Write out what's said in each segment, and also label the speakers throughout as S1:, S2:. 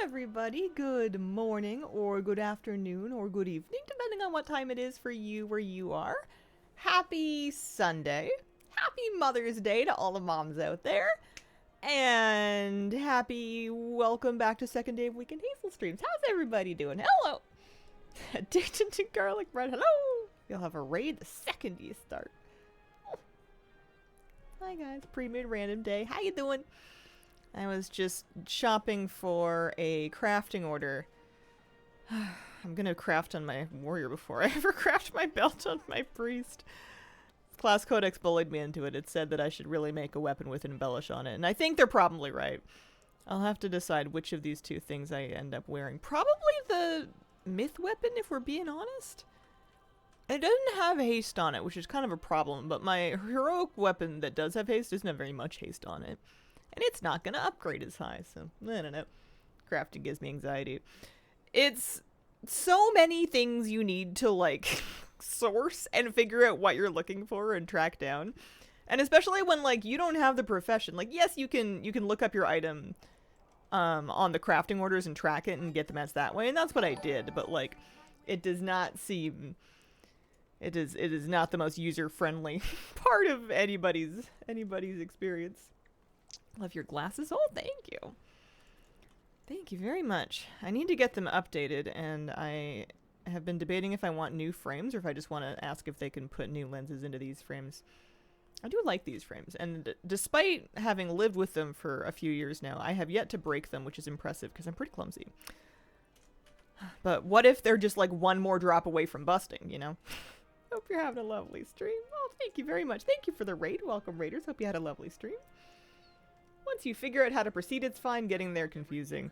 S1: everybody. Good morning, or good afternoon, or good evening, depending on what time it is for you where you are. Happy Sunday. Happy Mother's Day to all the moms out there. And happy welcome back to second day of Weekend Hazel Streams. How's everybody doing? Hello. Addicted to garlic bread. Hello. You'll have a raid the second you start. Hi guys. Pre-mid random day. How you doing? I was just shopping for a crafting order. I'm gonna craft on my warrior before I ever craft my belt on my priest. Class Codex bullied me into it. It said that I should really make a weapon with embellish on it, and I think they're probably right. I'll have to decide which of these two things I end up wearing. Probably the myth weapon, if we're being honest. It doesn't have haste on it, which is kind of a problem, but my heroic weapon that does have haste doesn't have very much haste on it. And it's not going to upgrade as high, so I don't know. Crafting gives me anxiety. It's so many things you need to, like, source and figure out what you're looking for and track down. And especially when, like, you don't have the profession. Like, yes, you can look up your item on the crafting orders and track it and get them as that way, and that's what I did. But, like, it does not seem... It is not the most user-friendly part of anybody's experience. Love your glasses. Oh, thank you. Thank you very much. I need to get them updated, and I have been debating if I want new frames or if I just want to ask if they can put new lenses into these frames. I do like these frames, and despite having lived with them for a few years now, I have yet to break them, which is impressive because I'm pretty clumsy. But what if they're just like one more drop away from busting, you know? Hope you're having a lovely stream. Oh, thank you very much. Thank you for the raid. Welcome, raiders. Hope you had a lovely stream. Once you figure out how to proceed, it's fine. Getting there confusing.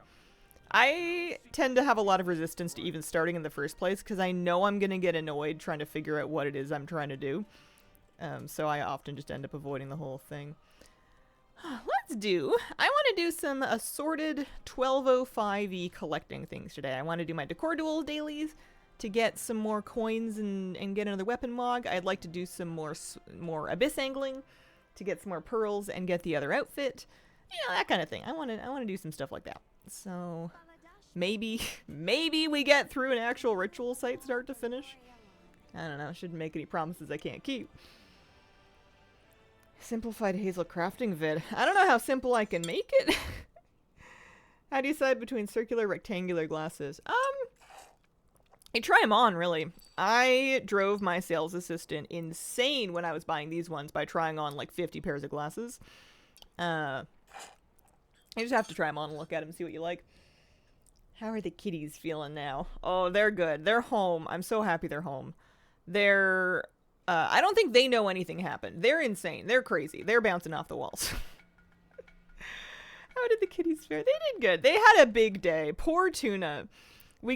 S1: I tend to have a lot of resistance to even starting in the first place because I know I'm going to get annoyed trying to figure out what it is I'm trying to do. So I often just end up avoiding the whole thing. I want to do some assorted 1205E collecting things today. I want to do my Decor Duel dailies to get some more coins and get another weapon log. I'd like to do some more Abyss angling to get some more pearls and get the other outfit. You know, that kind of thing. I want to do some stuff like that. So maybe we get through an actual ritual site start to finish. I don't know. Shouldn't make any promises I can't keep. Simplified Hazel crafting vid. I don't know how simple I can make it. How do you decide between circular, rectangular glasses? You try them on, really. I drove my sales assistant insane when I was buying these ones by trying on like 50 pairs of glasses. You just have to try them on and look at them, see what you like. How are the kitties feeling now? Oh, they're good. They're home. I'm so happy they're home. I don't think they know anything happened. They're insane. They're crazy. They're bouncing off the walls. How did the kitties fare? They did good. They had a big day. Poor Tuna. We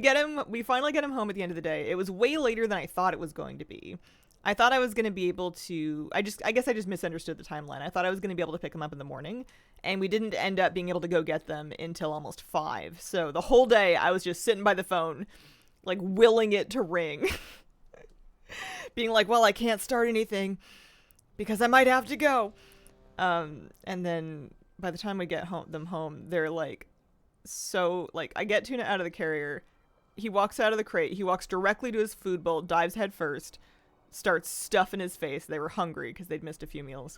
S1: finally get him home at the end of the day. It was way later than I thought it was going to be. I thought I was going to be able to, I guess I just misunderstood the timeline. I thought I was going to be able to pick him up in the morning, and we didn't end up being able to go get them until almost 5. So the whole day I was just sitting by the phone, like willing it to ring. Being like, well, I can't start anything because I might have to go. And then by the time we get them home, they're like, so, like, I get Tuna out of the carrier. He walks out of the crate. He walks directly to his food bowl, dives head first, starts stuffing his face. They were hungry because they'd missed a few meals.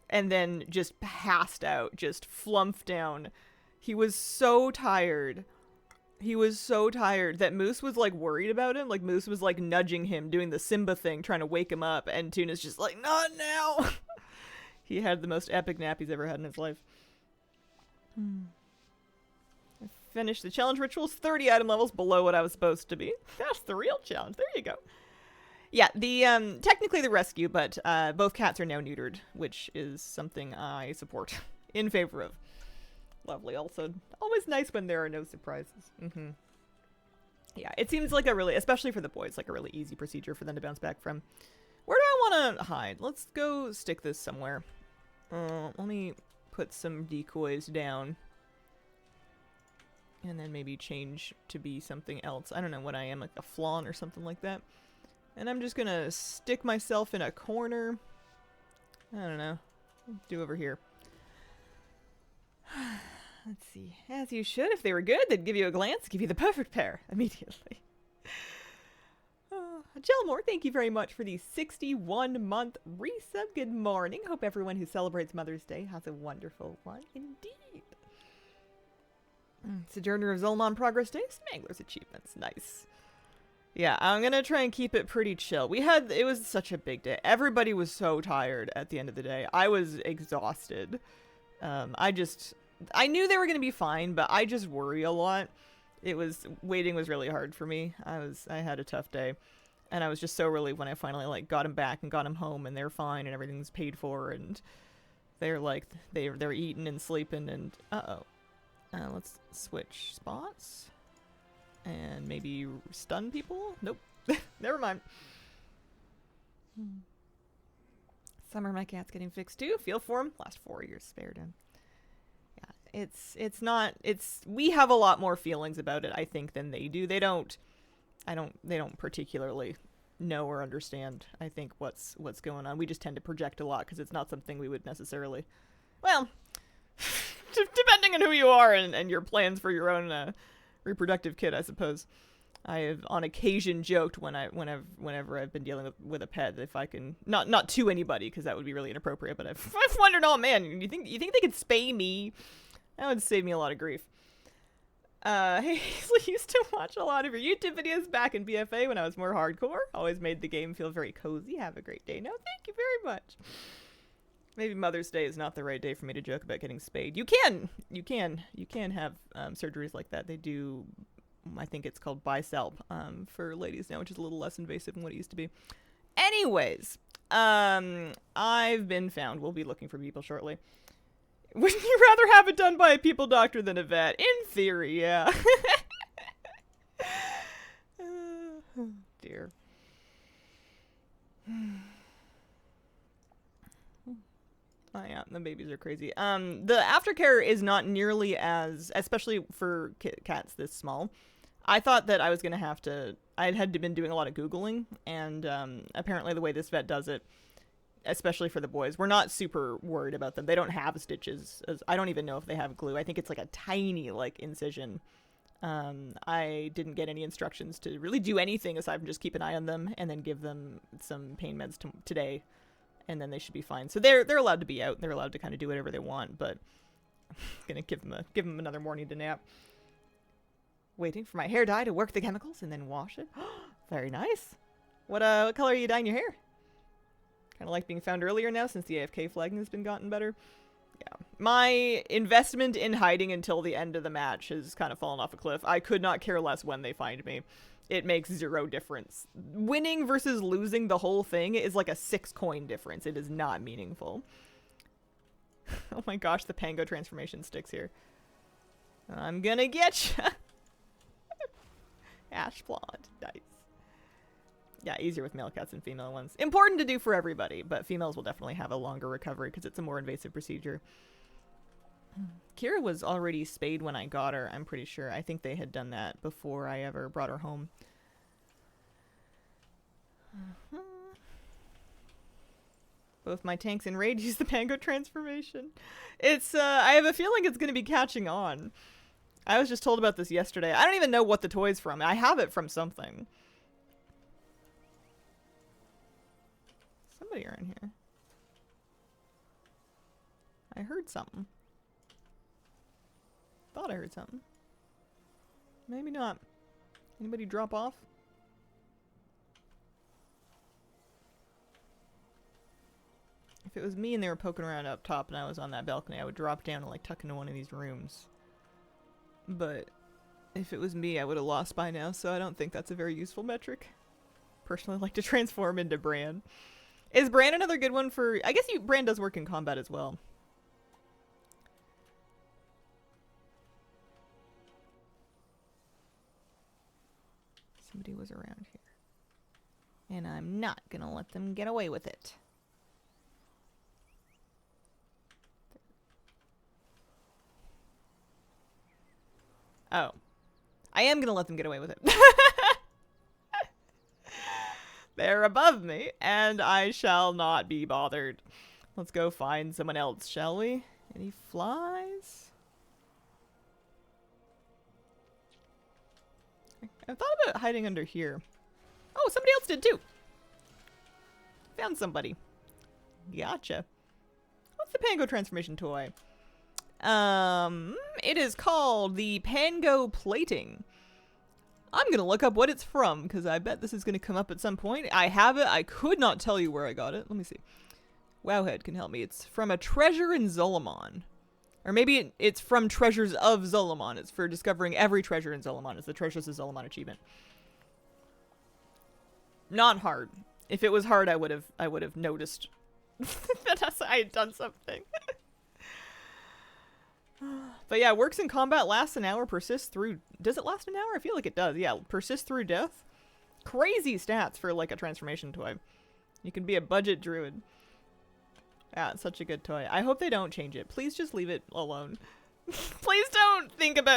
S1: And then just passed out, just flumped down. He was so tired. He was so tired that Moose was, like, worried about him. Like, Moose was, like, nudging him, doing the Simba thing, trying to wake him up. And Tuna's just like, not now. He had the most epic nap he's ever had in his life. Finished the challenge rituals, 30 item levels below what I was supposed to be. That's the real challenge. There you go. Yeah, technically the rescue, but both cats are now neutered, which is something I support in favor of. Lovely. Also, always nice when there are no surprises. Yeah, it seems like especially for the boys, like a really easy procedure for them to bounce back from. Where do I want to hide? Let's go stick this somewhere. Let me put some decoys down. And then maybe change to be something else. I don't know what I am, like a flan or something like that. And I'm just gonna stick myself in a corner. I don't know. Do over here. Let's see. As you should. If they were good, they'd give you a glance, give you the perfect pair immediately. Gelmore, thank you very much for the 61-month resub. Good morning. Hope everyone who celebrates Mother's Day has a wonderful one indeed. Sojourner of Zolmon Progress Day. Smangler's Achievements. Nice. Yeah, I'm gonna try and keep it pretty chill. It was such a big day. Everybody was so tired at the end of the day. I was exhausted. I knew they were gonna be fine, but I just worry a lot. Waiting was really hard for me. I had a tough day. And I was just so relieved when I finally, like, got him back and got him home and they're fine and everything's paid for and they're, like, they're eating and sleeping and, let's switch spots and maybe stun people? Nope. Never mind. Summer, my cat's getting fixed too. Feel for him. Last 4 years spared him. Yeah, we have a lot more feelings about it, I think, than they do. They don't particularly know or understand, I think, what's going on. We just tend to project a lot because it's not something we would necessarily, well, depending on who you are and your plans for your own reproductive kit, I suppose. I have on occasion joked whenever I've been dealing with a pet that if I can not to anybody because that would be really inappropriate, but I've wondered, oh man, you think they could spay me? That would save me a lot of grief. Hey, Hazley used to watch a lot of your YouTube videos back in BFA when I was more hardcore. Always made the game feel very cozy. Have a great day. No, thank you very much. Maybe Mother's Day is not the right day for me to joke about getting spayed. You can have surgeries like that. They do, I think it's called bisalp for ladies now, which is a little less invasive than what it used to be. Anyways, I've been found. We'll be looking for people shortly. Wouldn't you rather have it done by a people doctor than a vet? In theory, yeah. Oh, dear. Oh yeah, the babies are crazy. The aftercare is not nearly as, especially for cats this small. I thought that I was going to have to, I had been doing a lot of Googling, and apparently the way this vet does it, especially for the boys, we're not super worried about them. They don't have stitches. I don't even know if they have glue. I think it's like a tiny, like, incision. I didn't get any instructions to really do anything aside from just keep an eye on them and then give them some pain meds today, and then they should be fine. So they're allowed to be out. They're allowed to kind of do whatever they want, but I'm gonna give them another morning to nap. Waiting for my hair dye to work the chemicals and then wash it. Very nice. What color are you dyeing your hair? Kind of like being found earlier now since the AFK flagging has been gotten better. Yeah. My investment in hiding until the end of the match has kind of fallen off a cliff. I could not care less when they find me. It makes zero difference. Winning versus losing the whole thing is like a 6 coin difference. It is not meaningful. Oh my gosh, the Pango transformation sticks here. I'm gonna get ya. Ash blonde. Nice. Yeah, easier with male cats than female ones. Important to do for everybody, but females will definitely have a longer recovery because it's a more invasive procedure. Kira was already spayed when I got her, I'm pretty sure. I think they had done that before I ever brought her home. Both my tanks and raid use the Pango transformation. It's, I have a feeling it's going to be catching on. I was just told about this yesterday. I don't even know what the toy's from. I have it from something. Somebody around here. I heard something. Thought I heard something. Maybe not. Anybody drop off? If it was me and they were poking around up top and I was on that balcony, I would drop down and like tuck into one of these rooms. But if it was me, I would have lost by now, so I don't think that's a very useful metric. Personally, I like to transform into Bran. Is Bran another good one for... I guess Bran does work in combat as well. Somebody was around here. And I'm not gonna let them get away with it. Oh. I am gonna let them get away with it. They're above me, and I shall not be bothered. Let's go find someone else, shall we? Any flies? I've thought about hiding under here. Oh, somebody else did too. Found somebody. Gotcha. What's the Pango transformation toy? It is called the Pango Plating. I'm gonna look up what it's from, because I bet this is gonna come up at some point. I have it. I could not tell you where I got it. Let me see. Wowhead can help me. It's from a treasure in Zul'Aman. Or maybe it's from Treasures of Zul'Aman. It's for discovering every treasure in Zul'Aman. It's the Treasures of Zul'Aman achievement. Not hard. If it was hard, I would have noticed that I had done something. But yeah, works in combat, lasts an hour, persists through... Does it last an hour? I feel like it does. Yeah, persists through death. Crazy stats for like a transformation toy. You can be a budget druid. Yeah, it's such a good toy. I hope they don't change it. Please just leave it alone. Please don't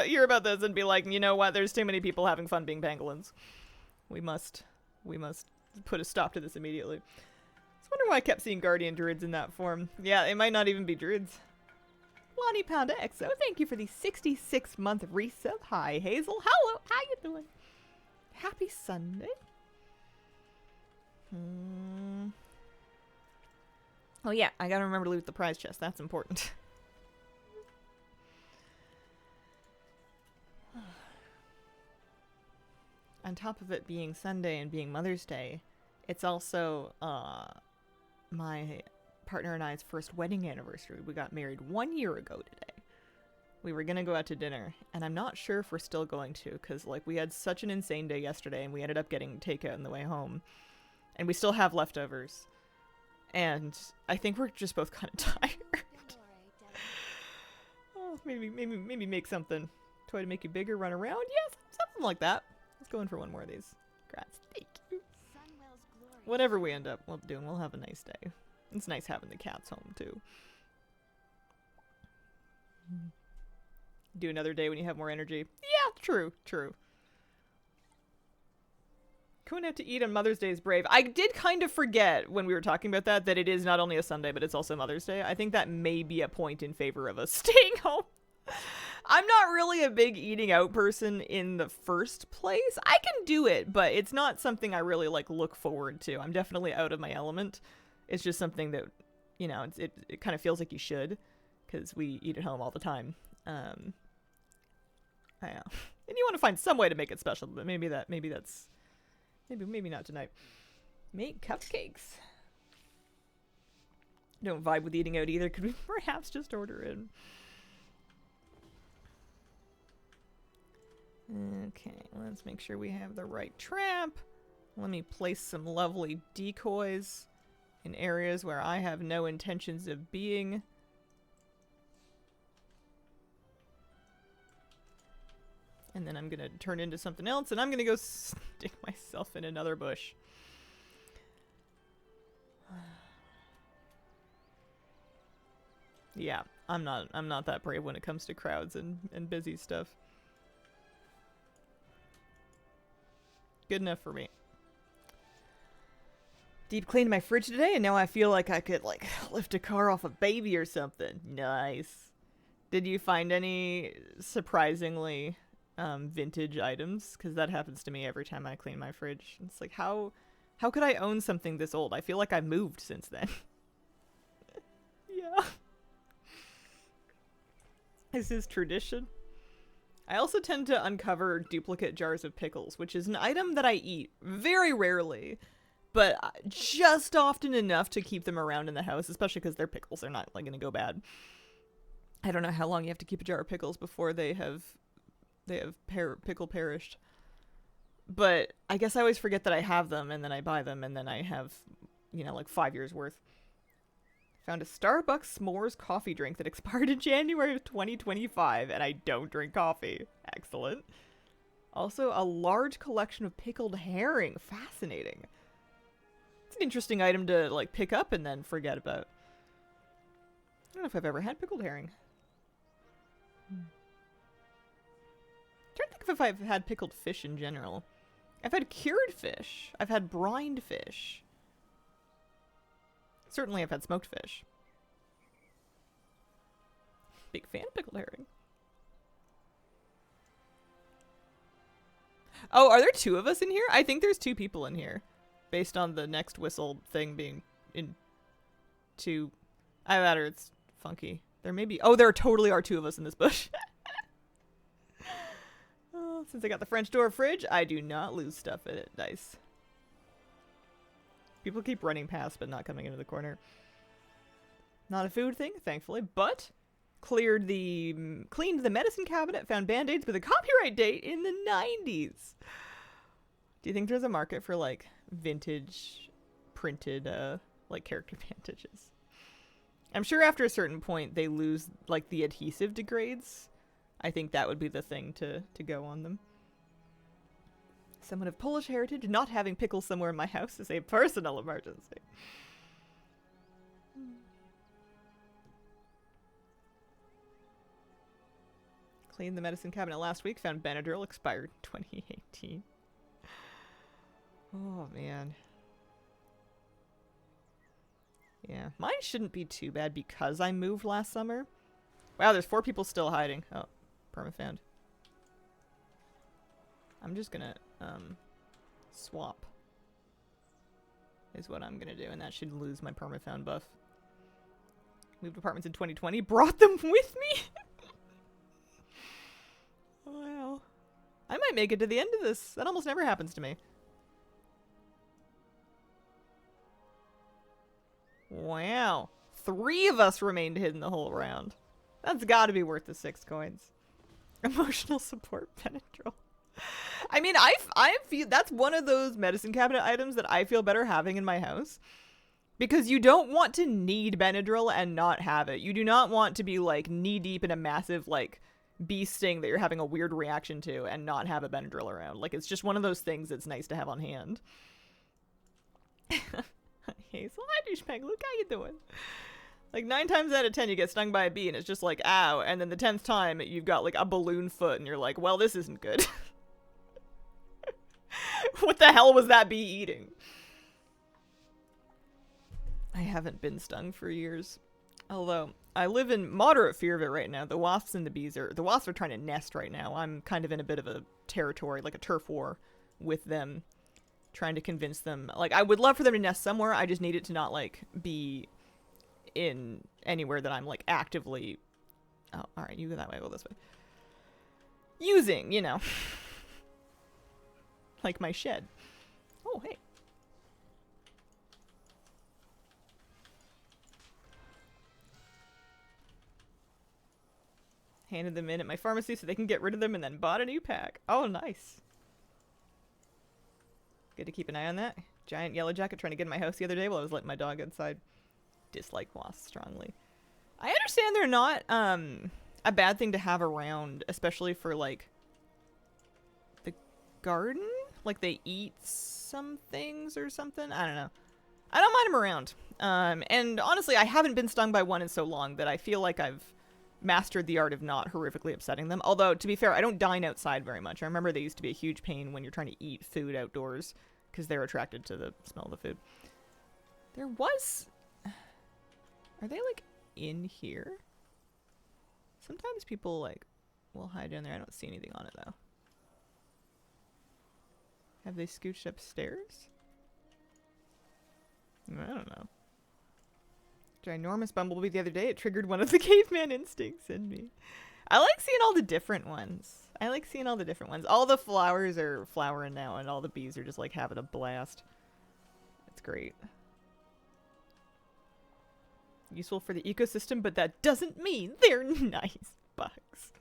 S1: hear about this and be like, you know what, there's too many people having fun being pangolins. We must put a stop to this immediately. I wonder why I kept seeing guardian druids in that form. Yeah, it might not even be druids. Lonnie Pounda XO, thank you for the 66-month resub. Hi, Hazel. Hello, how you doing? Happy Sunday. Oh yeah, I gotta remember to loot the prize chest. That's important. On top of it being Sunday and being Mother's Day, it's also my partner and I's first wedding anniversary. We got married 1 year ago today. We were gonna go out to dinner, and I'm not sure if we're still going to, because like we had such an insane day yesterday, and we ended up getting takeout on the way home, and we still have leftovers, and I think we're just both kind of tired. Oh, maybe make something toy to make you bigger, run around. Yes, something like that. Let's go in for one more of these. Congrats. Thank you. Whatever we end up doing, we'll have a nice day. It's nice having the cats home, too. Do another day when you have more energy. Yeah, true. Going out to eat on Mother's Day is brave. I did kind of forget when we were talking about that it is not only a Sunday, but it's also Mother's Day. I think that may be a point in favor of us staying home. I'm not really a big eating out person in the first place. I can do it, but it's not something I really like look forward to. I'm definitely out of my element. It's just something that, you know, it kind of feels like you should, because we eat at home all the time. I know. And you want to find some way to make it special, but maybe not tonight. Make cupcakes. Don't vibe with eating out either. Could we perhaps just order in? Okay, let's make sure we have the right trap. Let me place some lovely decoys in areas where I have no intentions of being. And then I'm gonna turn into something else, and I'm gonna go stick myself in another bush. Yeah, I'm not that brave when it comes to crowds and busy stuff. Good enough for me. Deep cleaned my fridge today, and now I feel like I could, like, lift a car off a baby or something. Nice. Did you find any surprisingly vintage items? Because that happens to me every time I clean my fridge. It's like, how could I own something this old? I feel like I've moved since then. Yeah. This is tradition. I also tend to uncover duplicate jars of pickles, which is an item that I eat very rarely, but just often enough to keep them around in the house, especially because they're pickles. They're not like going to go bad. I don't know how long you have to keep a jar of pickles before they have pickle perished. But I guess I always forget that I have them, and then I buy them, and then I have, you know, like 5 years worth. Found a Starbucks s'mores coffee drink that expired in January of 2025, and I don't drink coffee. Excellent. Also, a large collection of pickled herring. Fascinating. It's an interesting item to, like, pick up and then forget about. I don't know if I've ever had pickled herring. I'm trying to think if I've had pickled fish in general. I've had cured fish. I've had brined fish. Certainly I've had smoked fish. Big fan of pickled herring. Oh, are there two of us in here? I think there's two people in here. Based on the next whistle thing being in two. I matter, it's funky. There may be. Oh, there totally are two of us in this bush. Oh, since I got the French door fridge, I do not lose stuff in it. Nice. People keep running past but not coming into the corner. Not a food thing, thankfully, but cleaned the medicine cabinet, found band-aids with a copyright date in the 90s. Do you think there's a market for like vintage printed like character bandages? I'm sure after a certain point they lose like the adhesive degrades. I think that would be the thing to go on them. Someone of Polish heritage, not having pickles somewhere in my house is a personal emergency. Cleaned the medicine cabinet last week, found Benadryl expired 2018. Oh, man. Yeah, mine shouldn't be too bad because I moved last summer. Wow, there's 4 people still hiding. Oh, perma-found. I'm just gonna, swap. Is what I'm gonna do, and that should lose my perma-found buff. Moved apartments in 2020, brought them with me? Wow. I might make it to the end of this. That almost never happens to me. Wow. 3 of us remained hidden the whole round. That's gotta be worth the 6 coins. Emotional support Benadryl. I mean, I feel that's one of those medicine cabinet items that I feel better having in my house. Because you don't want to need Benadryl and not have it. You do not want to be like knee deep in a massive like bee sting that you're having a weird reaction to and not have a Benadryl around. Like, it's just one of those things that's nice to have on hand. Hazel, hi douchebag, Luke, how you doing? Like 9 times out of 10 you get stung by a bee and it's just like, ow, and then the 10th time you've got like a balloon foot and you're like, well, this isn't good. What the hell was that bee eating? I haven't been stung for years. Although, I live in moderate fear of it right now. The wasps and the wasps are trying to nest right now. I'm kind of in a bit of a territory, like a turf war with them. Trying to convince them, like, I would love for them to nest somewhere. I just need it to not, like, be in anywhere that I'm, like, actively... Oh, alright, you go that way, I'll go this way. Using, you know. Like my shed. Oh, hey. Handed them in at my pharmacy so they can get rid of them and then bought a new pack. Oh, nice. Good to keep an eye on that. Giant yellow jacket trying to get in my house the other day while I was letting my dog outside. Dislike wasps strongly. I understand they're not a bad thing to have around, especially for like the garden. Like they eat some things or something. I don't know. I don't mind them around. And honestly, I haven't been stung by one in so long that I feel like I've mastered the art of not horrifically upsetting them. Although, to be fair, I don't dine outside very much. I remember they used to be a huge pain when you're trying to eat food outdoors because they're attracted to the smell of the food. There was... Are they, like, in here? Sometimes people, like, will hide down there. I don't see anything on it, though. Have they scooched upstairs? I don't know. Ginormous bumblebee the other day. It triggered one of the caveman instincts in me. I like seeing all the different ones. All the flowers are flowering now, and all the bees are just, like, having a blast. It's great. Useful for the ecosystem, but that doesn't mean they're nice bugs.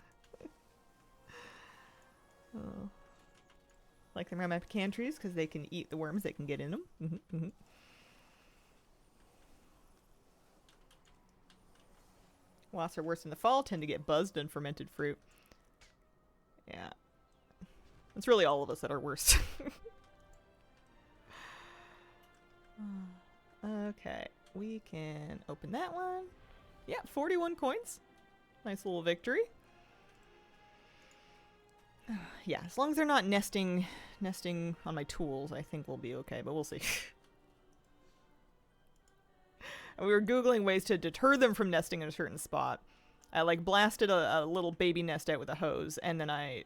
S1: Oh. Like them around my pecan trees, because they can eat the worms that can get in them. Wasps are worse in the fall, tend to get buzzed on fermented fruit. Yeah. It's really all of us that are worse. Okay. We can open that one. Yeah, 41 coins. Nice little victory. Yeah, as long as they're not nesting on my tools, I think we'll be okay, but we'll see. We were Googling ways to deter them from nesting in a certain spot. I, like, blasted a little baby nest out with a hose, and then I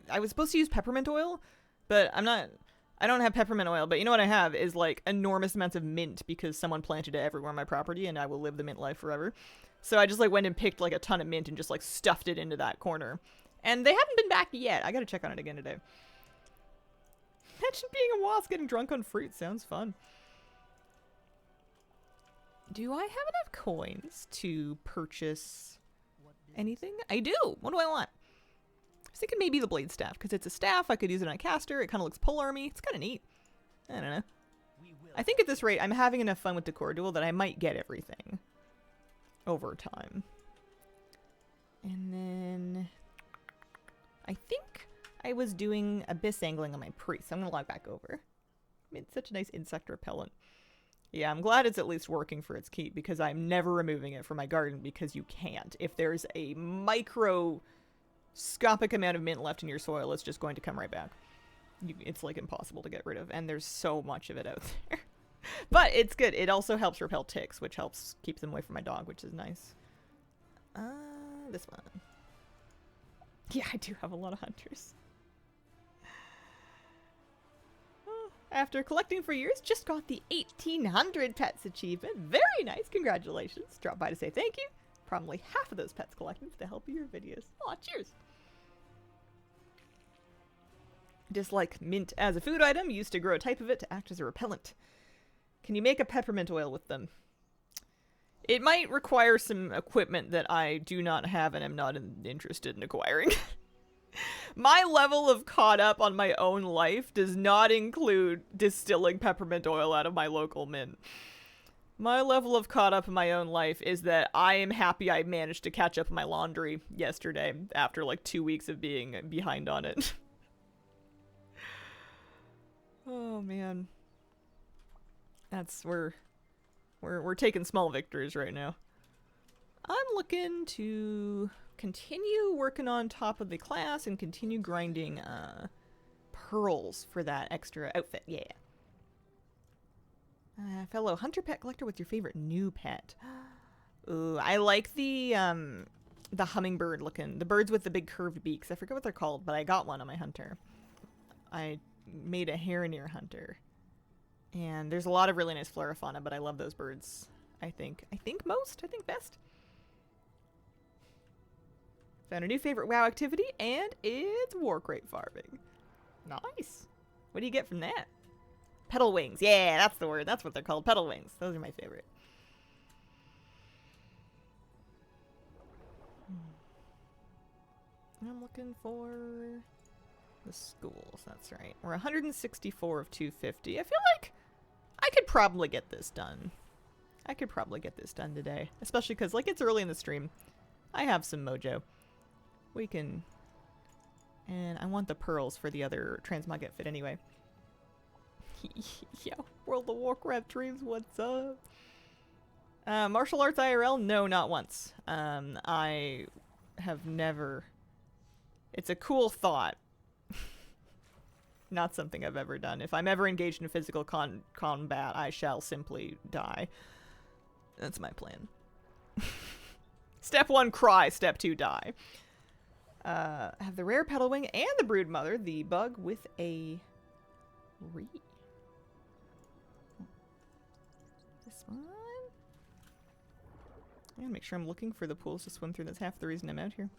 S1: I was supposed to use peppermint oil, but I don't have peppermint oil, but you know what I have is like enormous amounts of mint because someone planted it everywhere on my property and I will live the mint life forever. So I just like went and picked like a ton of mint and just like stuffed it into that corner. And they haven't been back yet. I gotta check on it again today. Imagine being a wasp getting drunk on fruit. Sounds fun. Do I have enough coins to purchase anything? I do. What do I want? I was thinking maybe the blade staff, because it's a staff. I could use it on a caster. It kind of looks polearmy. It's kind of neat. I don't know. I think at this rate, I'm having enough fun with Decor Duel that I might get everything over time. And then I think I was doing abyss angling on my priest. I'm going to log back over. Made such a nice insect repellent. Yeah, I'm glad it's at least working for its keep, because I'm never removing it from my garden, because you can't. If there's a microscopic amount of mint left in your soil, it's just going to come right back. It's like impossible to get rid of, and there's so much of it out there. But it's good. It also helps repel ticks, which helps keep them away from my dog, which is nice. This one. Yeah, I do have a lot of hunters. After collecting for years, just got the 1800 pets achievement. Very nice. Congratulations. Drop by to say thank you. Probably half of those pets collected with the help of your videos. Aw, cheers. Dislike mint as a food item. Used to grow a type of it to act as a repellent. Can you make a peppermint oil with them? It might require some equipment that I do not have and am not interested in acquiring. My level of caught up on my own life does not include distilling peppermint oil out of my local mint. My level of caught up in my own life is that I am happy I managed to catch up my laundry yesterday after like 2 weeks of being behind on it. Oh man. We're taking small victories right now. I'm looking to continue working on top of the class and continue grinding pearls for that extra outfit. Yeah. Fellow hunter pet collector, what's your favorite new pet? Ooh, I like the hummingbird looking, the birds with the big curved beaks. I forget what they're called, but I got one on my hunter. I made a heron-ear hunter. And there's a lot of really nice flora fauna, but I love those birds. I think best. Found a new favorite WoW activity, and it's war crate farming. Nice. What do you get from that? Petal wings. Yeah, that's the word. That's what they're called. Petal wings. Those are my favorite. I'm looking for the schools. That's right. We're 164 of 250. I feel like I could probably get this done. I could probably get this done today. Especially because, like, it's early in the stream. I have some mojo. We can... And I want the pearls for the other transmog outfit anyway. Yeah, World of Warcraft dreams, what's up? Martial arts IRL? No, not once. I have never... It's a cool thought. Not something I've ever done. If I'm ever engaged in physical combat, I shall simply die. That's my plan. Step 1, cry. Step 2, die. Have the rare petal wing and the brood mother, the bug with a re. This one. I gotta make sure I'm looking for the pools to swim through. That's half the reason I'm out here.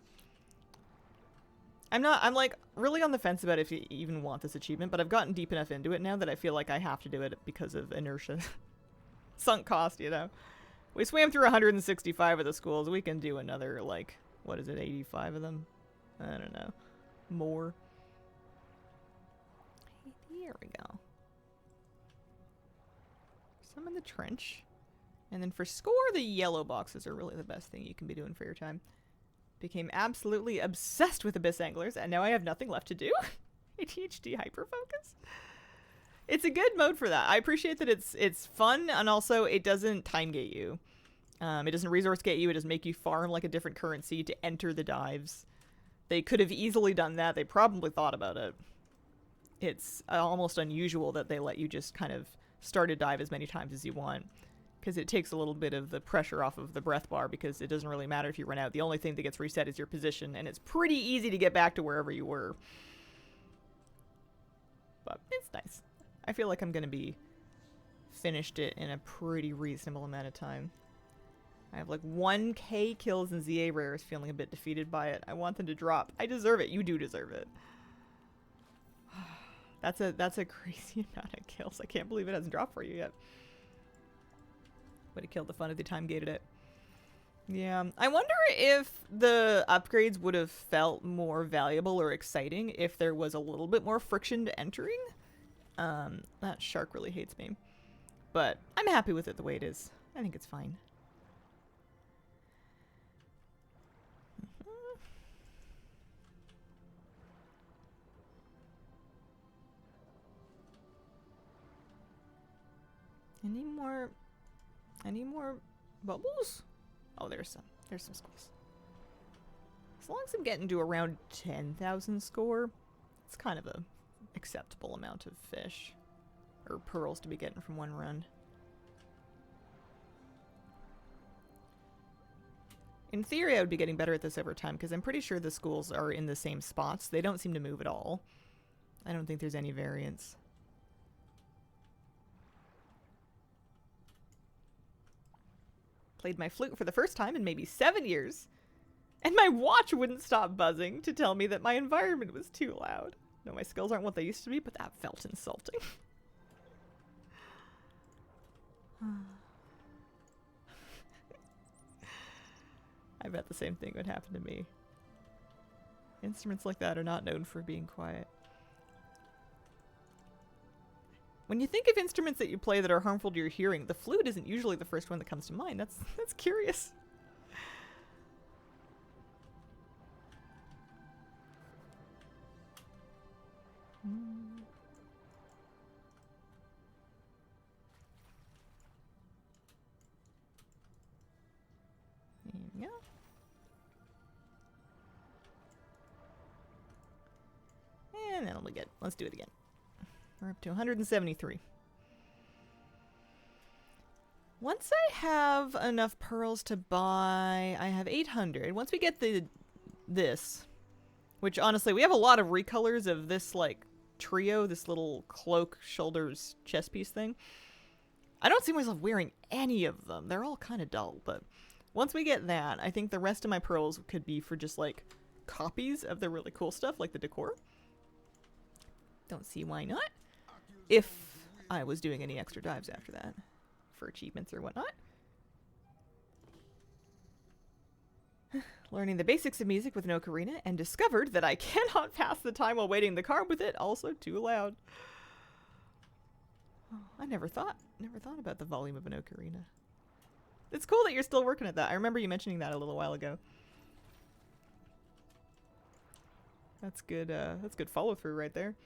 S1: I'm like really on the fence about if you even want this achievement, but I've gotten deep enough into it now that I feel like I have to do it because of inertia. Sunk cost, you know. We swam through 165 of the schools. We can do another, like, what is it, 85 of them? I don't know. More. Here we go. Some in the trench. And then for score, the yellow boxes are really the best thing you can be doing for your time. Became absolutely obsessed with abyss anglers, and now I have nothing left to do. ADHD hyperfocus. It's a good mode for that. I appreciate that it's fun, and also it doesn't time gate you. It doesn't resource gate you. It doesn't make you farm like a different currency to enter the dives. They could have easily done that. They probably thought about it. It's almost unusual that they let you just kind of start a dive as many times as you want. because it takes a little bit of the pressure off of the breath bar, because it doesn't really matter if you run out. The only thing that gets reset is your position, and it's pretty easy to get back to wherever you were. But it's nice. I feel like I'm going to be finished it in a pretty reasonable amount of time. I have like 1k kills in ZA rares, feeling a bit defeated by it. I want them to drop. I deserve it. You do deserve it. That's a crazy amount of kills. I can't believe it hasn't dropped for you yet. Would have killed the fun if they time gated it. Yeah, I wonder if the upgrades would have felt more valuable or exciting if there was a little bit more friction to entering. That shark really hates me. But I'm happy with it the way it is. I think it's fine. Any more bubbles? Oh, there's some. There's some skulls. As long as I'm getting to around 10,000 score, it's kind of a acceptable amount of fish. Or pearls to be getting from one run. In theory, I would be getting better at this over time, because I'm pretty sure the schools are in the same spots. They don't seem to move at all. I don't think there's any variance. Played my flute for the first time in maybe 7 years, and my watch wouldn't stop buzzing to tell me that my environment was too loud. No, my skills aren't what they used to be, but that felt insulting. I bet the same thing would happen to me. Instruments like that are not known for being quiet. When you think of instruments that you play that are harmful to your hearing, the flute isn't usually the first one that comes to mind. That's curious. There we go. And that'll be good. Let's do it again. We're up to 173. Once I have enough pearls to buy, I have 800. Once we get this, which honestly, we have a lot of recolors of this like trio, this little cloak, shoulders, chest piece thing. I don't see myself wearing any of them. They're all kind of dull, but once we get that, I think the rest of my pearls could be for just like copies of the really cool stuff, like the decor. Don't see why not. If I was doing any extra dives after that for achievements or whatnot. Learning the basics of music with an ocarina and discovered that I cannot pass the time while waiting in the car with it. Also too loud. Oh, I never thought about the volume of an ocarina. It's cool that you're still working at that. I remember you mentioning that a little while ago. That's good follow through right there.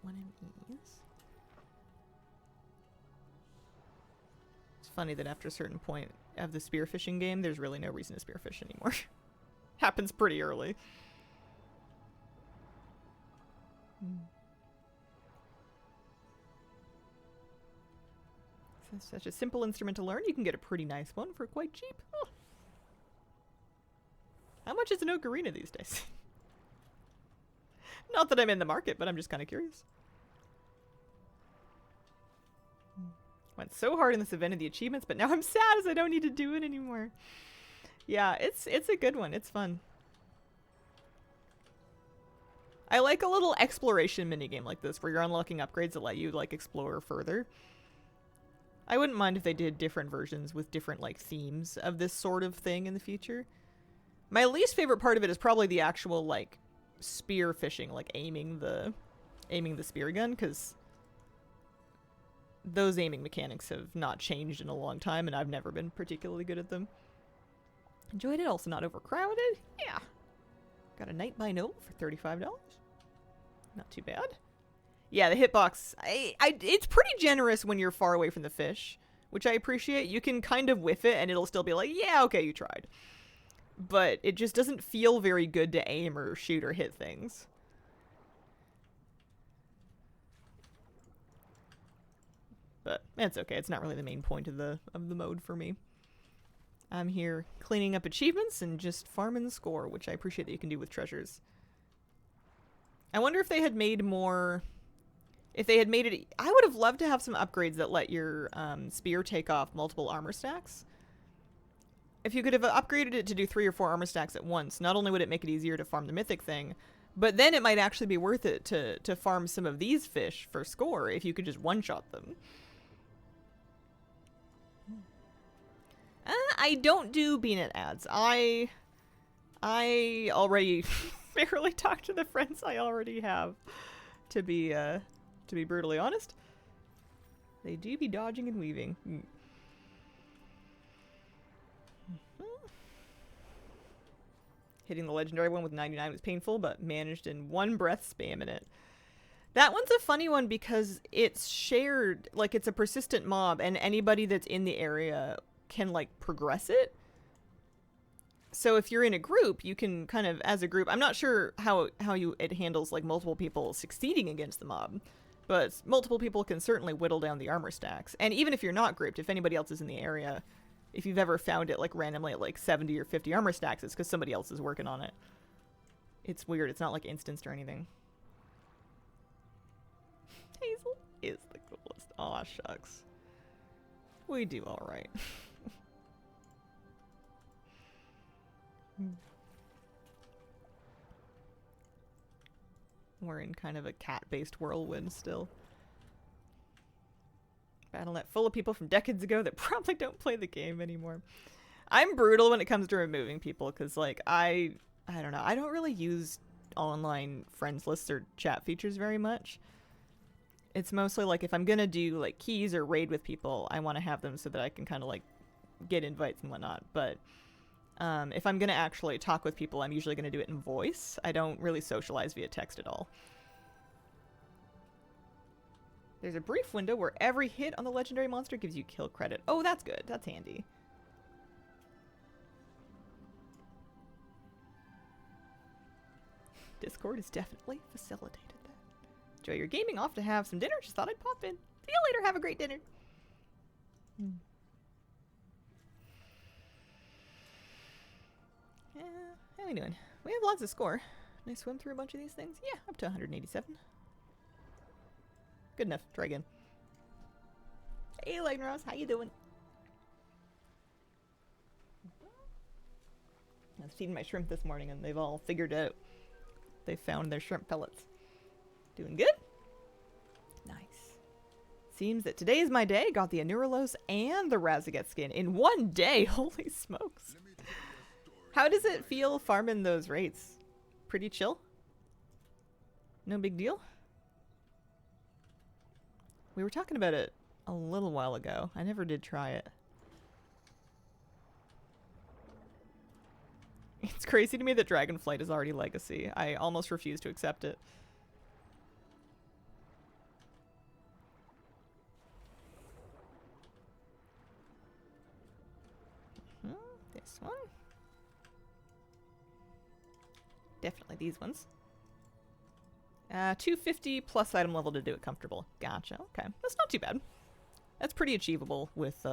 S1: One of these. It's funny that after a certain point of the spearfishing game, there's really no reason to spearfish anymore. Happens pretty early. It's such a simple instrument to learn. You can get a pretty nice one for quite cheap. Oh. How much is an ocarina these days? Not that I'm in the market, but I'm just kind of curious. Went so hard in this event of the achievements, but now I'm sad as I don't need to do it anymore. Yeah, it's a good one. It's fun. I like a little exploration minigame like this, where you're unlocking upgrades that let you like explore further. I wouldn't mind if they did different versions with different like themes of this sort of thing in the future. My least favorite part of it is probably the actual like spear fishing, like aiming the spear gun, because those aiming mechanics have not changed in a long time, and I've never been particularly good at them. Enjoyed it, also not overcrowded. Yeah. Got a Night by Noble for $35. Not too bad. Yeah, the hitbox, it's pretty generous when you're far away from the fish, which I appreciate. You can kind of whiff it and it'll still be like, yeah, okay, you tried. But it just doesn't feel very good to aim or shoot or hit things. But it's okay. It's not really the main point of the mode for me. I'm here cleaning up achievements and just farming the score, which I appreciate that you can do with treasures. I wonder if they had made more... If they had made it... I would have loved to have some upgrades that let your spear take off multiple armor stacks. If you could have upgraded it to do 3 or 4 armor stacks at once, not only would it make it easier to farm the mythic thing, but then it might actually be worth it to farm some of these fish for score if you could just one-shot them. I don't do BNet ads. I already barely talk to the friends I already have, to be brutally honest. They do be dodging and weaving. Hitting the legendary one with 99 was painful, but managed in one breath spamming it. That one's a funny one because it's shared, like it's a persistent mob, and anybody that's in the area can like progress it. So if you're in a group, you can kind of, as a group, I'm not sure how it handles like multiple people succeeding against the mob, but multiple people can certainly whittle down the armor stacks. And even if you're not grouped, if anybody else is in the area, if you've ever found it like randomly at like 70 or 50 armor stacks, it's because somebody else is working on it. It's weird. It's not like instanced or anything. Hazel is the coolest. Aw, shucks. We do all right. We're in kind of a cat-based whirlwind still. Battle.net full of people from decades ago that probably don't play the game anymore. I'm brutal when it comes to removing people because, like, I don't know. I don't really use online friends lists or chat features very much. It's mostly like if I'm gonna do like keys or raid with people, I want to have them so that I can kind of like get invites and whatnot. But if I'm gonna actually talk with people, I'm usually gonna do it in voice. I don't really socialize via text at all. There's a brief window where every hit on the legendary monster gives you kill credit. Oh, that's good. That's handy. Discord has definitely facilitated that. Enjoy your gaming. Off to have some dinner. Just thought I'd pop in. See you later. Have a great dinner. Yeah, how are we doing? We have lots of score. Can I swim through a bunch of these things? Yeah, up to 187. Good enough. Try again. Hey, Legnos, how you doing? I was feeding my shrimp this morning and they've all figured out. They found their shrimp pellets. Doing good? Nice. Seems that today is my day. Got the Anurelos and the Razaget skin in one day. Holy smokes. How does it feel farming those rates? Pretty chill? No big deal? We were talking about it a little while ago. I never did try it. It's crazy to me that Dragonflight is already legacy. I almost refuse to accept it. This one. Definitely these ones. 250 plus item level to do it comfortable. Gotcha. Okay. That's not too bad. That's pretty achievable with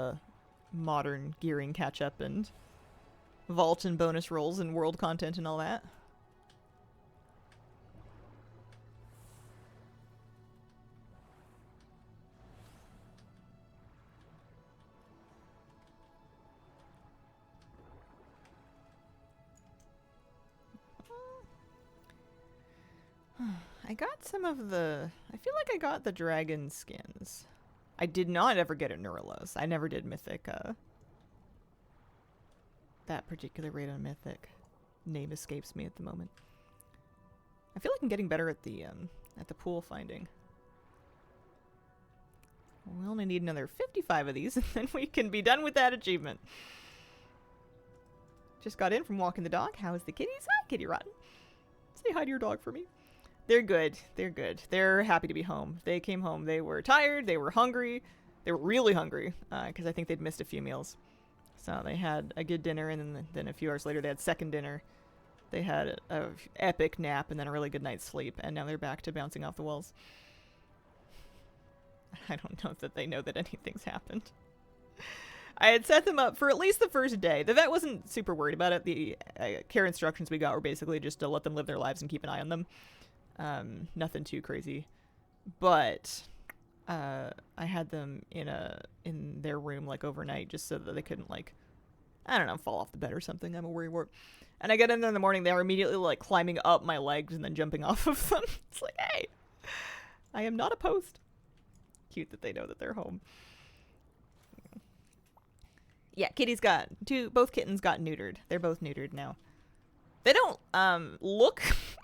S1: modern gearing catch-up and vault and bonus rolls and world content and all that. I got some of the... I feel like I got the dragon skins. I did not ever get a Neurolos. I never did Mythic. That particular raid on Mythic. Name escapes me at the moment. I feel like I'm getting better at the pool finding. We only need another 55 of these and then we can be done with that achievement. Just got in from walking the dog. How is the kitties? Hi, Kitty Rotten. Say hi to your dog for me. They're good. They're good. They're happy to be home. They came home. They were tired. They were hungry. They were really hungry because I think they'd missed a few meals. So they had a good dinner, and then a few hours later they had second dinner. They had a epic nap and then a really good night's sleep, and now they're back to bouncing off the walls. I don't know that they know that anything's happened. I had set them up for at least the first day. The vet wasn't super worried about it. The care instructions we got were basically just to let them live their lives and keep an eye on them. Nothing too crazy. But I had them in their room like overnight just so that they couldn't like, I don't know, fall off the bed or something. I'm a worrywart. And I get in there in the morning, they were immediately like climbing up my legs and then jumping off of them. It's like, hey, I am not a post. Cute that they know that they're home. Yeah, both kittens got neutered. They're both neutered now. They don't look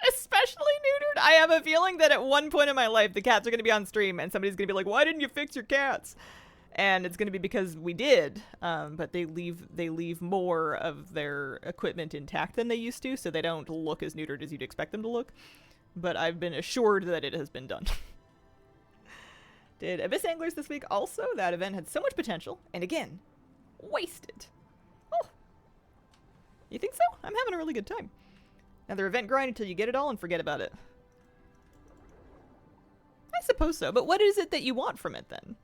S1: especially neutered. I have a feeling that at one point in my life the cats are going to be on stream and somebody's going to be like, why didn't you fix your cats? And it's going to be because we did, but they leave more of their equipment intact than they used to, so they don't look as neutered as you'd expect them to look. But I've been assured that it has been done. Did Abyss Anglers this week also? That event had so much potential, and again, wasted. Oh, you think so? I'm having a really good time. Another event grind until you get it all and forget about it. I suppose so, but what is it that you want from it then?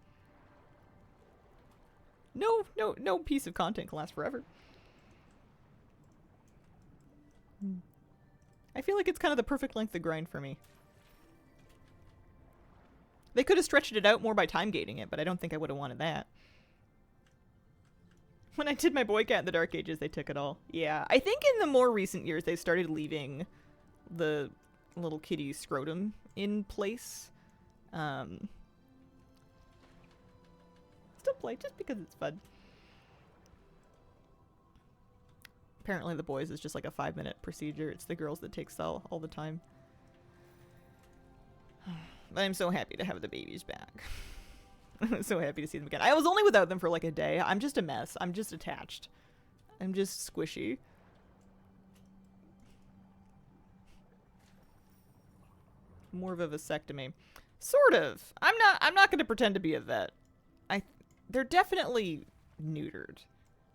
S1: No piece of content can last forever. I feel like it's kind of the perfect length of grind for me. They could have stretched it out more by time gating it, but I don't think I would have wanted that. When I did my boy cat in the Dark Ages, they took it all. Yeah, I think in the more recent years, they started leaving the little kitty scrotum in place. Still play, just because it's fun. Apparently the boys is just like a 5-minute procedure. It's the girls that takes all the time. But I'm so happy to have the babies back. I'm so happy to see them again. I was only without them for like a day. I'm just a mess. I'm just attached. I'm just squishy. More of a vasectomy. Sort of. I'm not going to pretend to be a vet. They're definitely neutered.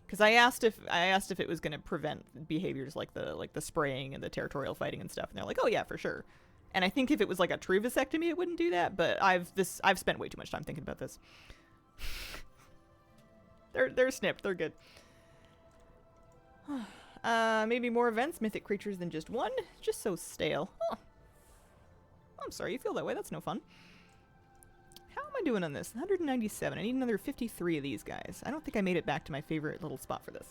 S1: Because I asked if it was going to prevent behaviors like the spraying and the territorial fighting and stuff, and they're like, "Oh yeah, for sure." And I think if it was like a true vasectomy, it wouldn't do that. But I've spent way too much time thinking about this. They're snipped. They're good. Maybe more events, mythic creatures than just one. Just so stale. Huh. I'm sorry you feel that way. That's no fun. How am I doing on this? 197. I need another 53 of these guys. I don't think I made it back to my favorite little spot for this.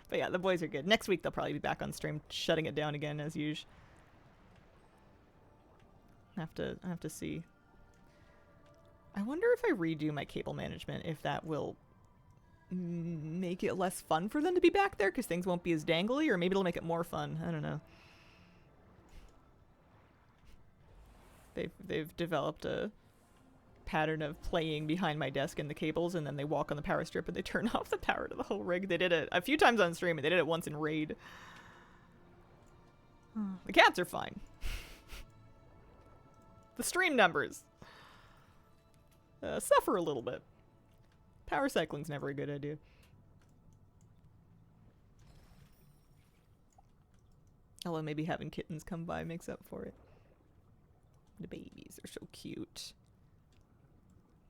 S1: But yeah, the boys are good. Next week they'll probably be back on stream, shutting it down again as usual. I have to see. I wonder if I redo my cable management, if that will make it less fun for them to be back there, because things won't be as dangly, or maybe it'll make it more fun. I don't know. They've developed a pattern of playing behind my desk in the cables, and then they walk on the power strip and they turn off the power to the whole rig. They did it a few times on stream, and they did it once in Raid. The cats are fine. The stream numbers suffer a little bit. Power cycling's never a good idea. Although maybe having kittens come by makes up for it. The babies are so cute.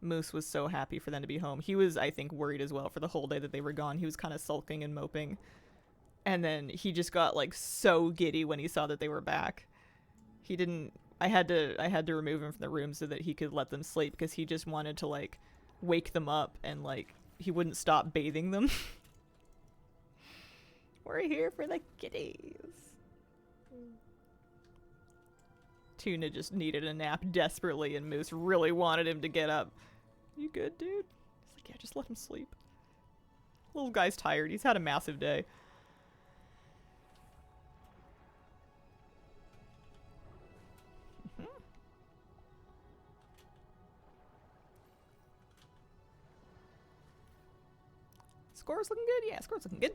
S1: Moose was so happy for them to be home. He was, I think, worried as well for the whole day that they were gone. He was kind of sulking and moping. And then he just got like so giddy when he saw that they were back. He didn't... I had to remove him from the room so that he could let them sleep, because he just wanted to like wake them up, and like he wouldn't stop bathing them. We're here for the kitties. Tuna just needed a nap desperately, and Moose really wanted him to get up. You good, dude? He's like, yeah, just let him sleep. Little guy's tired. He's had a massive day. Score's looking good? Yeah, score's looking good.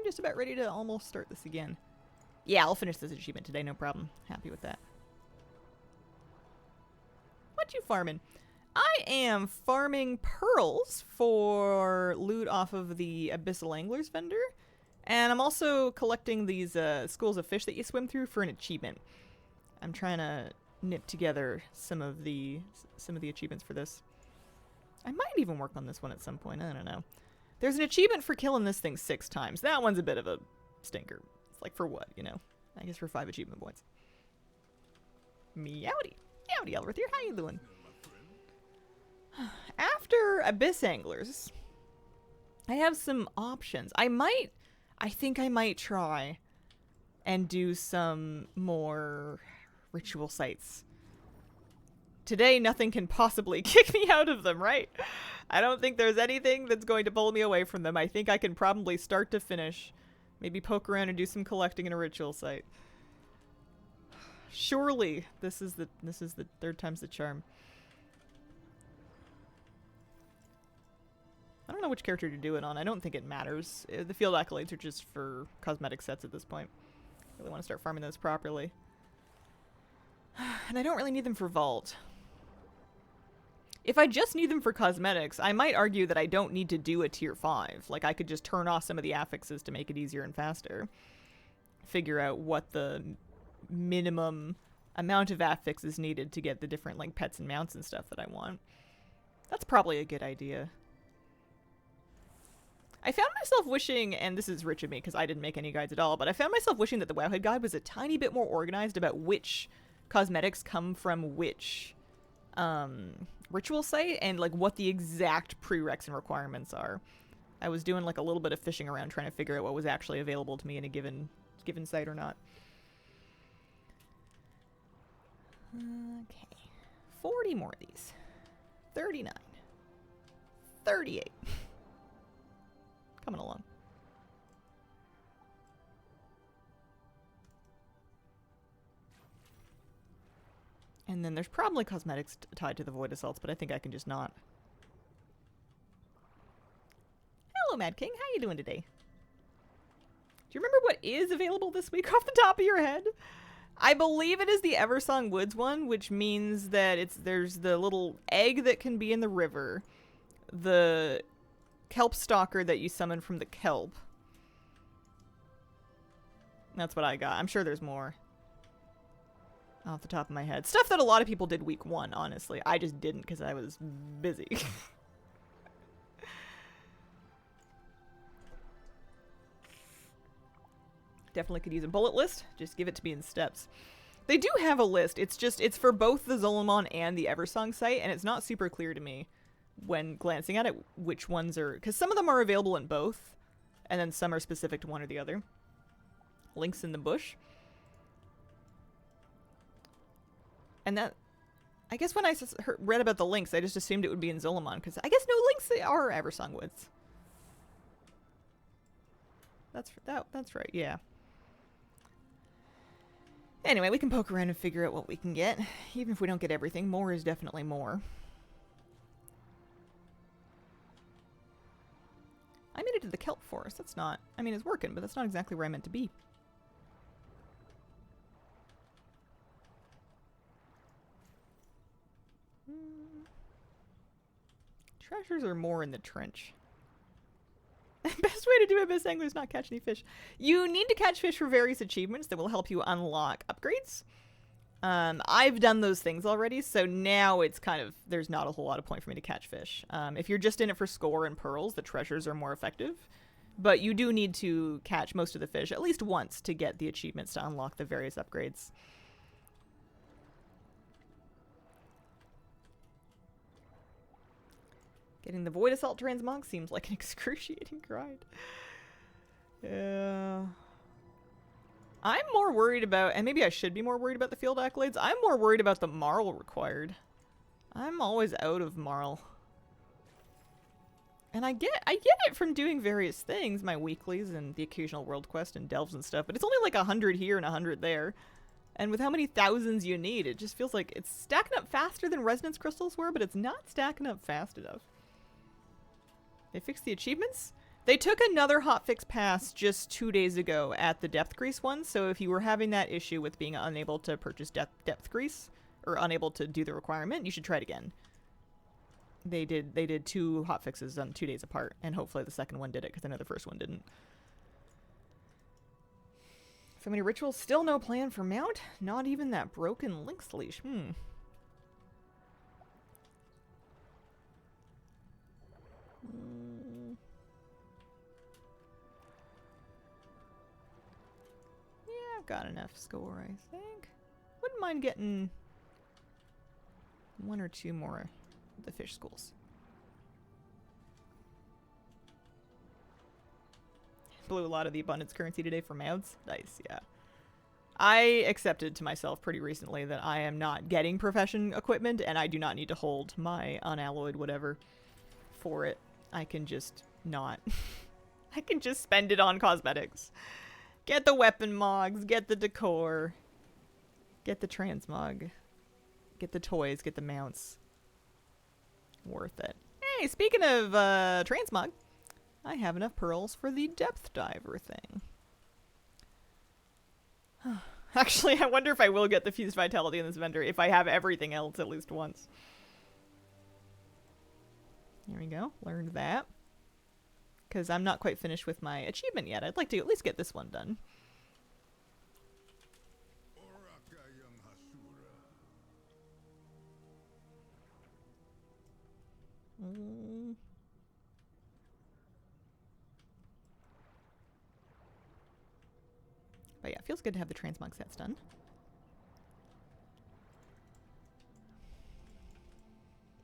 S1: I'm just about ready to almost start this again. Yeah, I'll finish this achievement today, no problem. Happy with that. What you farming? I am farming pearls for loot off of the Abyssal Anglers vendor. And I'm also collecting these schools of fish that you swim through for an achievement. I'm trying to knit together some of the achievements for this. I might even work on this one at some point. I don't know. There's an achievement for killing this thing 6 times. That one's a bit of a stinker. It's like for what, you know? I guess for 5 achievement points. Meowdy. Meowdy, Elrith here. How you doing? After Abyss Anglers, I have some options. I think I might try and do some more ritual sites. Today, nothing can possibly kick me out of them, right? I don't think there's anything that's going to pull me away from them. I think I can probably start to finish. Maybe poke around and do some collecting in a ritual site. Surely, this is the 3rd time's the charm. I don't know which character to do it on. I don't think it matters. The field accolades are just for cosmetic sets at this point. I really want to start farming those properly. And I don't really need them for Vault. If I just need them for cosmetics, I might argue that I don't need to do a tier 5. Like, I could just turn off some of the affixes to make it easier and faster. Figure out what the minimum amount of affixes needed to get the different, like, pets and mounts and stuff that I want. That's probably a good idea. I found myself wishing, and this is rich of me because I didn't make any guides at all, but I found myself wishing that the Wowhead guide was a tiny bit more organized about which cosmetics come from which ritual site and like what the exact prereqs and requirements are. I was doing like a little bit of fishing around trying to figure out what was actually available to me in a given site or not. Okay. 40 more of these. 39. 38. Coming along. And then there's probably cosmetics tied to the Void Assaults, but I think I can just not. Hello, Mad King. How you doing today? Do you remember what is available this week off the top of your head? I believe it is the Eversong Woods one, which means that there's the little egg that can be in the river, the kelp stalker that you summon from the kelp. That's what I got. I'm sure there's more. Off the top of my head. Stuff that a lot of people did week 1, honestly. I just didn't because I was busy. Definitely could use a bullet list. Just give it to me in steps. They do have a list. It's for both the Zul'Aman and the Eversong site, and it's not super clear to me when glancing at it which ones are, because some of them are available in both, and then some are specific to one or the other. Links in the bush. And that, I guess when I read about the links, I just assumed it would be in Zul'Aman, because I guess no links are Eversong Woods. That's right, yeah. Anyway, we can poke around and figure out what we can get. Even if we don't get everything, more is definitely more. I made it to the kelp forest. That's not, I mean, it's working, but that's not exactly where I meant to be. Treasures are more in the trench. Best way to do Abyss Angler is not catch any fish. You need to catch fish for various achievements that will help you unlock upgrades. I've done those things already, so now it's kind of, there's not a whole lot of point for me to catch fish. If you're just in it for score and pearls, the treasures are more effective. But you do need to catch most of the fish at least once to get the achievements to unlock the various upgrades. Getting the Void Assault Transmog seems like an excruciating grind. Yeah. I'm more worried about, and maybe I should be more worried about the field accolades. I'm more worried about the Marl required. I'm always out of Marl. And I get it from doing various things, my weeklies and the occasional world quest and delves and stuff, but it's only like 100 here and 100 there. And with how many thousands you need, it just feels like it's stacking up faster than resonance crystals were, but it's not stacking up fast enough. They fixed the achievements? They took another hotfix pass just 2 days ago at the depth grease one, so if you were having that issue with being unable to purchase depth grease, or unable to do the requirement, you should try it again. They did 2 hotfixes on 2 days apart, and hopefully the second one did it, because I know the first one didn't. So many rituals, still no plan for mount? Not even that broken lynx leash. Yeah, I've got enough score, I think. Wouldn't mind getting 1 or 2 more of the fish schools. Blew a lot of the abundance currency today for mounts. Nice, yeah. I accepted to myself pretty recently that I am not getting profession equipment, and I do not need to hold my unalloyed whatever for it. I can just not. I can just spend it on cosmetics. Get the weapon mogs, get the decor, get the transmog, get the toys, get the mounts. Worth it. Hey, speaking of transmog, I have enough pearls for the depth diver thing. Actually, I wonder if I will get the fused vitality in this vendor if I have everything else at least once. There we go. Learned that. Because I'm not quite finished with my achievement yet. I'd like to at least get this one done. But yeah, it feels good to have the transmog sets done.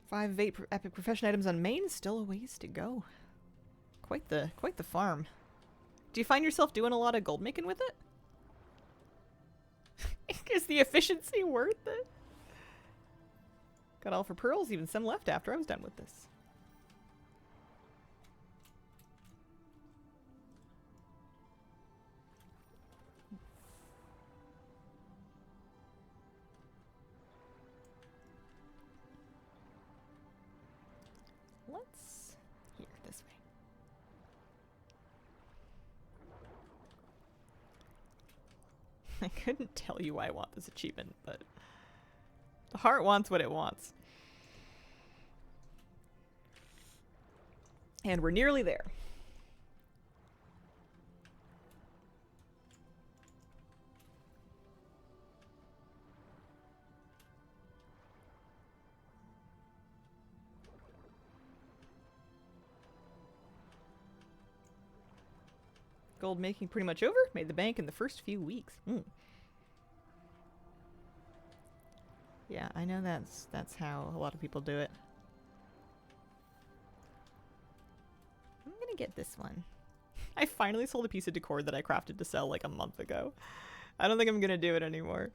S1: Five of 8 epic profession items on main, still a ways to go. Quite the farm. Do you find yourself doing a lot of gold making with it? Is the efficiency worth it? Got all for pearls, even some left after I was done with this. Here, this way. I couldn't tell you why I want this achievement, but the heart wants what it wants. And we're nearly there. Gold making pretty much over. Made the bank in the first few weeks. Yeah, I know that's how a lot of people do it. I'm gonna get this one. I finally sold a piece of decor that I crafted to sell like a month ago. I don't think I'm gonna do it anymore.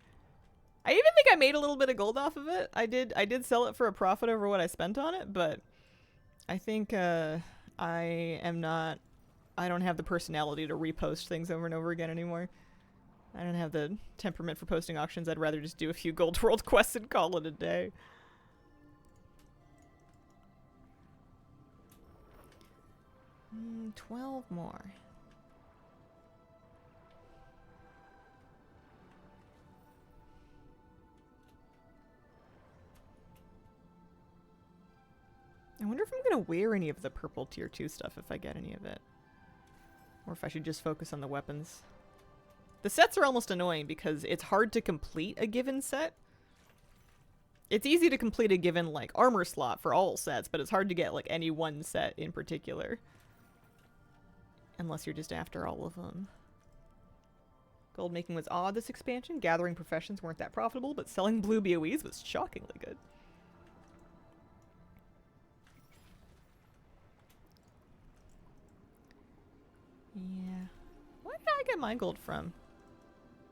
S1: I even think I made a little bit of gold off of it. I did sell it for a profit over what I spent on it, but I think I don't have the personality to repost things over and over again anymore. I don't have the temperament for posting auctions. I'd rather just do a few Gold World quests and call it a day. 12 more. I wonder if I'm going to wear any of the purple tier 2 stuff if I get any of it. Or if I should just focus on the weapons. The sets are almost annoying because it's hard to complete a given set. It's easy to complete a given, like, armor slot for all sets, but it's hard to get, like, any one set in particular. Unless you're just after all of them. Gold making was odd this expansion. Gathering professions weren't that profitable, but selling blue BOEs was shockingly good. Yeah. Where did I get my gold from?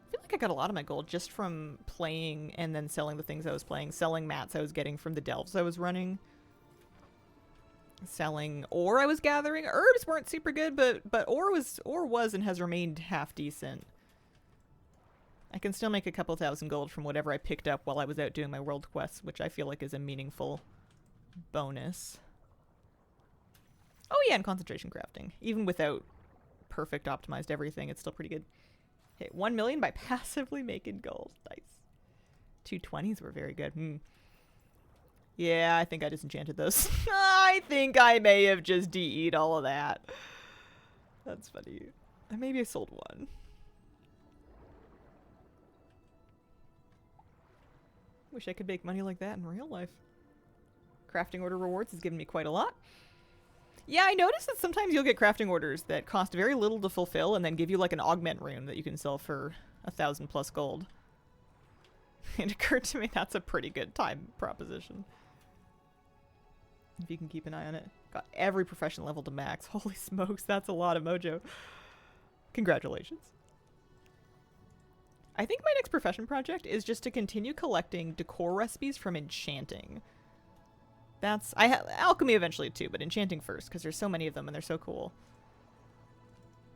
S1: I feel like I got a lot of my gold just from playing and then selling the things I was playing. Selling mats I was getting from the delves I was running. Selling ore I was gathering. Herbs weren't super good, but ore was and has remained half decent. I can still make a couple thousand gold from whatever I picked up while I was out doing my world quests, which I feel like is a meaningful bonus. Oh yeah, and concentration crafting. Even without perfect optimized everything, it's still pretty good. Hit 1 million by passively making gold. Nice. 220s were very good. Yeah, I think I disenchanted those. I think I may have just DE'd all of that. That's funny. Maybe I sold one. Wish I could make money like that in real life. Crafting order rewards has given me quite a lot. Yeah, I noticed that sometimes you'll get crafting orders that cost very little to fulfill and then give you like an augment rune that you can sell for 1,000 plus gold. It occurred to me that's a pretty good time proposition. If you can keep an eye on it. Got every profession level to max. Holy smokes, that's a lot of mojo. Congratulations. I think my next profession project is just to continue collecting decor recipes from enchanting. That's... alchemy eventually too, but enchanting first, because there's so many of them and they're so cool.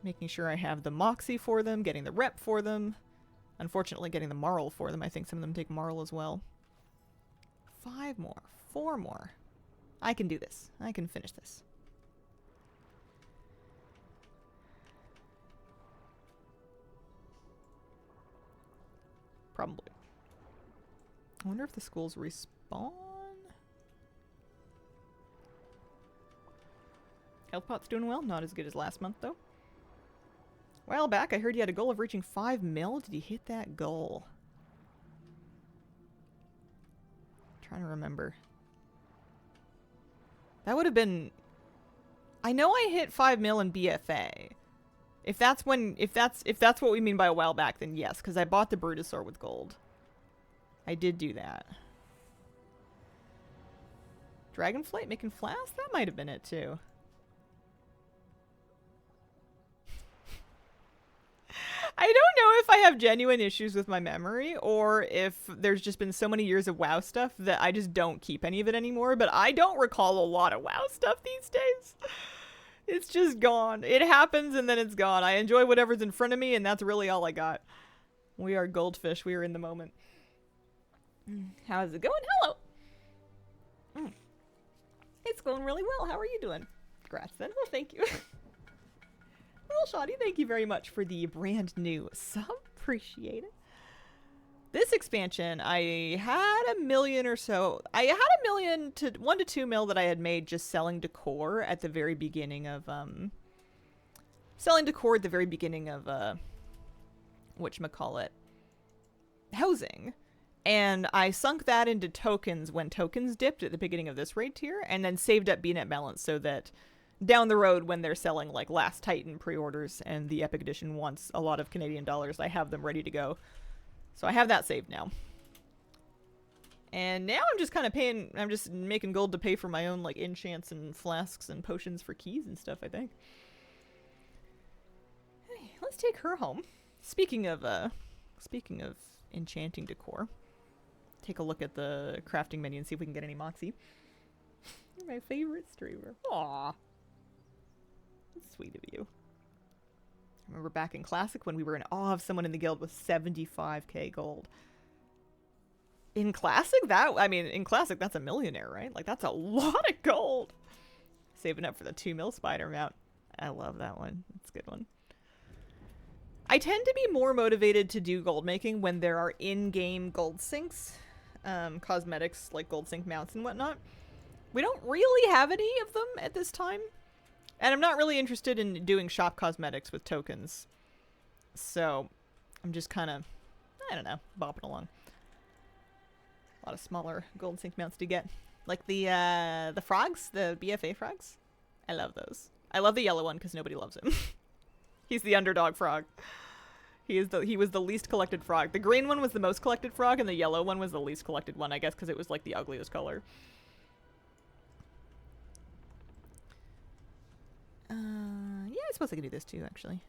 S1: Making sure I have the moxie for them, getting the rep for them. Unfortunately, getting the marl for them. I think some of them take marl as well. 5 more. 4 more. I can do this. I can finish this. Probably. I wonder if the schools respawn? Health pot's doing well. Not as good as last month, though. A while back, I heard you had a goal of reaching 5 mil. Did you hit that goal? I'm trying to remember. That would have been... I know I hit 5 mil in BFA. If that's what we mean by a while back, then yes, because I bought the Brutosaur with gold. I did do that. Dragonflight making flasks? That might have been it too. I don't know if I have genuine issues with my memory or if there's just been so many years of WoW stuff that I just don't keep any of it anymore, but I don't recall a lot of WoW stuff these days. It's just gone. It happens and then it's gone. I enjoy whatever's in front of me and that's really all I got. We are goldfish. We are in the moment. How's it going? Hello. It's going really well. How are you doing? Congrats then. Well, thank you. Well, Shoddy, thank you very much for the brand new sub. Appreciate it. This expansion, I had 1 million or so. I had 1 million to 1 to 2 mil that I had made just selling decor at the very beginning of whatchamacallit, housing. And I sunk that into tokens when tokens dipped at the beginning of this raid tier, and then saved up BNet balance so that down the road when they're selling like Last Titan pre-orders and the Epic Edition wants a lot of Canadian dollars, I have them ready to go. So I have that saved now. And now I'm just kind of paying, I'm just making gold to pay for my own like enchants and flasks and potions for keys and stuff, I think. Hey, let's take her home. Speaking of enchanting decor, take a look at the crafting menu and see if we can get any Moxie. You're my favorite streamer. Aww. That's sweet of you. I remember back in Classic when we were in awe of someone in the guild with 75k gold. In Classic, in Classic, that's a millionaire, right? Like, that's a lot of gold. Saving up for the 2 mil spider mount. I love that one. That's a good one. I tend to be more motivated to do gold making when there are in-game gold sinks. Cosmetics like gold sink mounts and whatnot. We don't really have any of them at this time. And I'm not really interested in doing shop cosmetics with tokens. So, I'm just kind of, I don't know, bopping along. A lot of smaller gold sink mounts to get. Like the frogs, the BFA frogs. I love those. I love the yellow one because nobody loves him. He's the underdog frog. He was the least collected frog. The green one was the most collected frog, and the yellow one was the least collected one, I guess, because it was like the ugliest color. Yeah, I suppose I can do this too, actually.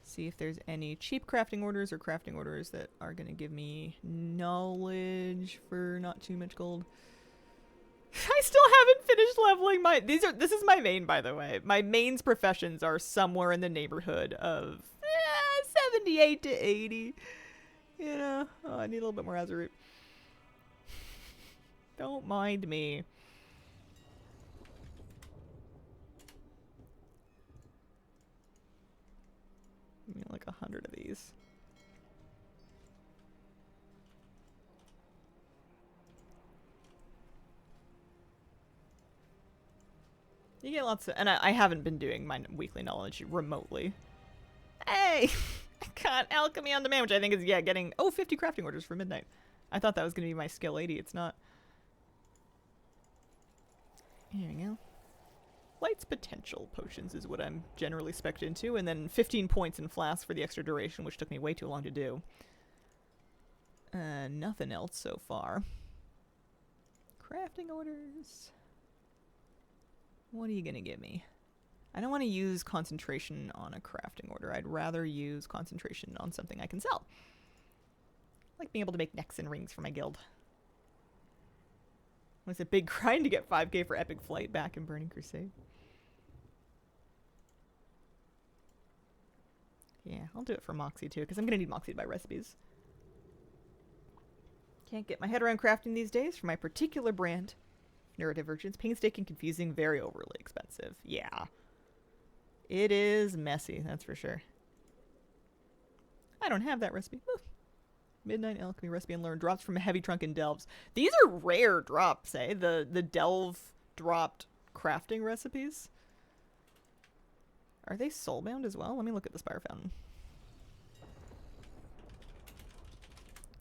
S1: See if there's any cheap crafting orders or crafting orders that are going to give me knowledge for not too much gold. I still haven't finished leveling my... This is my main, by the way. My main's professions are somewhere in the neighborhood of 78 to 80. You know? Oh, I need a little bit more Azurite. Don't mind me. Like 100 of these. You get lots of, and I haven't been doing my weekly knowledge remotely. Hey! I got alchemy on demand, which I think is, yeah, getting, 50 crafting orders for midnight. I thought that was going to be my skill 80. It's not. Here we go. Light's potential potions is what I'm generally spec'd into, and then 15 points in flasks for the extra duration, which took me way too long to do. Nothing else so far. Crafting orders. What are you gonna give me? I don't want to use concentration on a crafting order. I'd rather use concentration on something I can sell. Like being able to make necks and rings for my guild. It was a big grind to get 5k for Epic Flight back in Burning Crusade. Yeah, I'll do it for Moxie too, because I'm gonna need Moxie to buy recipes. Can't get my head around crafting these days for my particular brand. Neurodivergence, painstaking, confusing, very overly expensive. Yeah. It is messy, that's for sure. I don't have that recipe. Ooh. Midnight Alchemy recipe and learn. Drops from a heavy trunk and delves. These are rare drops, eh? The delve dropped crafting recipes. Are they soulbound as well? Let me look at the Spire Fountain.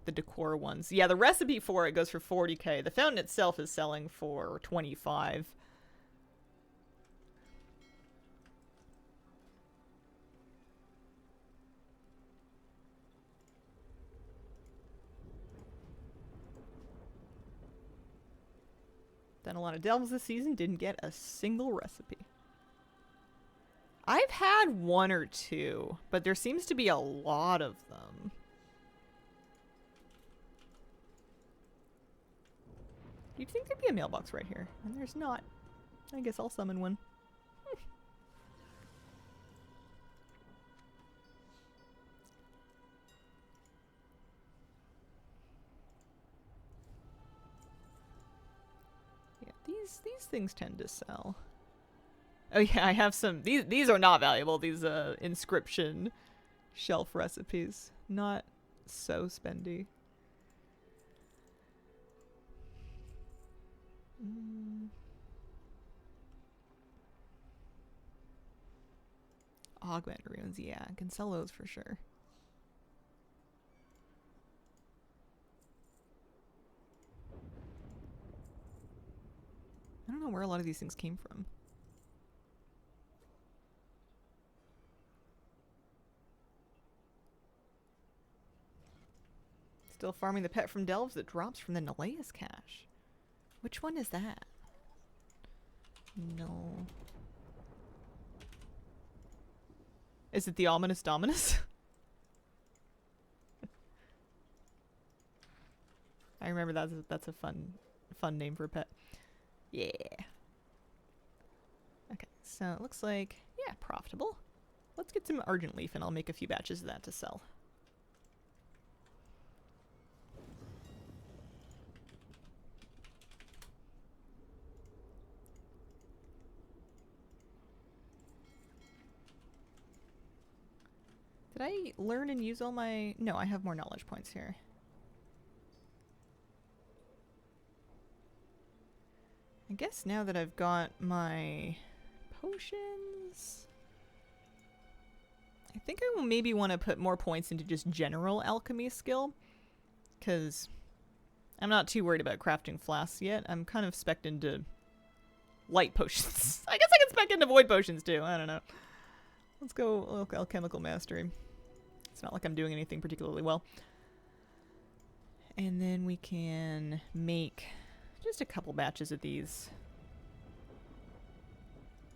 S1: The decor ones. Yeah, the recipe for it goes for 40k. The fountain itself is selling for 25. Done a lot of delves this season, didn't get a single recipe. I've had one or two, but there seems to be a lot of them. You'd think there'd be a mailbox right here, and there's not. I guess I'll summon one. Yeah, these things tend to sell. Oh yeah, I have some. These are not valuable. These inscription shelf recipes, not so spendy. Augment runes, yeah, I can sell those for sure. I don't know where a lot of these things came from. Still farming the pet from Delves that drops from the Neleus cache. Which one is that? No. Is it the Ominous Dominus? I remember that's a fun name for a pet. Yeah. Okay, so it looks like, yeah, profitable. Let's get some Argent Leaf and I'll make a few batches of that to sell. Did I learn and use all my... No, I have more knowledge points here. I guess now that I've got my potions... I think I will maybe want to put more points into just general alchemy skill. Because I'm not too worried about crafting flasks yet. I'm kind of spec'd into light potions. I guess I can spec into void potions too. I don't know. Let's go alchemical mastery. It's not like I'm doing anything particularly well. And then we can make just a couple batches of these.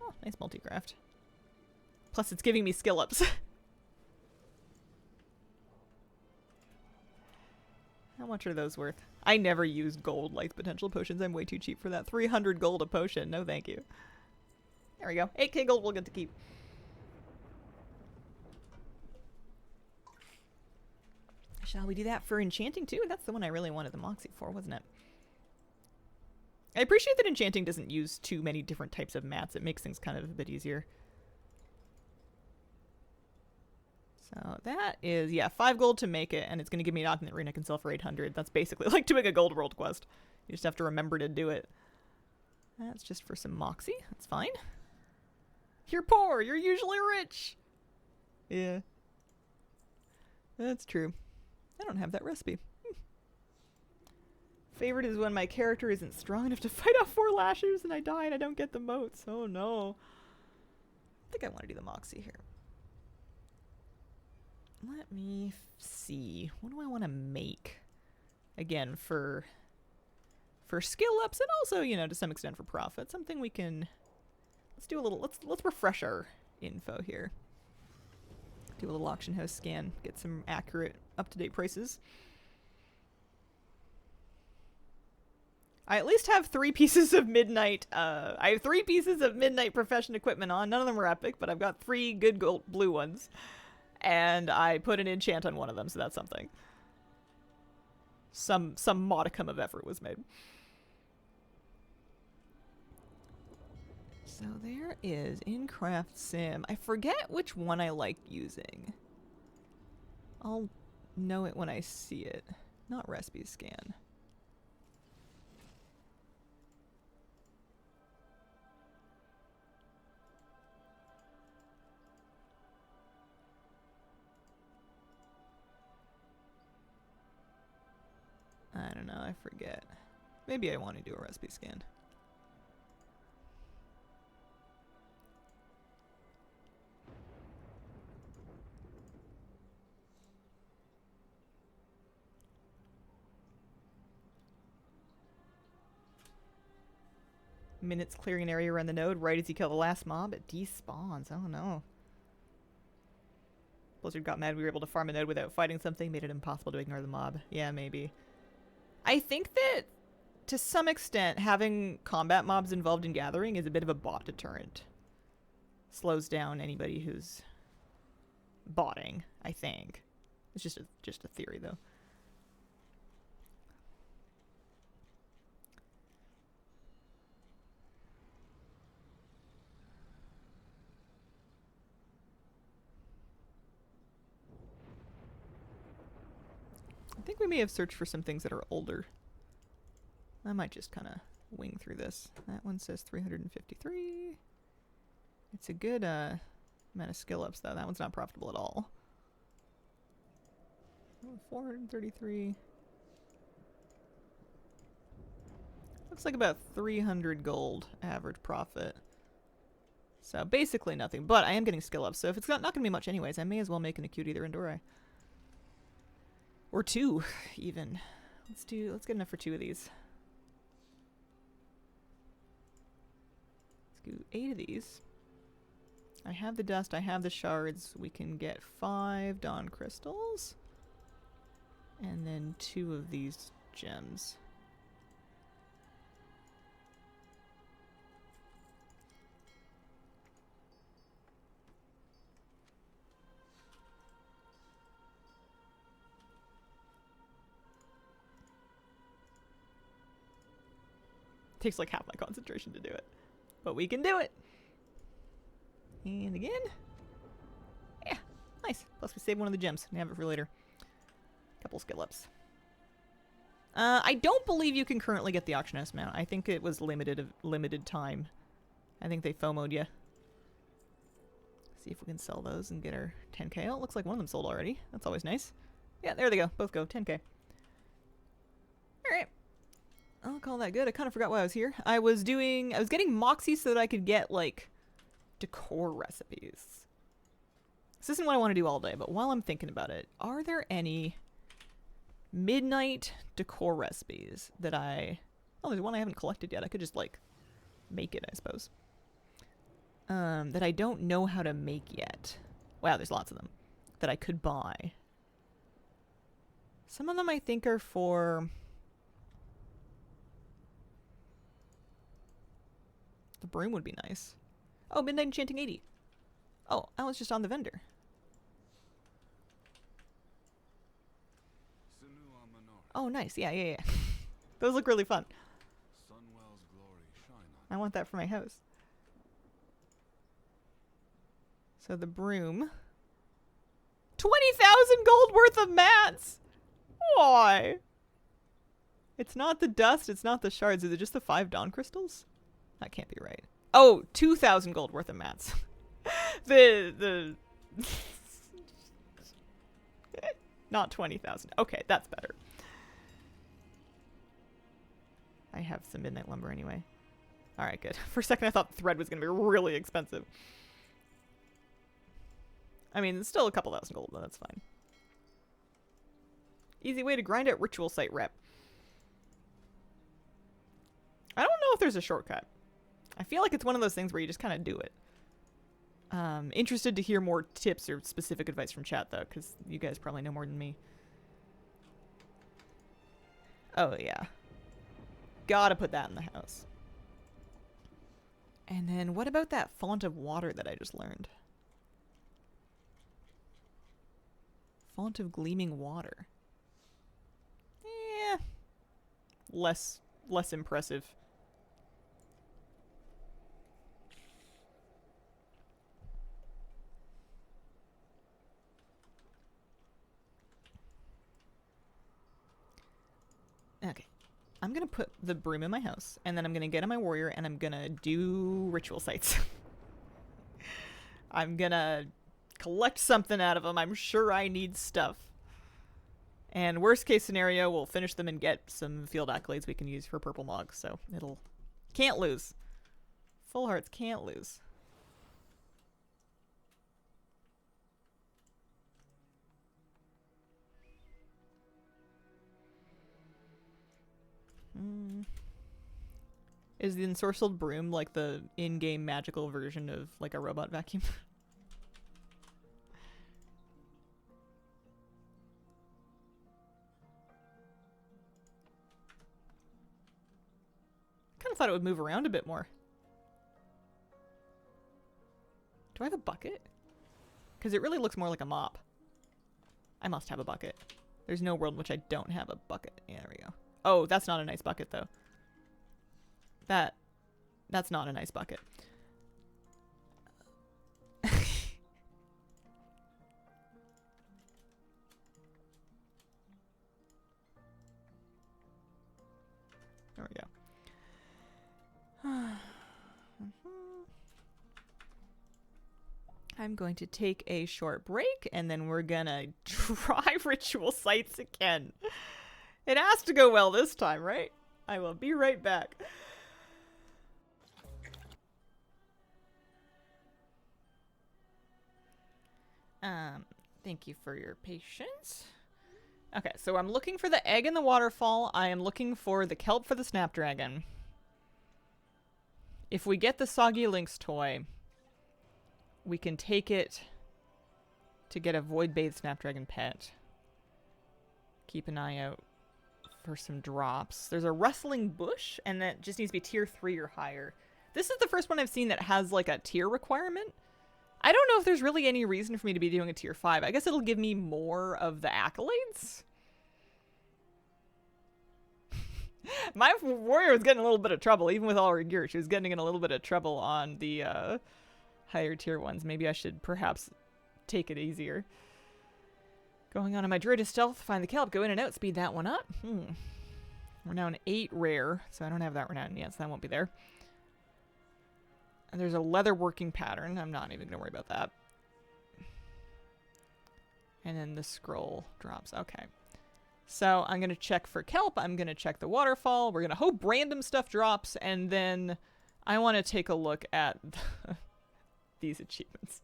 S1: Oh, nice multi-craft. Plus it's giving me skill ups. How much are those worth? I never use gold light potential potions. I'm way too cheap for that. 300 gold a potion. No thank you. There we go. 8k gold we'll get to keep. Shall we do that for enchanting too? That's the one I really wanted the Moxie for, wasn't it? I appreciate that enchanting doesn't use too many different types of mats. It makes things kind of a bit easier. So that is, yeah, 5 gold to make it, and it's going to give me an Ognet Ring I can sell for 800. That's basically like doing a gold world quest. You just have to remember to do it. That's just for some Moxie. That's fine. You're poor. You're usually rich. Yeah. That's true. I don't have that recipe. Favorite is when my character isn't strong enough to fight off 4 Lashers and I die and I don't get the motes. Oh no. I think I want to do the Moxie here. Let me see. What do I want to make? Again, for skill ups and also, you know, to some extent for profit. Something we can... Let's do a little... Let's refresh our info here. Do a little auction house scan. Get some accurate, up-to-date prices. I at least have 3 pieces of Midnight... I have 3 pieces of Midnight Profession equipment on. None of them are epic, but I've got 3 good gold blue ones. And I put an enchant on one of them, so that's something. Some modicum of effort was made. So there is in Craft Sim. I forget which one I like using. I'll know it when I see it. Not recipe scan. I don't know, I forget. Maybe I want to do a recipe scan. Minutes clearing an area around the node right as you kill the last mob. It despawns. Oh no. Blizzard got mad we were able to farm a node without fighting something, made it impossible to ignore the mob. Yeah, maybe. I think that, to some extent, having combat mobs involved in gathering is a bit of a bot deterrent. Slows down anybody who's botting, I think. It's just a theory, though. I think we may have searched for some things that are older. I might just kind of wing through this. That one says 353. It's a good amount of skill ups, though. That one's not profitable at all. 433. Looks like about 300 gold average profit. So basically nothing, but I am getting skill ups. So if it's not going to be much anyways, I may as well make an acute either Endure. Or 2, even. Let's get enough for 2 of these. Let's do 8 of these. I have the dust, I have the shards. We can get 5 Dawn crystals. And then 2 of these gems. Takes like half my concentration to do it. But we can do it! And again. Yeah, nice. Plus we save one of the gems and have it for later. Couple skill ups. I don't believe you can currently get the auction house mount. I think it was limited time. I think they FOMO'd you. See if we can sell those and get our 10k. Oh, it looks like one of them sold already. That's always nice. Yeah, there they go. Both go. 10k. Alright. I'll call that good. I kind of forgot why I was here. I was getting Moxie so that I could get, like, decor recipes. This isn't what I want to do all day, but while I'm thinking about it, are there any Midnight decor recipes that oh, there's one I haven't collected yet. I could just, like, make it, I suppose. That I don't know how to make yet. Wow, there's lots of them that I could buy. Some of them I think are for... The broom would be nice. Oh, Midnight Enchanting 80. Oh, I was just on the vendor. Oh, nice. Yeah, yeah, yeah. Those look really fun. I want that for my house. So the broom. 20,000 gold worth of mats! Why? It's not the dust, it's not the shards. Is it just the 5 dawn crystals? That can't be right. Oh, 2,000 gold worth of mats. the Not 20,000. Okay, that's better. I have some midnight lumber anyway. Alright, good. For a second I thought thread was going to be really expensive. I mean, it's still a couple thousand gold, but that's fine. Easy way to grind out ritual site rep. I don't know if there's a shortcut. I feel like it's one of those things where you just kind of do it. Interested to hear more tips or specific advice from chat, though, because you guys probably know more than me. Oh, yeah. Gotta put that in the house. And then what about that font of water that I just learned? Font of gleaming water. Yeah. Less impressive. Okay. I'm gonna put the broom in my house, and then I'm gonna get on my warrior, and I'm gonna do ritual sites. I'm gonna collect something out of them. I'm sure I need stuff. And worst case scenario, we'll finish them and get some field accolades we can use for purple mogs. So it'll... Can't lose. Full hearts can't lose. Is the ensorcelled broom like the in-game magical version of like a robot vacuum? Kind of thought it would move around a bit more. Do I have a bucket? Because it really looks more like a mop. I must have a bucket. There's no world in which I don't have a bucket. Yeah, there we go. Oh, that's not a nice bucket, though. That's not a nice bucket. There we go. I'm going to take a short break, and then we're gonna try ritual sites again. It has to go well this time, right? I will be right back. Thank you for your patience. Okay, so I'm looking for the egg in the waterfall. I am looking for the kelp for the snapdragon. If we get the Soggy Lynx toy, we can take it to get a Void-Bathed Snapdragon pet. Keep an eye out for some drops. There's a Rustling Bush, and that just needs to be tier 3 or higher. This is the first one I've seen that has like a tier requirement. I don't know if there's really any reason for me to be doing a tier 5. I guess it'll give me more of the accolades. My warrior was getting a little bit of trouble, even with all her gear. She was getting in a little bit of trouble on the higher tier ones. Maybe I should perhaps take it easier. Going on in my Druid Stealth, find the kelp, go in and out, speed that one up. We're now an 8 rare, so I don't have that renown yet, so that won't be there. And there's a leather working pattern. I'm not even going to worry about that. And then the scroll drops. Okay. So I'm going to check for kelp. I'm going to check the waterfall. We're going to hope random stuff drops. And then I want to take a look at these achievements.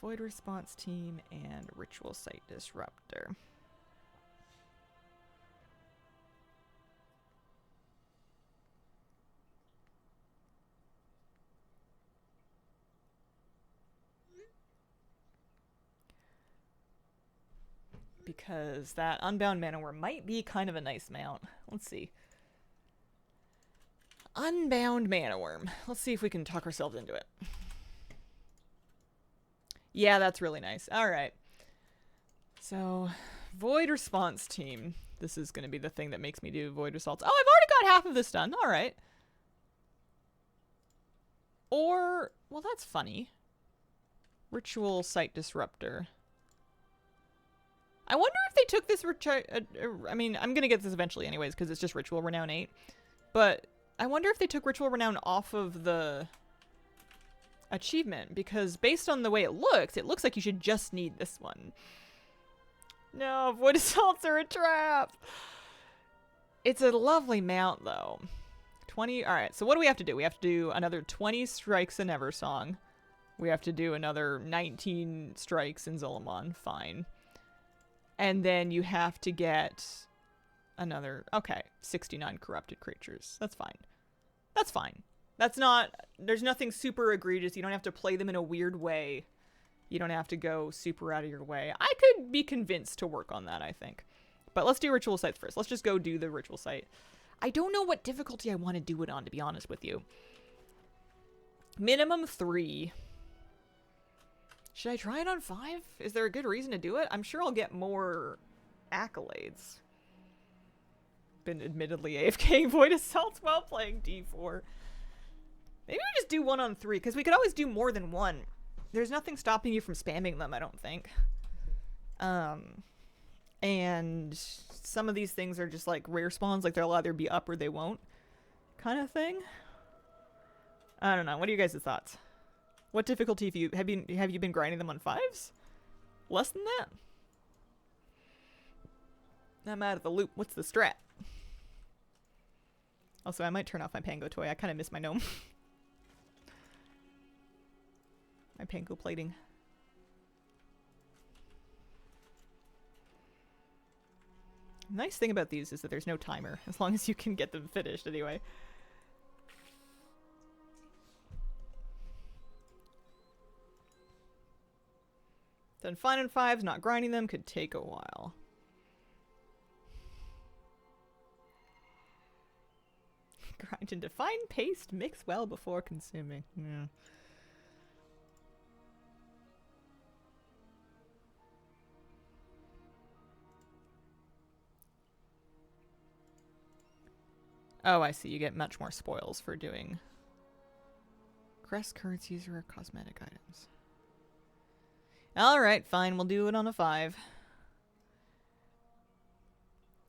S1: Void Response Team and Ritual Site Disruptor. Because that Unbound Manowar might be kind of a nice mount. Let's see. Unbound Manowar. Let's see if we can talk ourselves into it. Yeah, that's really nice. Alright. So, Void Response Team. This is going to be the thing that makes me do Void Assaults. Oh, I've already got half of this done. Alright. Or, well, that's funny. Ritual Site Disruptor. I wonder if they took this I mean, I'm gonna get this eventually anyways, because it's just Ritual Renown 8. But I wonder if they took Ritual Renown off of the achievement, because based on the way it looks like you should just need this one. No, Void Assaults are a trap! It's a lovely mount, though. 20, alright, so what do we have to do? We have to do another 20 strikes in Eversong. We have to do another 19 strikes in Zul'Aman, fine. And then you have to get another, okay, 69 corrupted creatures. That's fine. That's fine. That's not, there's nothing super egregious. You don't have to play them in a weird way. You don't have to go super out of your way. I could be convinced to work on that, I think. But let's do Ritual Sites first. Let's just go do the Ritual Site. I don't know what difficulty I want to do it on, to be honest with you. Minimum 3. Should I try it on 5? Is there a good reason to do it? I'm sure I'll get more accolades. Been admittedly AFKing Void Assaults while playing D4. Maybe we just do 1 on 3, because we could always do more than 1. There's nothing stopping you from spamming them, I don't think. And some of these things are just like rare spawns, like they'll either be up or they won't, kind of thing. I don't know. What are you guys' thoughts? What difficulty have you been grinding them on 5s? Less than that? I'm out of the loop. What's the strat? Also, I might turn off my Pango toy. I kind of miss my gnome. My Pango plating. Nice thing about these is that there's no timer, as long as you can get them finished anyway. Then fine in 5s, not grinding them could take a while. Grind and define paste, mix well before consuming. Yeah. Oh, I see. You get much more spoils for doing crest currencies or cosmetic items. Alright, fine. We'll do it on a 5.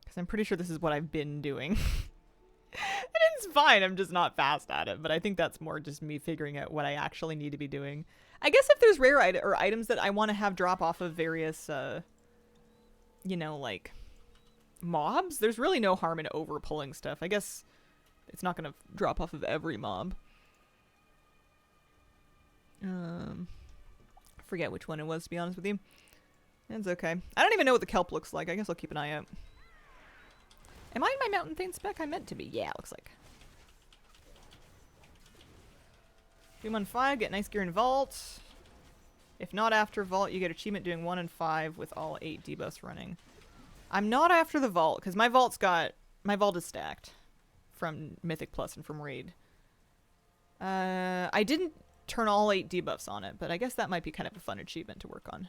S1: Because I'm pretty sure this is what I've been doing. And it's fine. I'm just not fast at it. But I think that's more just me figuring out what I actually need to be doing. I guess if there's rare or items that I want to have drop off of various, you know, like mobs, there's really no harm in over pulling stuff. I guess it's not going to drop off of every mob. Forget which one it was, to be honest with you. It's okay. I don't even know what the kelp looks like. I guess I'll keep an eye out. Am I in my Mountain Thane spec? I meant to be. Yeah, it looks like. Doom on 5, get nice gear in Vault. If not after Vault, you get achievement doing 1 and 5 with all 8 debuffs running. I'm not after the Vault, because my Vault is stacked from Mythic Plus and from Raid. I didn't turn all 8 debuffs on it, but I guess that might be kind of a fun achievement to work on.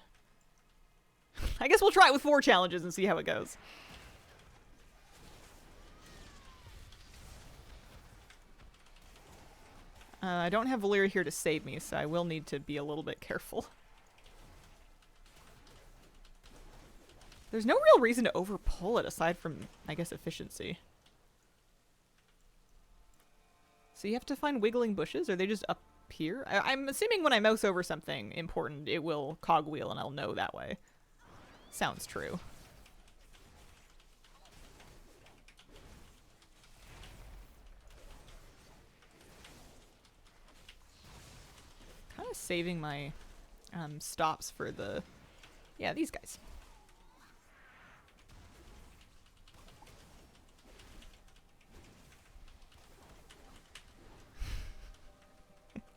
S1: I guess we'll try it with 4 challenges and see how it goes. I don't have Valyria here to save me, so I will need to be a little bit careful. There's no real reason to overpull it aside from, I guess, efficiency. So you have to find wiggling bushes? Are they just up here? I'm assuming when I mouse over something important, it will cogwheel and I'll know that way. Sounds true. Kind of saving my stops for the... Yeah, these guys.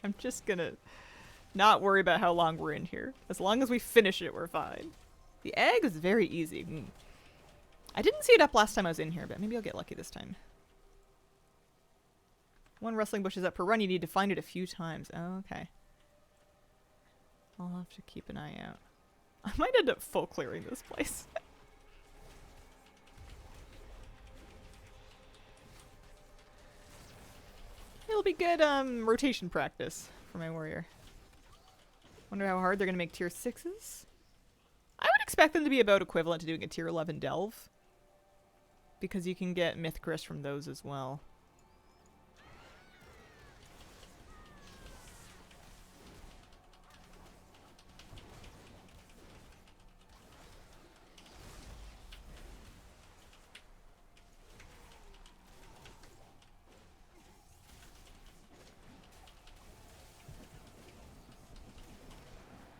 S1: I'm just gonna not worry about how long we're in here. As long as we finish it, we're fine. The egg is very easy. I didn't see it up last time I was in here, but maybe I'll get lucky this time. 1 rustling bush is up per run. You need to find it a few times. Oh, okay. I'll have to keep an eye out. I might end up full clearing this place. It'll be good rotation practice for my warrior. Wonder how hard they're going to make tier 6s? I would expect them to be about equivalent to doing a tier 11 delve. Because you can get Myth Grist from those as well.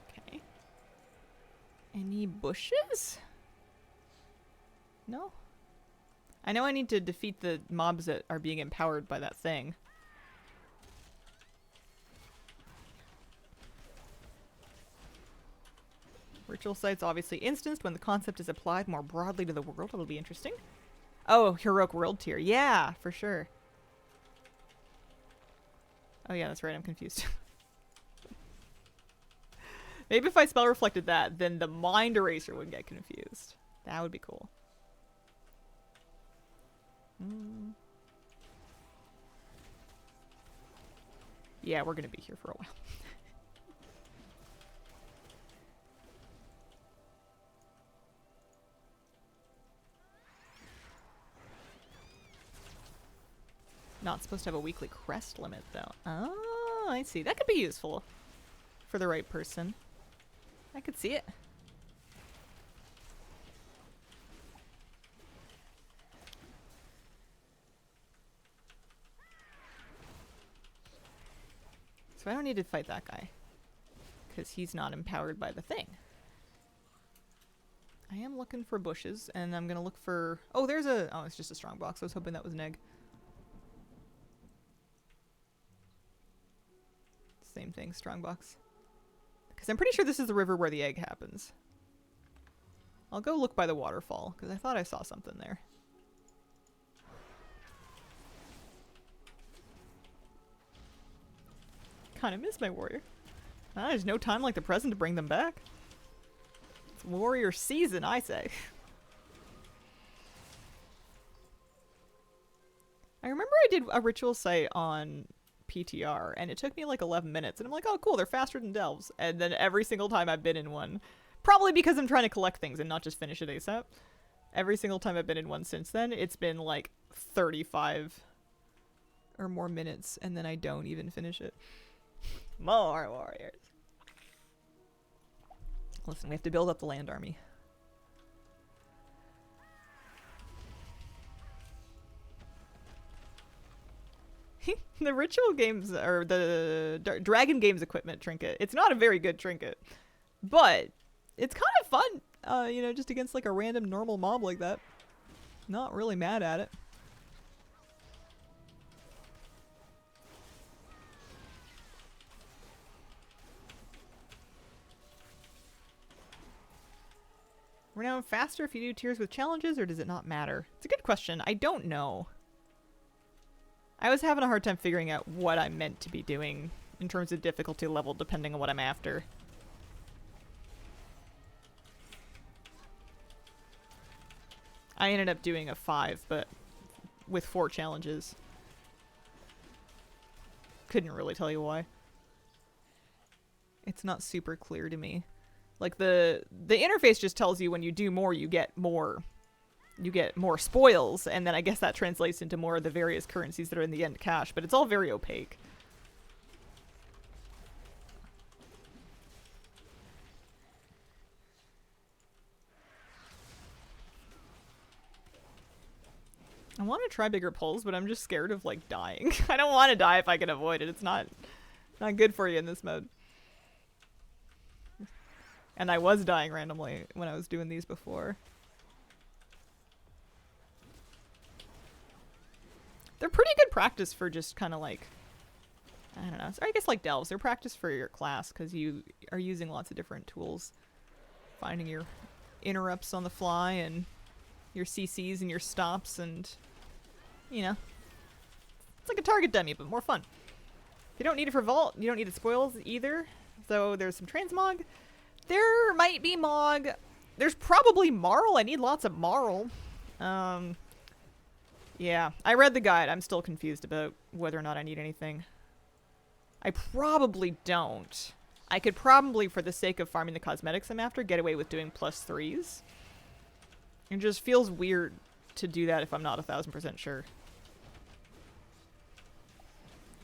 S1: Okay. Any bushes? No? I know I need to defeat the mobs that are being empowered by that thing. Ritual sites obviously instanced when the concept is applied more broadly to the world. It'll be interesting. Oh, Heroic World tier. Yeah, for sure. Oh yeah, that's right. I'm confused. Maybe if I spell reflected that, then the Mind Eraser would get confused. That would be cool. Yeah, we're gonna be here for a while. Not supposed to have a weekly crest limit, though. Oh, I see. That could be useful for the right person. I could see it. So I don't need to fight that guy, because he's not empowered by the thing. I am looking for bushes, and I'm going to look for... Oh, there's a... Oh, it's just a strong box. I was hoping that was an egg. Same thing, strong box. Because I'm pretty sure this is the river where the egg happens. I'll go look by the waterfall, because I thought I saw something there. Kind of miss my warrior. Ah, there's no time like the present to bring them back. It's warrior season, I say. I remember I did a ritual site on PTR, and it took me like 11 minutes, and I'm like, oh cool, they're faster than delves. And then every single time I've been in one, probably because I'm trying to collect things and not just finish it ASAP, every single time I've been in one since then, it's been like 35 or more minutes, and then I don't even finish it. More warriors. Listen, we have to build up the land army. The ritual games, or the Dragon Games equipment trinket, it's not a very good trinket, but it's kind of fun, you know, just against like a random normal mob like that. Not really mad at it. Renown faster if you do tiers with challenges, or does it not matter? It's a good question. I don't know. I was having a hard time figuring out what I meant to be doing in terms of difficulty level, depending on what I'm after. I ended up doing a 5, but with 4 challenges. Couldn't really tell you why. It's not super clear to me. Like the interface just tells you when you do more, you get more spoils, and then I guess that translates into more of the various currencies that are in the end cache, but it's all very opaque. I want to try bigger pulls, but I'm just scared of like dying. I don't want to die if I can avoid it. It's not good for you in this mode. And I was dying randomly when I was doing these before. They're pretty good practice for just kind of like, I don't know. So I guess like delves, they're practice for your class because you are using lots of different tools. Finding your interrupts on the fly and your CCs and your stops and, you know. It's like a target dummy, but more fun. If you don't need it for Vault, you don't need it spoils either. So there's some transmog. There might be Mog. There's probably Marl. I need lots of Marl. Yeah, I read the guide. I'm still confused about whether or not I need anything. I probably don't. I could probably, for the sake of farming the cosmetics I'm after, get away with doing +3s. It just feels weird to do that if I'm not 1000% sure.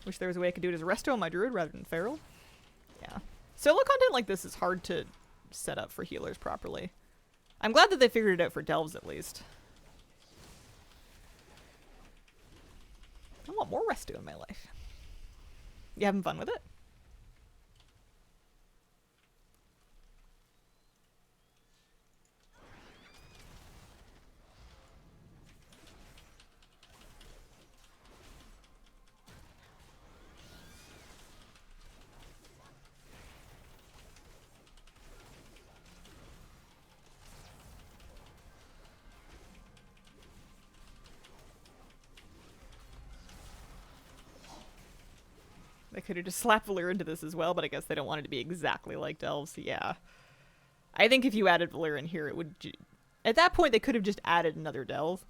S1: Wish there was a way I could do it as a resto on my druid rather than feral. Yeah. Solo content like this is hard to set up for healers properly. I'm glad that they figured it out for delves at least. I want more resto in my life. You having fun with it? They could have just slapped Valyr into this as well, but I guess they don't want it to be exactly like delves. Yeah. I think if you added Valyr in here, it would... At that point, they could have just added another delve.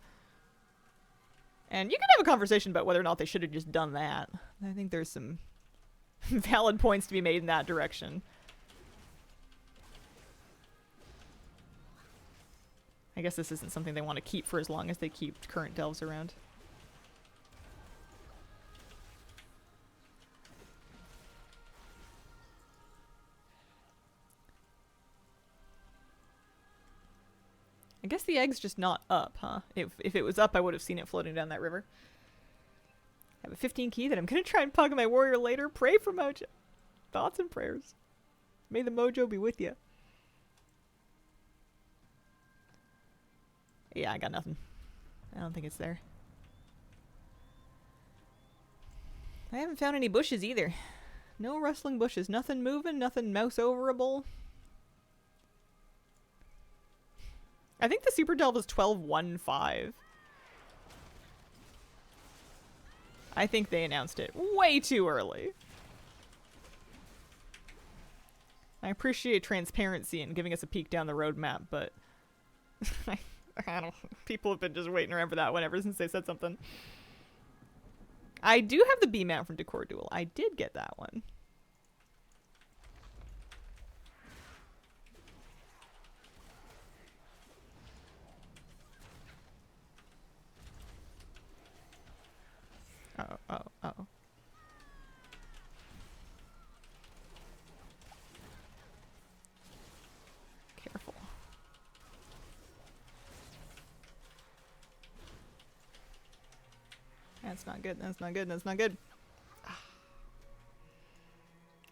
S1: And you can have a conversation about whether or not they should have just done that. I think there's some valid points to be made in that direction. I guess this isn't something they want to keep for as long as they keep current delves around. I guess the egg's just not up, huh? If it was up, I would have seen it floating down that river. I have a 15 key that I'm going to try and pug my warrior later. Pray for Mojo. Thoughts and prayers. May the Mojo be with you. Yeah, I got nothing. I don't think it's there. I haven't found any bushes either. No rustling bushes. Nothing moving. Nothing mouse-overable. I think the Super Delve is 12.15. I think they announced it way too early. I appreciate transparency and giving us a peek down the roadmap, but I don't. People have been just waiting around for that one ever since they said something. I do have the B mount from Decor Duel. I did get that one. Oh. Careful. That's not good. That's not good. That's not good.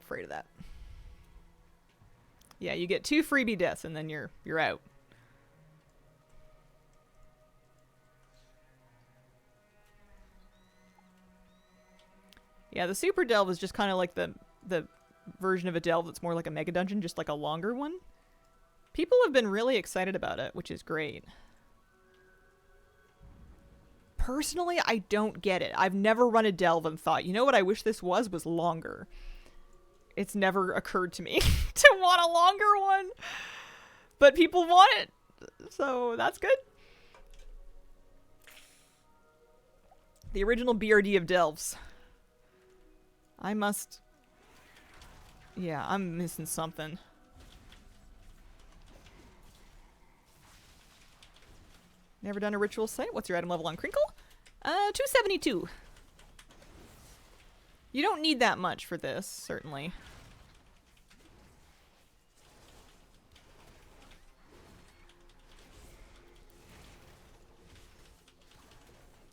S1: Afraid of that. Yeah, you get 2 freebie deaths and then you're out. Yeah, the Super Delve is just kind of like the version of a delve that's more like a mega dungeon, just like a longer one. People have been really excited about it, which is great. Personally, I don't get it. I've never run a delve and thought, you know what I wish this was longer. It's never occurred to me to want a longer one. But people want it, so that's good. The original BRD of delves. I must... Yeah, I'm missing something. Never done a ritual site? What's your item level on Crinkle? 272. You don't need that much for this, certainly.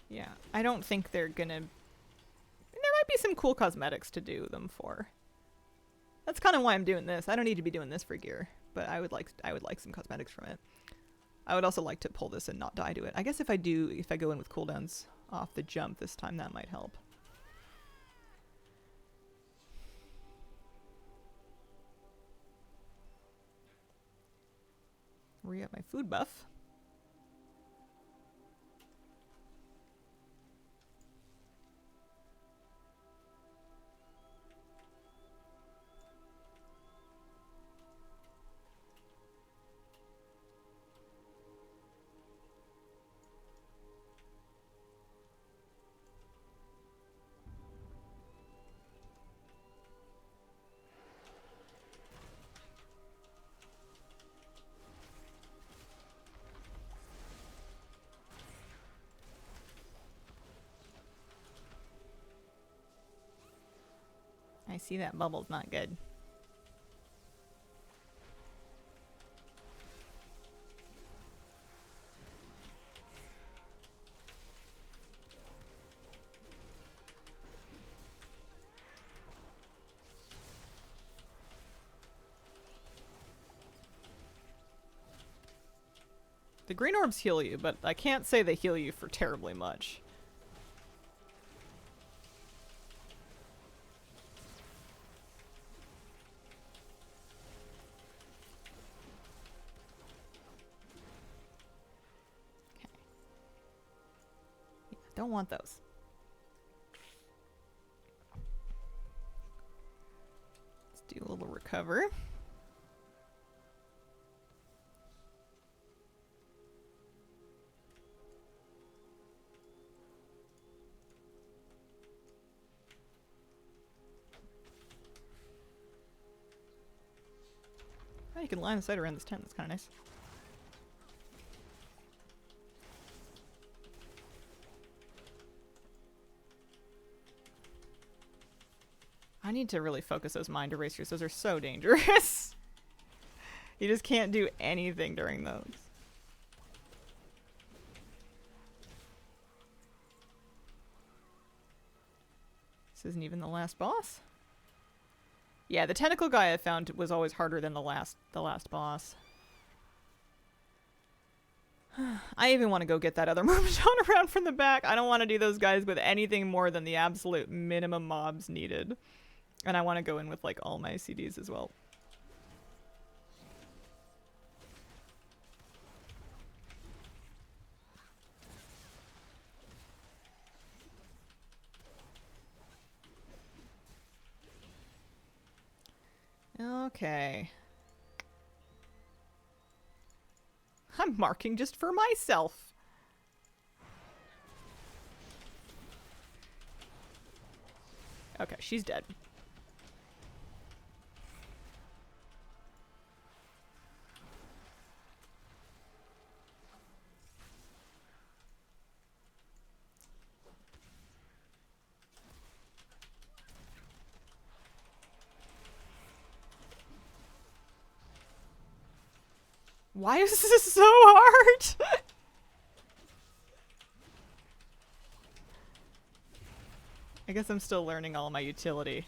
S1: Yeah, I don't think they're gonna... There might be some cool cosmetics to do them for. That's kind of why I'm doing this. I don't need to be doing this for gear, but I would like some cosmetics from it. I would also like to pull this and not die to it. I guess if I go in with cooldowns off the jump this time, that might help. Re-up my food buff. I see that bubble's not good. The green orbs heal you, but I can't say they heal you for terribly much. Okay. Yeah, don't want those. Let's do a little recover. Oh, you can line of sight around this tent. That's kind of nice. I need to really focus those mind erasers. Those are so dangerous. You just can't do anything during those. This isn't even the last boss. Yeah, the tentacle guy I found was always harder than the last boss. I even want to go get that other Myrmidon around from the back. I don't want to do those guys with anything more than the absolute minimum mobs needed. And I want to go in with like all my CDs as well. Okay. I'm marking just for myself. Okay, she's dead. Why is this so hard? I guess I'm still learning all my utility.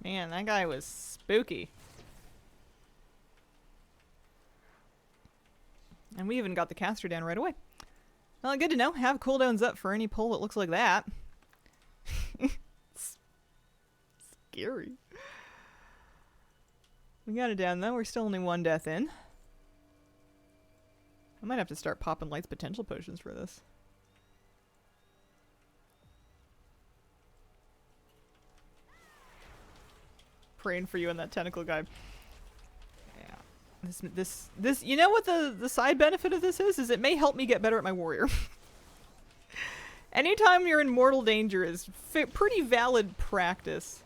S1: Man, that guy was spooky. And we even got the caster down right away. Well, good to know. Have cooldowns up for any pull that looks like that. Scary. We got it down though. We're still only one death in. I might have to start popping Light's potential potions for this. Praying for you and that tentacle guy. This, you know what the side benefit of this is? Is it may help me get better at my warrior. Anytime you're in mortal danger is pretty valid practice.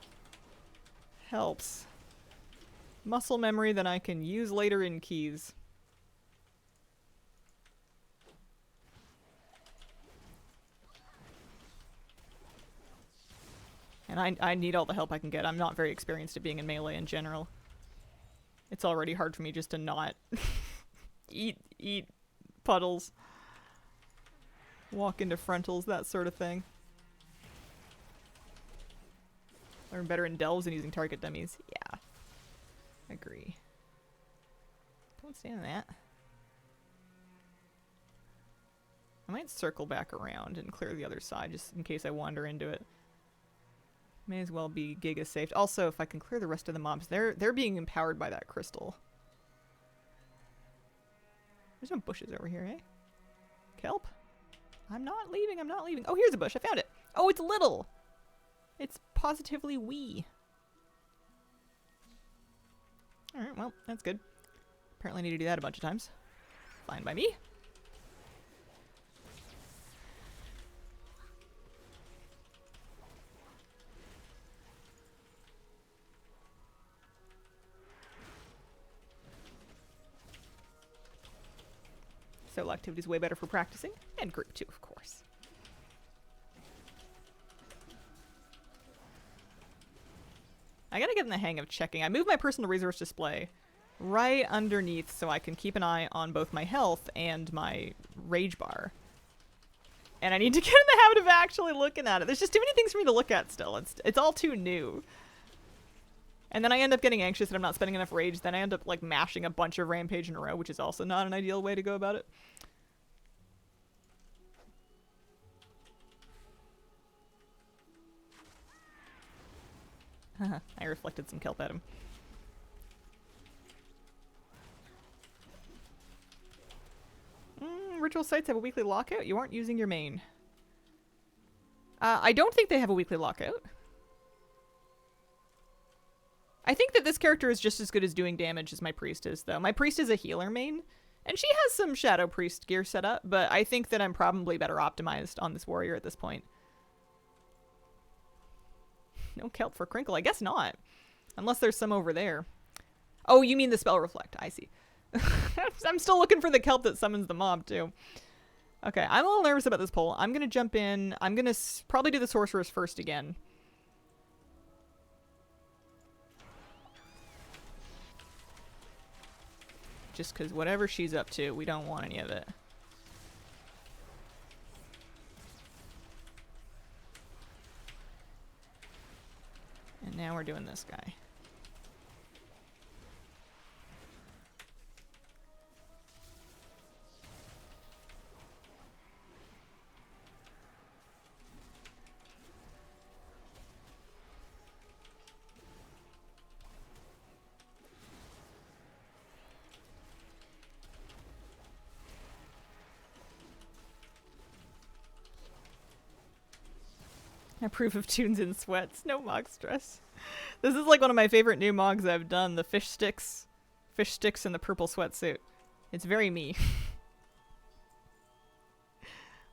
S1: Helps. Muscle memory that I can use later in keys. And I need all the help I can get. I'm not very experienced at being in melee in general. It's already hard for me just to not eat puddles. Walk into frontals, that sort of thing. Learn better in delves and using target dummies. Yeah. Agree. Don't stand in that. I might circle back around and clear the other side just in case I wander into it. May as well be Giga safe. Also, if I can clear the rest of the mobs, they're being empowered by that crystal. There's no bushes over here, eh? Kelp? I'm not leaving, I'm not leaving. Oh, here's a bush, I found it. Oh, it's little. It's positively wee. Alright, well, that's good. Apparently need to do that a bunch of times. Fine by me. Solo activity is way better for practicing. And group too, of course. I gotta get in the hang of checking. I moved my personal resource display right underneath so I can keep an eye on both my health and my rage bar. And I need to get in the habit of actually looking at it. There's just too many things for me to look at still. It's all too new. And then I end up getting anxious that I'm not spending enough rage. Then I end up like mashing a bunch of rampage in a row, which is also not an ideal way to go about it. I reflected some kelp at him. Ritual sites have a weekly lockout? You aren't using your main. I don't think they have a weekly lockout. I think that this character is just as good as doing damage as my priest is, though. My priest is a healer main, and she has some Shadow Priest gear set up, but I think that I'm probably better optimized on this warrior at this point. No kelp for Crinkle? I guess not. Unless there's some over there. Oh, you mean the spell reflect. I see. I'm still looking for the kelp that summons the mob, too. Okay, I'm a little nervous about this poll. I'm going to jump in. I'm going to probably do the sorceress first again. Just because whatever she's up to, we don't want any of it. And now we're doing this guy. Approve of tunes in sweats. No mog stress. This is like one of my favorite new mogs I've done. The fish sticks. Fish sticks in the purple sweatsuit. It's very me.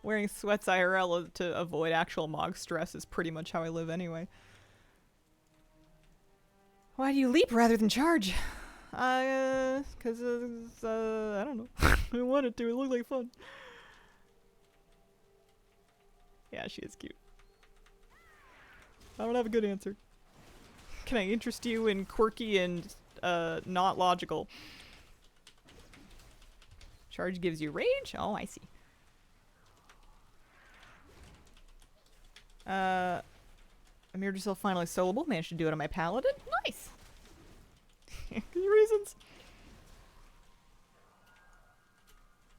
S1: Wearing sweats IRL to avoid actual mog stress is pretty much how I live anyway. Why do you leap rather than charge? Cause, I don't know. I wanted to. It looked like fun. Yeah, she is cute. I don't have a good answer. Can I interest you in quirky and not logical? Charge gives you rage? Oh, I see. Amir yourself finally soloable. Managed to do it on my paladin. Nice. Good reasons.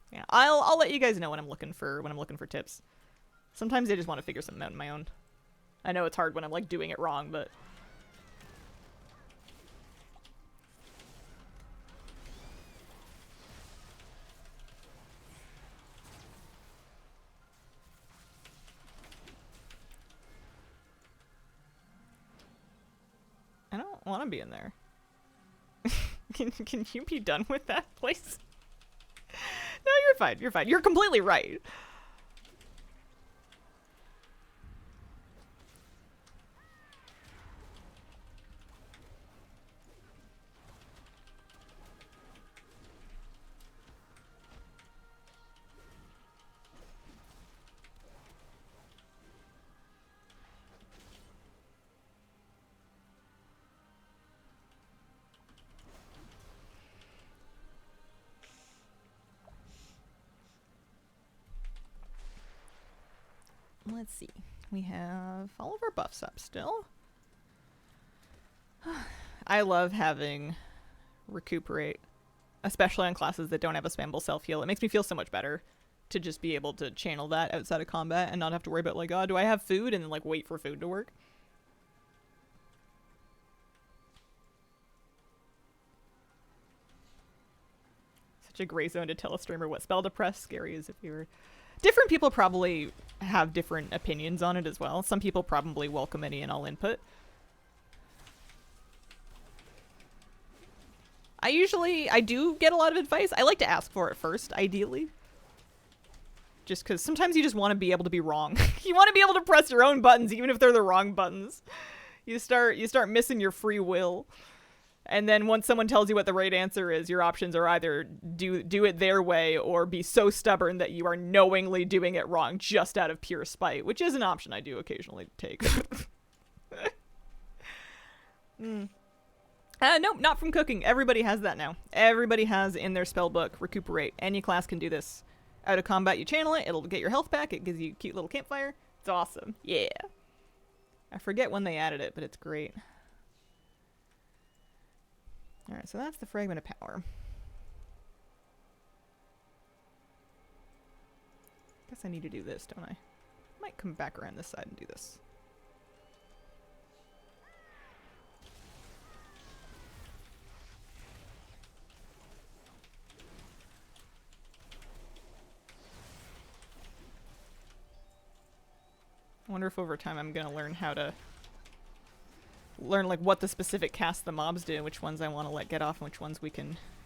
S1: Yeah, I'll let you guys know when I'm looking for tips. Sometimes I just want to figure something out on my own. I know it's hard when I'm like doing it wrong, but I don't want to be in there. Can you be done with that place? No, you're fine. You're fine. You're completely right. Let's see. We have all of our buffs up still. I love having recuperate, especially on classes that don't have a spammable self-heal. It makes me feel so much better to just be able to channel that outside of combat and not have to worry about like, oh, do I have food? And then like wait for food to work. Such a gray zone to tell a streamer what spell to press. Scary as if you were... Different people probably have different opinions on it as well. Some people probably welcome any and all input. I do get a lot of advice. I like to ask for it first, ideally. Just because sometimes you just want to be able to be wrong. You want to be able to press your own buttons, even if they're the wrong buttons. You start missing your free will. And then once someone tells you what the right answer is, your options are either do it their way or be so stubborn that you are knowingly doing it wrong just out of pure spite, which is an option I do occasionally take. Nope, not from cooking. Everybody has that now. Everybody has in their spell book recuperate. Any class can do this. Out of combat, you channel it. It'll get your health back. It gives you a cute little campfire. It's awesome. Yeah. I forget when they added it, but it's great. Alright, so that's the Fragment of Power. Guess I need to do this, don't I? Might come back around this side and do this. I wonder if over time I'm gonna learn how to learn like what the specific casts the mobs do, which ones I want to let get off and which ones we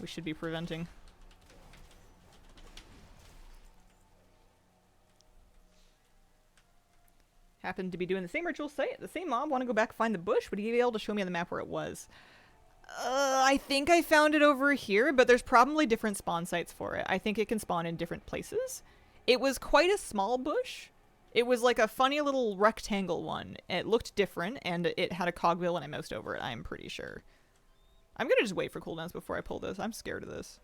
S1: should be preventing. Happened to be doing the same ritual site, the same mob, want to go back find the bush. Would he be able to show me on the map where it was? I think I found it over here, but there's probably different spawn sites for it. I think it can spawn in different places. It was quite a small bush. It was like a funny little rectangle one. It looked different, and it had a cogwheel when I moused over it, I'm pretty sure. I'm gonna just wait for cooldowns before I pull this. I'm scared of this.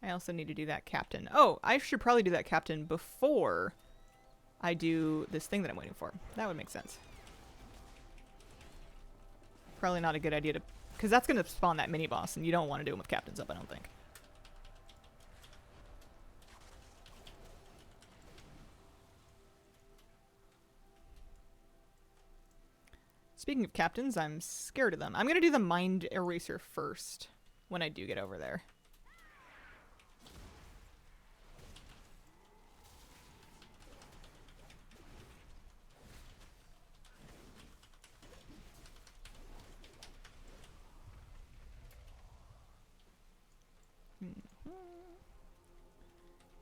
S1: I also need to do that captain. Oh, I should probably do that captain before I do this thing that I'm waiting for. That would make sense. Probably not a good idea to... because that's going to spawn that mini-boss, and you don't want to do him with captains up, I don't think. Speaking of captains, I'm scared of them. I'm going to do the Mind Eraser first when I do get over there.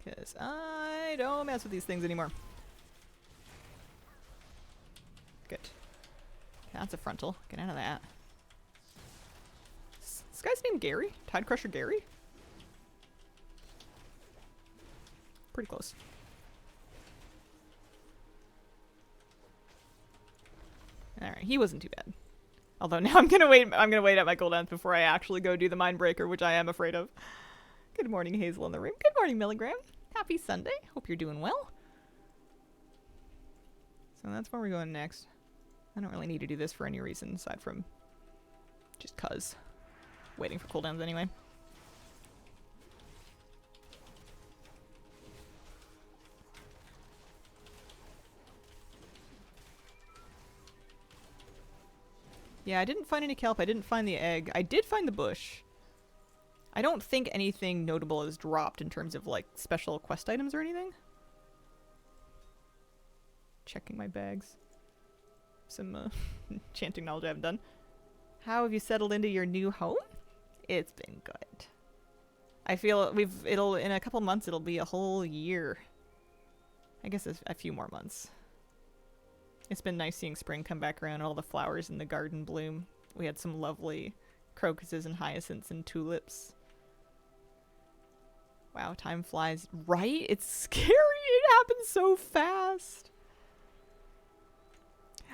S1: Because I don't mess with these things anymore. Good. Okay, that's a frontal. Get out of that. This guy's named Gary? Tidecrusher Gary? Pretty close. Alright, he wasn't too bad. Although now I'm gonna wait out my cooldowns before I actually go do the Mindbreaker, which I am afraid of. Good morning, Hazel in the room. Good morning, Milligram. Happy Sunday. Hope you're doing well. So that's where we're going next. I don't really need to do this for any reason aside from just cuz. Waiting for cooldowns anyway. Yeah, I didn't find any kelp. I didn't find the egg. I did find the bush. I don't think anything notable is dropped in terms of, like, special quest items or anything. Checking my bags. Some, chanting knowledge I haven't done. How have you settled into your new home? It's been good. I feel in a couple months, it'll be a whole year. I guess a few more months. It's been nice seeing spring come back around, all the flowers in the garden bloom. We had some lovely crocuses and hyacinths and tulips. Wow, time flies. Right? It's scary. It happens so fast.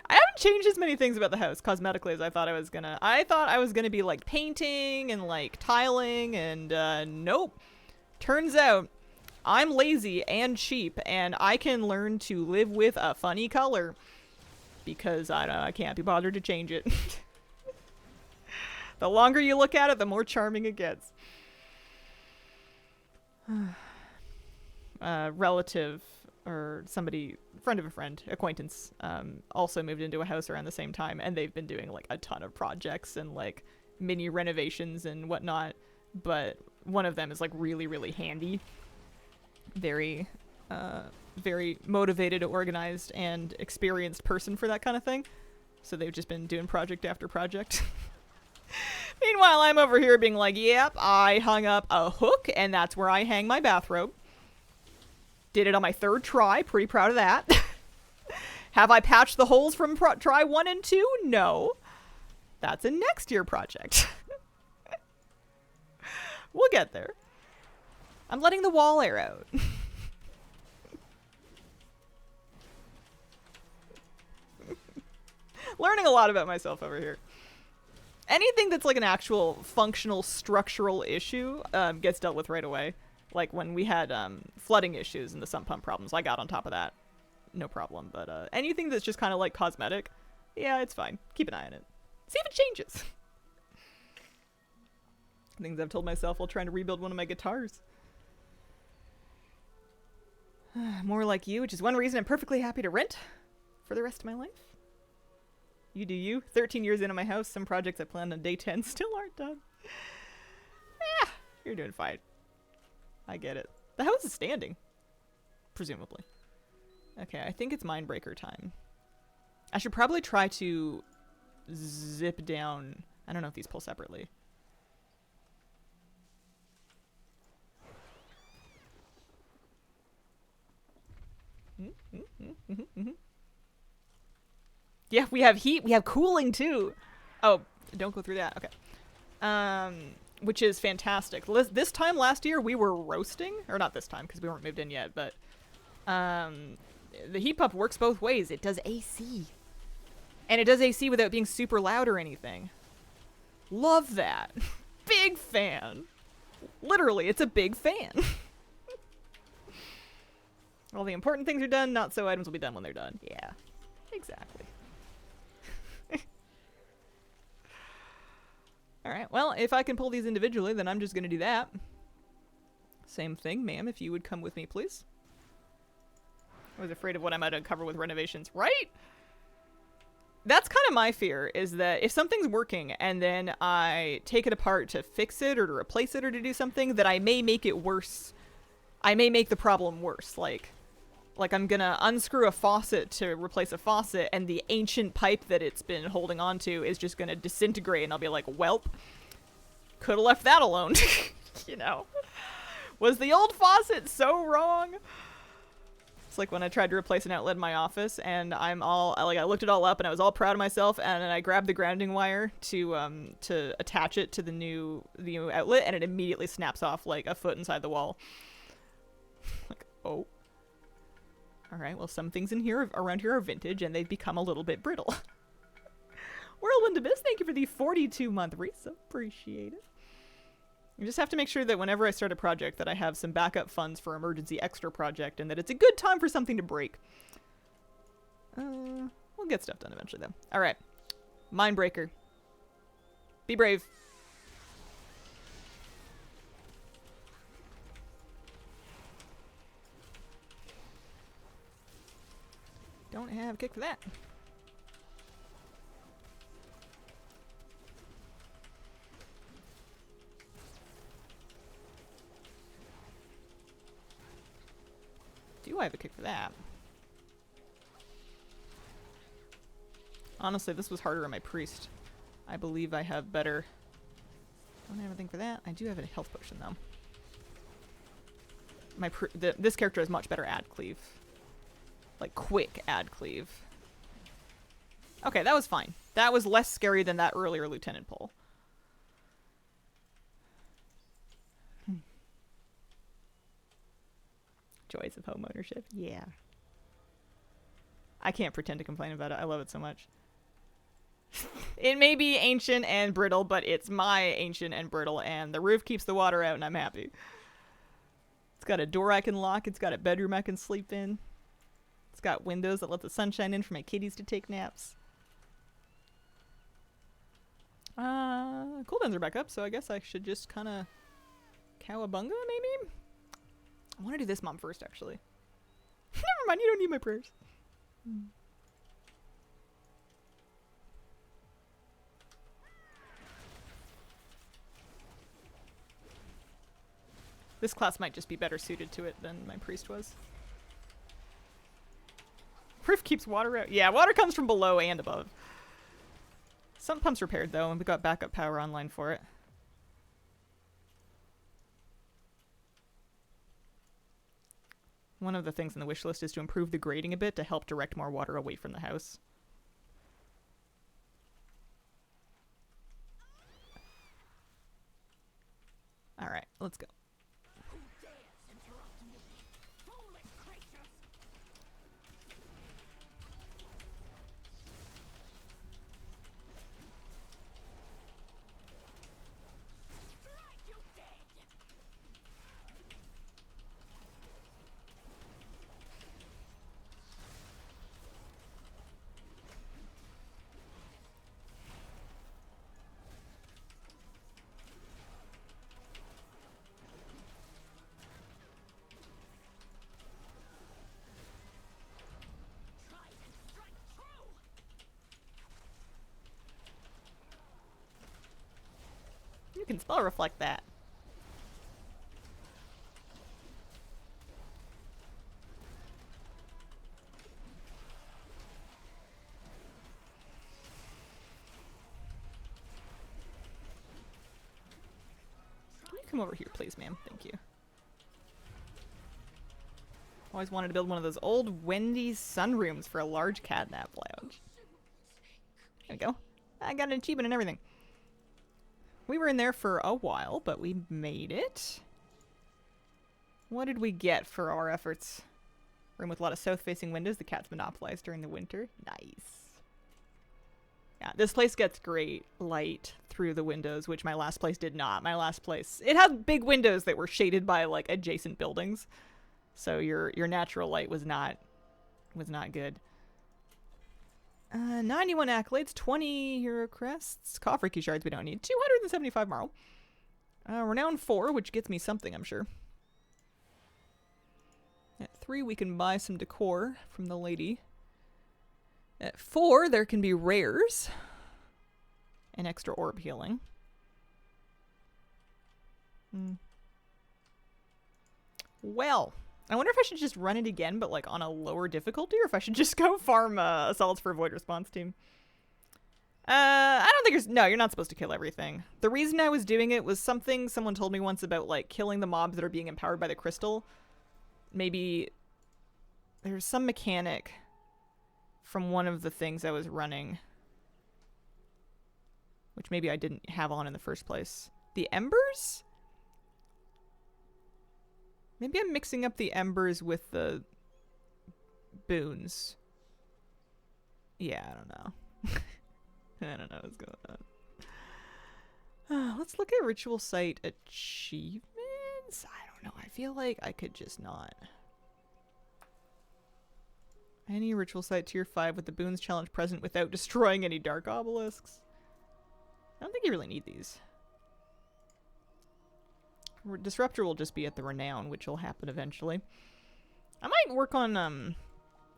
S1: I haven't changed as many things about the house cosmetically as I thought I was gonna. I thought I was gonna be like painting and like tiling and nope. Turns out I'm lazy and cheap and I can learn to live with a funny color because I can't be bothered to change it. The longer you look at it, the more charming it gets. Relative or somebody, friend of a friend, acquaintance, also moved into a house around the same time, and they've been doing like a ton of projects and like mini renovations and whatnot, but one of them is like really, really handy. Very motivated, organized, and experienced person for that kind of thing. So they've just been doing project after project. Meanwhile, I'm over here being like, yep, I hung up a hook, and that's where I hang my bathrobe. Did it on my 3rd try. Pretty proud of that. Have I patched the holes from try 1 and 2? No. That's a next year project. We'll get there. I'm letting the wall air out. Learning a lot about myself over here. Anything that's like an actual functional structural issue gets dealt with right away. Like when we had flooding issues and the sump pump problems, I got on top of that. No problem. But anything that's just kind of like cosmetic, yeah, it's fine. Keep an eye on it. See if it changes. Things I've told myself while trying to rebuild one of my guitars. More like you, which is one reason I'm perfectly happy to rent for the rest of my life. You do you. 13 years into my house, some projects I planned on day 10 still aren't done. You're doing fine. I get it. The house is standing. Presumably. Okay, I think it's Mindbreaker time. I should probably try to zip down. I don't know if these pull separately. Yeah, we have heat. We have cooling too. Oh, don't go through that. Okay. Which is fantastic. This time last year we were roasting, or not this time because we weren't moved in yet, but the heat pump works both ways. It does AC. And it does AC without being super loud or anything. Love that. Big fan. Literally, it's a big fan. All the important things are done, not so items will be done when they're done. Yeah, exactly. Alright, well, if I can pull these individually, then I'm just going to do that. Same thing, ma'am, if you would come with me, please. I was afraid of what I might uncover with renovations, right? That's kind of my fear, is that if something's working and then I take it apart to fix it or to replace it or to do something, that I may make it worse. I may make the problem worse, like I'm gonna unscrew a faucet to replace a faucet and the ancient pipe that it's been holding on to is just gonna disintegrate and I'll be like, welp, could've left that alone. You know? Was the old faucet so wrong? It's like when I tried to replace an outlet in my office and I looked it all up and I was all proud of myself and then I grabbed the grounding wire to attach it to the new outlet and it immediately snaps off like a foot inside the wall. Like, oh. Alright, well, some things around here are vintage, and they've become a little bit brittle. Whirlwind Abyss, thank you for the 42-month resub. Appreciate it. You just have to make sure that whenever I start a project that I have some backup funds for emergency extra project, and that it's a good time for something to break. We'll get stuff done eventually, though. Alright. Mindbreaker. Be brave. Don't have a kick for that. Do I have a kick for that? Honestly, this was harder on my priest. I believe I have better... Don't have anything for that. I do have a health potion, though. This character has much better ad cleave. Like, quick ad cleave. Okay, that was fine. That was less scary than that earlier lieutenant pull. Joys of home ownership. Yeah. I can't pretend to complain about it. I love it so much. It may be ancient and brittle, but it's my ancient and brittle, and the roof keeps the water out, and I'm happy. It's got a door I can lock. It's got a bedroom I can sleep in. It's got windows that let the sunshine in for my kitties to take naps. Cooldowns are back up, so I guess I should just kind of cowabunga, maybe? I want to do this mom first, actually. Never mind, you don't need my prayers. This class might just be better suited to it than my priest was. Roof keeps water out. Yeah, water comes from below and above. Some pump's repaired though, and we got backup power online for it. One of the things in the wish list is to improve the grading a bit to help direct more water away from the house. Alright, let's go. You can spell reflect that. Can you come over here, please, ma'am? Thank you. Always wanted to build one of those old Wendy's sunrooms for a large catnap lounge. There we go. I got an achievement and everything. We were in there for a while, but we made it. What did we get for our efforts? Room with a lot of south-facing windows. The cats monopolized during the winter. Nice. Yeah, this place gets great light through the windows, which my last place did not. My last place, it had big windows that were shaded by like adjacent buildings, so your natural light was not good. 91 accolades, 20 hero crests, coffer key shards we don't need, 275 marl. Renown 4, which gets me something, I'm sure. At 3, we can buy some decor from the lady. At 4, there can be rares. And extra orb healing. Well, I wonder if I should just run it again, but like on a lower difficulty, or if I should just go farm assaults for Void Response Team. I don't think you're not supposed to kill everything. The reason I was doing it was something someone told me once about like killing the mobs that are being empowered by the crystal. Maybe there's some mechanic from one of the things I was running, which maybe I didn't have on in the first place. The embers? Maybe I'm mixing up the embers with the boons. Yeah, I don't know. I don't know what's going on. Let's look at ritual site achievements. I don't know. I feel like I could just not. Any ritual site tier 5 with the boons challenge present without destroying any dark obelisks. I don't think you really need these. Disruptor will just be at the renown, which will happen eventually. I might work on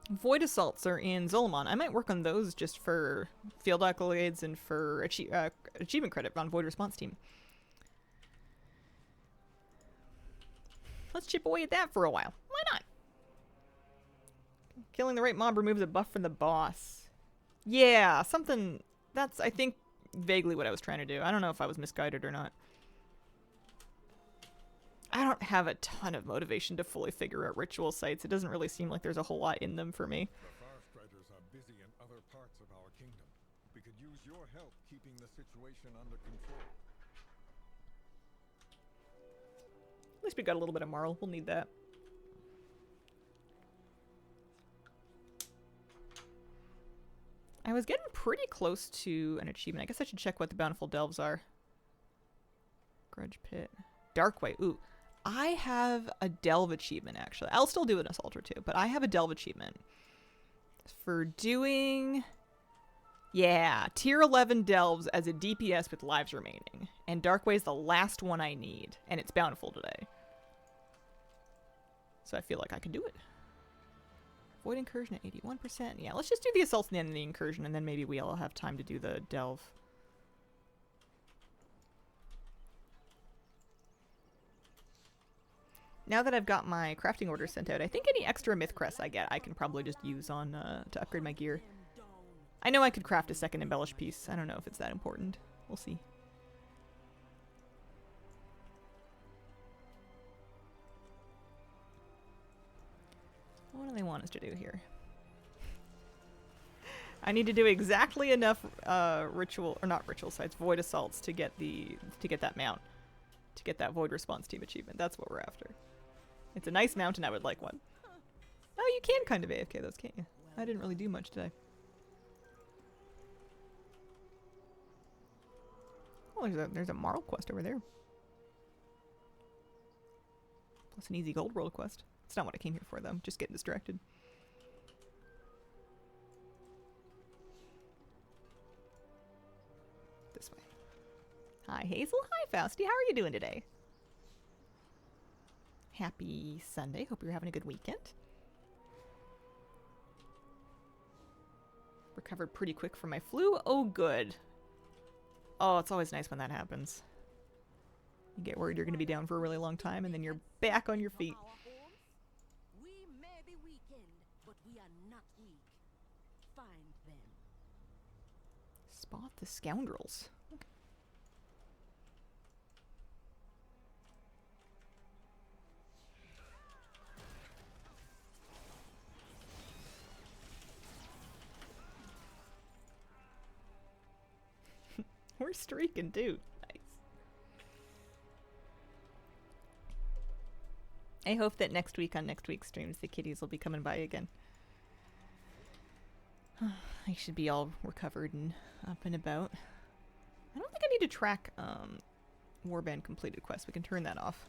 S1: void assaults are in Zolomon. I might work on those just for field accolades and for achievement credit on Void Response Team. Let's chip away at that for a while. Why not? Killing the right mob removes a buff from the boss. Yeah, something. That's, I think, vaguely what I was trying to do. I don't know if I was misguided or not. I don't have a ton of motivation to fully figure out ritual sites. It doesn't really seem like there's a whole lot in them for me.
S2: The Farstriders are busy in other parts of our kingdom. We could use your help keeping the situation under control.
S1: At least we got a little bit of marl. We'll need that. I was getting pretty close to an achievement. I guess I should check what the Bountiful Delves are. Grudge Pit. Darkway. Ooh. I have a Delve achievement, actually. I'll still do an Assault or two, but I have a Delve achievement. For doing... Yeah, tier 11 Delves as a DPS with lives remaining. And Darkway is the last one I need, and it's Bountiful today. So I feel like I can do it. Void Incursion at 81%. Yeah, let's just do the Assaults and then the Incursion, and then maybe we'll have time to do the Delve. Now that I've got my crafting order sent out, I think any extra myth crests I get, I can probably just use on to upgrade my gear. I know I could craft a second embellished piece. I don't know if it's that important. We'll see. What do they want us to do here? I need to do exactly enough ritual, or not ritual sites, void assaults to get that mount. To get that void response team achievement. That's what we're after. It's a nice mount and I would like one. Oh, you can kind of AFK those, can't you? I didn't really do much today. Oh, there's a Marl quest over there. Plus an easy gold world quest. It's not what I came here for, though. I'm just getting distracted. This way. Hi, Hazel. Hi, Fausty. How are you doing today? Happy Sunday. Hope you're having a good weekend. Recovered pretty quick from my flu. Oh, good. Oh, it's always nice when that happens. You get worried you're going to be down for a really long time, and then you're back on your feet.
S3: We may be weakened, but we are not weak. Find them.
S1: Spot the scoundrels. Okay. We're streaking, too. Nice. I hope that next week on next week's streams, the kitties will be coming by again. I should be all recovered and up and about. I don't think I need to track Warband completed quests. We can turn that off.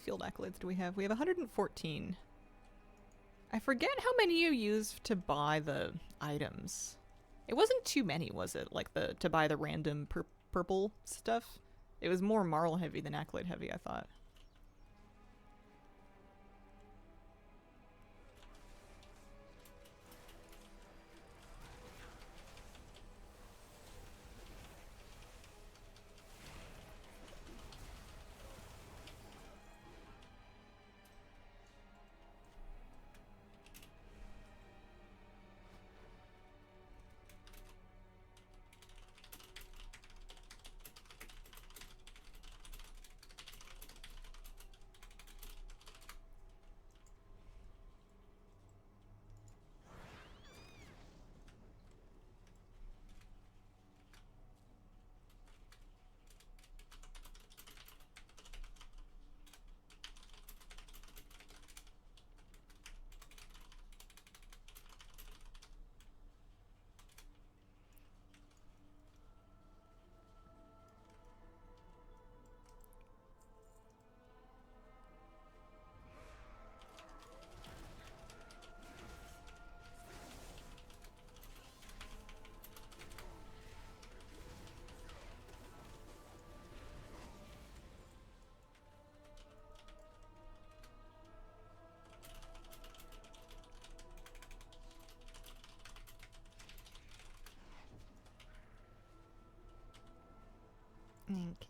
S1: Field accolades do we have? We have 114. I forget how many you use to buy the items. It wasn't too many, was it? Like to buy the random purple stuff? It was more Marl heavy than accolade heavy, I thought. Okay.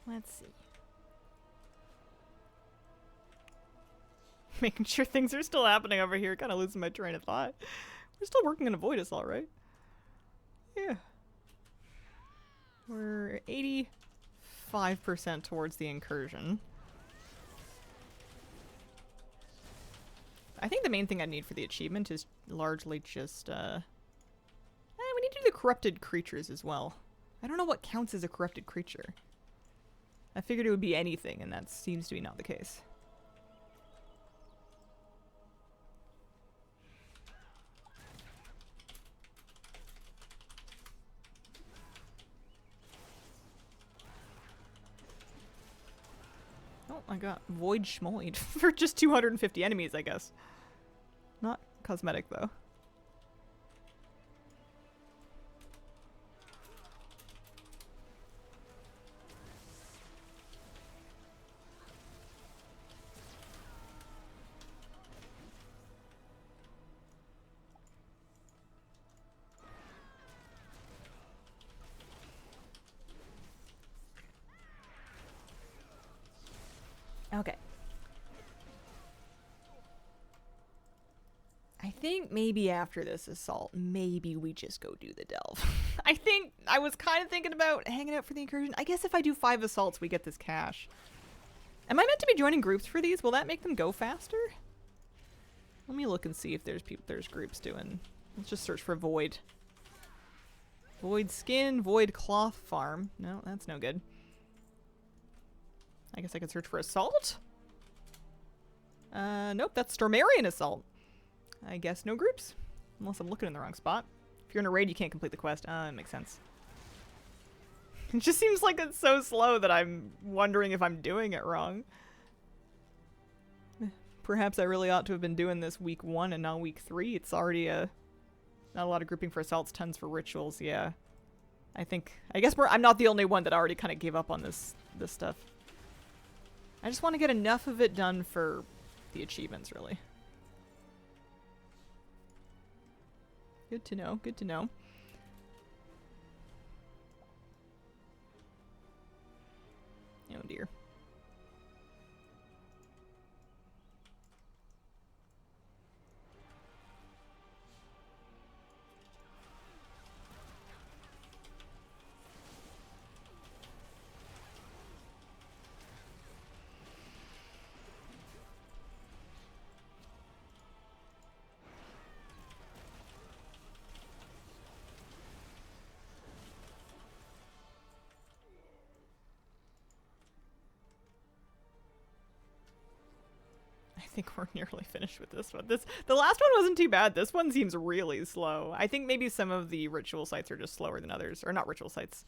S1: Let's see. Making sure things are still happening over here. Kind of losing my train of thought. We're still working on Avoid Us, all right? Yeah. We're 85% towards the incursion. I think the main thing I need for the achievement is largely just, we need to do the corrupted creatures as well. I don't know what counts as a corrupted creature. I figured it would be anything, and that seems to be not the case. Oh, I got Void Schmoid for just 250 enemies, I guess. Not cosmetic, though. Okay. I think maybe after this assault, maybe we just go do the delve. I think I was kind of thinking about hanging out for the incursion. I guess if I do 5 assaults, we get this cash. Am I meant to be joining groups for these? Will that make them go faster? Let me look and see if there's groups doing. Let's just search for Void. Void Skin, Void Cloth Farm. No, that's no good. I guess I could search for Assault? Nope, that's Stormarian Assault. I guess no groups. Unless I'm looking in the wrong spot. If you're in a raid, you can't complete the quest. It makes sense. It just seems like it's so slow that I'm wondering if I'm doing it wrong. Perhaps I really ought to have been doing this week 1 and not week 3. It's already not a lot of grouping for assaults, tons for rituals, yeah. I guess I'm not the only one that already kind of gave up on this stuff. I just want to get enough of it done for the achievements, really. Good to know, good to know. Oh dear. I think we're nearly finished with this one. The last one wasn't too bad. This one seems really slow. I think maybe some of the ritual sites are just slower than others. Or not ritual sites.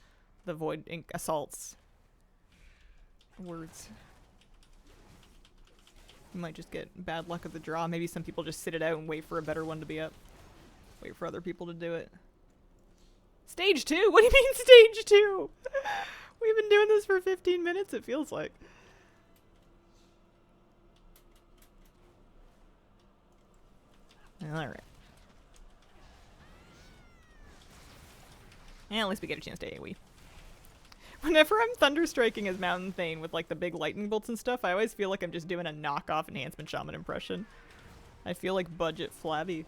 S1: The Void Ink assaults. Words. You might just get bad luck of the draw. Maybe some people just sit it out and wait for a better one to be up. Wait for other people to do it. Stage 2? What do you mean stage 2? We've been doing this for 15 minutes, it feels like. Alright. Yeah, at least we get a chance to AoE. Whenever I'm thunderstriking as Mountain Thane with like the big lightning bolts and stuff, I always feel like I'm just doing a knockoff Enhancement Shaman impression. I feel like budget flabby.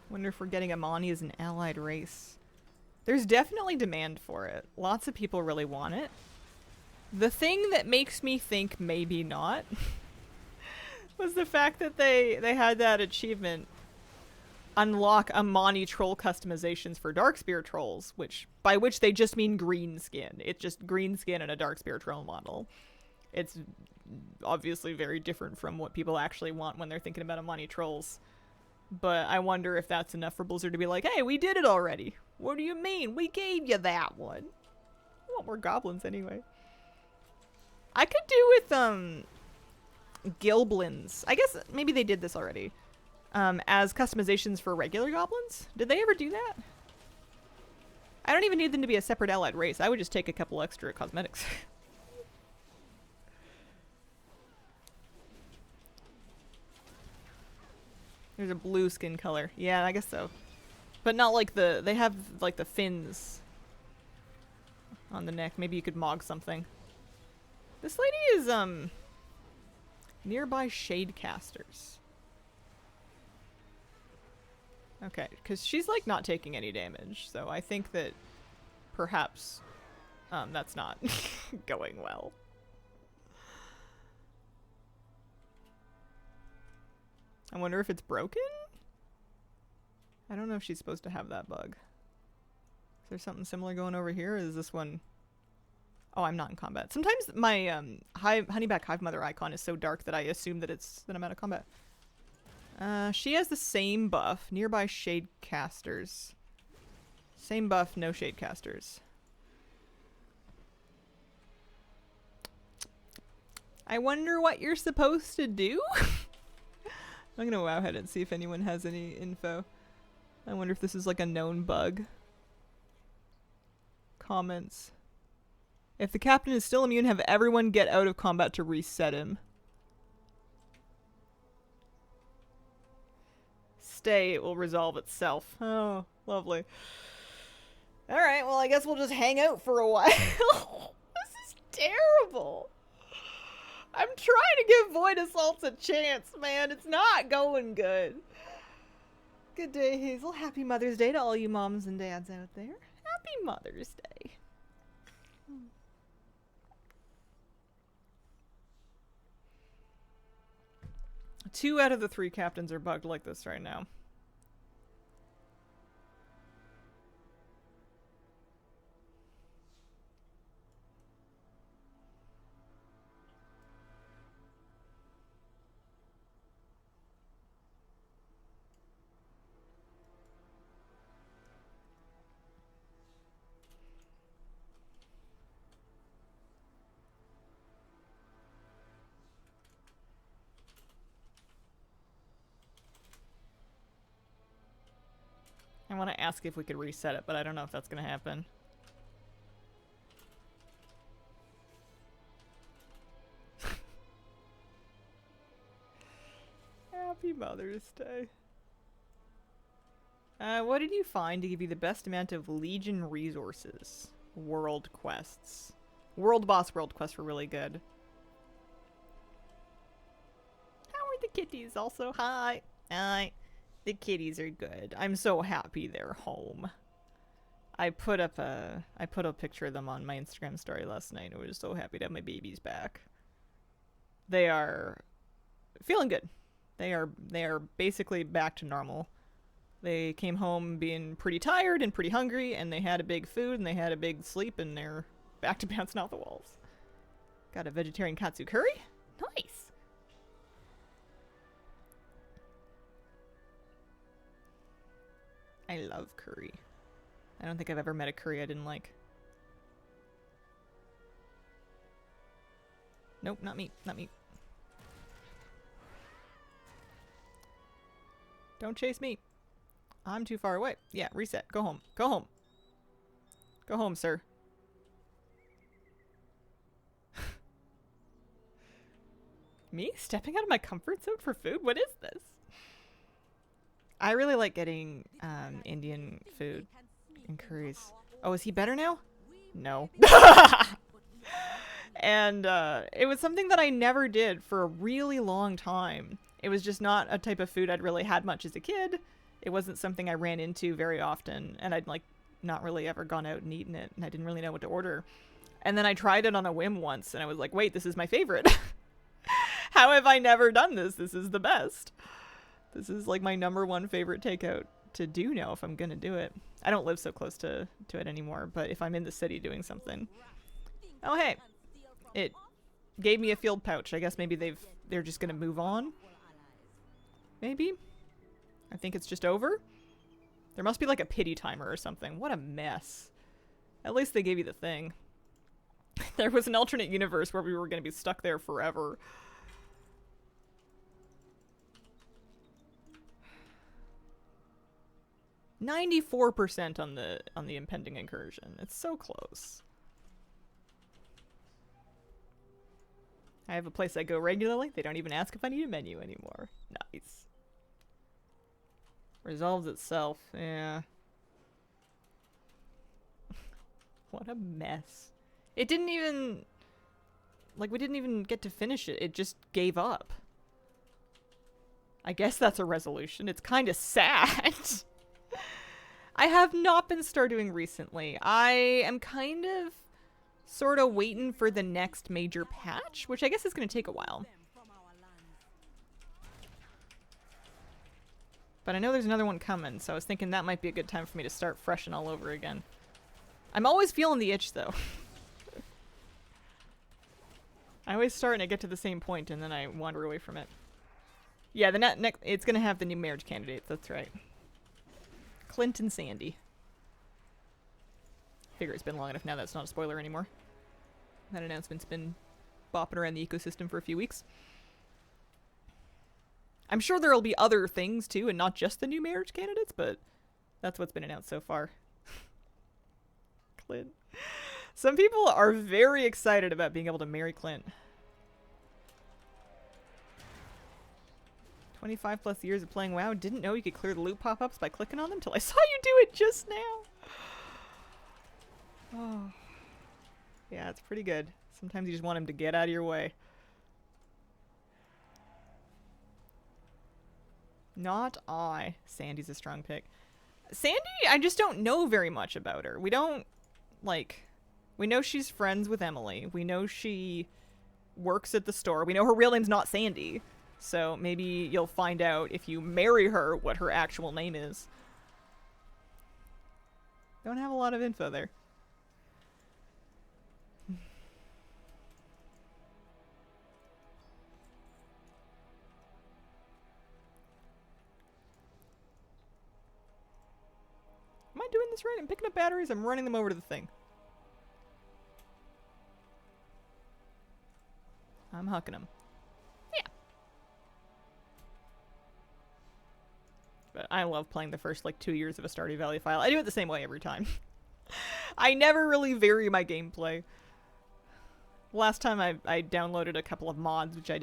S1: Wonder if we're getting Amani as an allied race. There's definitely demand for it. Lots of people really want it. The thing that makes me think maybe not was the fact that they had that achievement unlock Amani troll customizations for Darkspear trolls, by which they just mean green skin. It's just green skin and a Darkspear troll model. It's obviously very different from what people actually want when they're thinking about Amani trolls. But I wonder if that's enough for Blizzard to be like, hey, we did it already. What do you mean? We gave you that one. I want more goblins anyway. I could do with, Gilblins. I guess maybe they did this already. As customizations for regular goblins? Did they ever do that? I don't even need them to be a separate allied race. I would just take a couple extra cosmetics. There's a blue skin color. Yeah, I guess so. But not like they have like the fins on the neck. Maybe you could mog something. This lady is, nearby Shadecasters. Okay, because she's like not taking any damage, so I think that perhaps, that's not going well. I wonder if it's broken? I don't know if she's supposed to have that bug. Is there something similar going over here? Or is this one... Oh, I'm not in combat. Sometimes my Honeyback Hive Mother icon is so dark that I assume that I'm out of combat. She has the same buff. Nearby shade casters. Same buff, no shade casters. I wonder what you're supposed to do? I'm gonna wow ahead and see if anyone has any info. I wonder if this is like a known bug. Comments. If the captain is still immune, have everyone get out of combat to reset him. Stay, it will resolve itself. Oh, lovely. Alright, well I guess we'll just hang out for a while. This is terrible. I'm trying to give Void Assaults a chance, man. It's not going good. Good day, Hazel. Happy Mother's Day to all you moms and dads out there. Happy Mother's Day. 2 out of the 3 captains are bugged like this right now. I want to ask if we could reset it, but I don't know if that's going to happen. Happy Mother's Day. What did you find to give you the best amount of Legion resources? World quests. World boss world quests were really good. How are the kitties also? Hi. Hi. The kitties are good. I'm so happy they're home. I put up a picture of them on my Instagram story last night. I was so happy to have my babies back. They are feeling good. They are basically back to normal. They came home being pretty tired and pretty hungry, and they had a big food and they had a big sleep, and they're back to bouncing off the walls. Got a vegetarian katsu curry? Nice. I love curry. I don't think I've ever met a curry I didn't like. Nope, not me. Not me. Don't chase me. I'm too far away. Yeah, reset. Go home. Go home. Go home, sir. Me? Stepping out of my comfort zone for food? What is this? I really like getting Indian food and curries. Oh, is he better now? No. And it was something that I never did for a really long time. It was just not a type of food I'd really had much as a kid. It wasn't something I ran into very often, and I'd like not really ever gone out and eaten it, and I didn't really know what to order. And then I tried it on a whim once, and I was like, wait, this is my favorite. How have I never done this? This is the best. This is like my #1 favorite takeout to do now if I'm gonna do it. I don't live so close to it anymore, but if I'm in the city doing something. Oh hey, it gave me a field pouch. I guess maybe they're just gonna move on. Maybe? I think it's just over. There must be like a pity timer or something. What a mess. At least they gave you the thing. There was an alternate universe where we were gonna be stuck there forever. %94 on the impending incursion. It's so close. I have a place I go regularly. They don't even ask if I need a menu anymore. Nice. Resolves itself. Yeah. What a mess. It didn't even... Like, we didn't even get to finish it. It just gave up. I guess that's a resolution. It's kind of sad. I have not been Stardewing recently. I am kind of sort of waiting for the next major patch, which I guess is going to take a while. But I know there's another one coming, so I was thinking that might be a good time for me to start fresh and all over again. I'm always feeling the itch, though. I always start and I get to the same point, and then I wander away from it. Yeah, the next it's gonna have the new marriage candidates. That's right. Clint and Sandy. Figure it's been long enough now that's not a spoiler anymore. That announcement's been bopping around the ecosystem for a few weeks. I'm sure there'll be other things too, and not just the new marriage candidates, but that's what's been announced so far. Clint. Some people are very excited about being able to marry Clint. 25 plus years of playing WoW. Didn't know you could clear the loot pop-ups by clicking on them till I saw you do it just now. Oh. Yeah, it's pretty good. Sometimes you just want him to get out of your way. Not I. Sandy's a strong pick. Sandy, I just don't know very much about her. We don't, like... We know she's friends with Emily. We know she works at the store. We know her real name's not Sandy. So maybe you'll find out if you marry her what her actual name is. Don't have a lot of info there. Am I doing this right? I'm picking up batteries. I'm running them over to the thing. I'm hucking them. Yeah. But I love playing the first, like, 2 years of a Stardew Valley file. I do it the same way every time. I never really vary my gameplay. Last time I downloaded a couple of mods, which I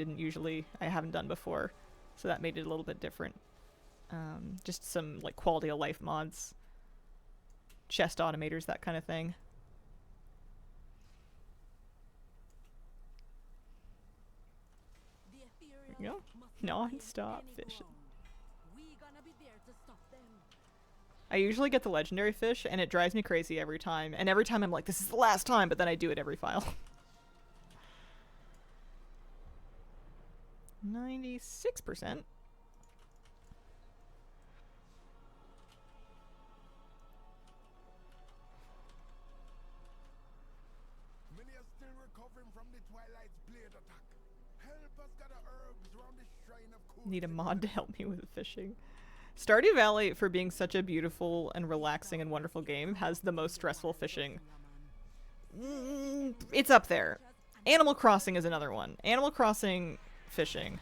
S1: haven't done before. So that made it a little bit different. Just some, like, quality of life mods. Chest automators, that kind of thing. There you go. Non-stop fishing. I usually get the legendary fish, and it drives me crazy every time. And every time I'm like, this is the last time, but then I do it every file. 96%. Need a mod to help me with the fishing. Stardew Valley, for being such a beautiful and relaxing and wonderful game, has the most stressful fishing. It's up there. Animal Crossing is another one. Animal Crossing fishing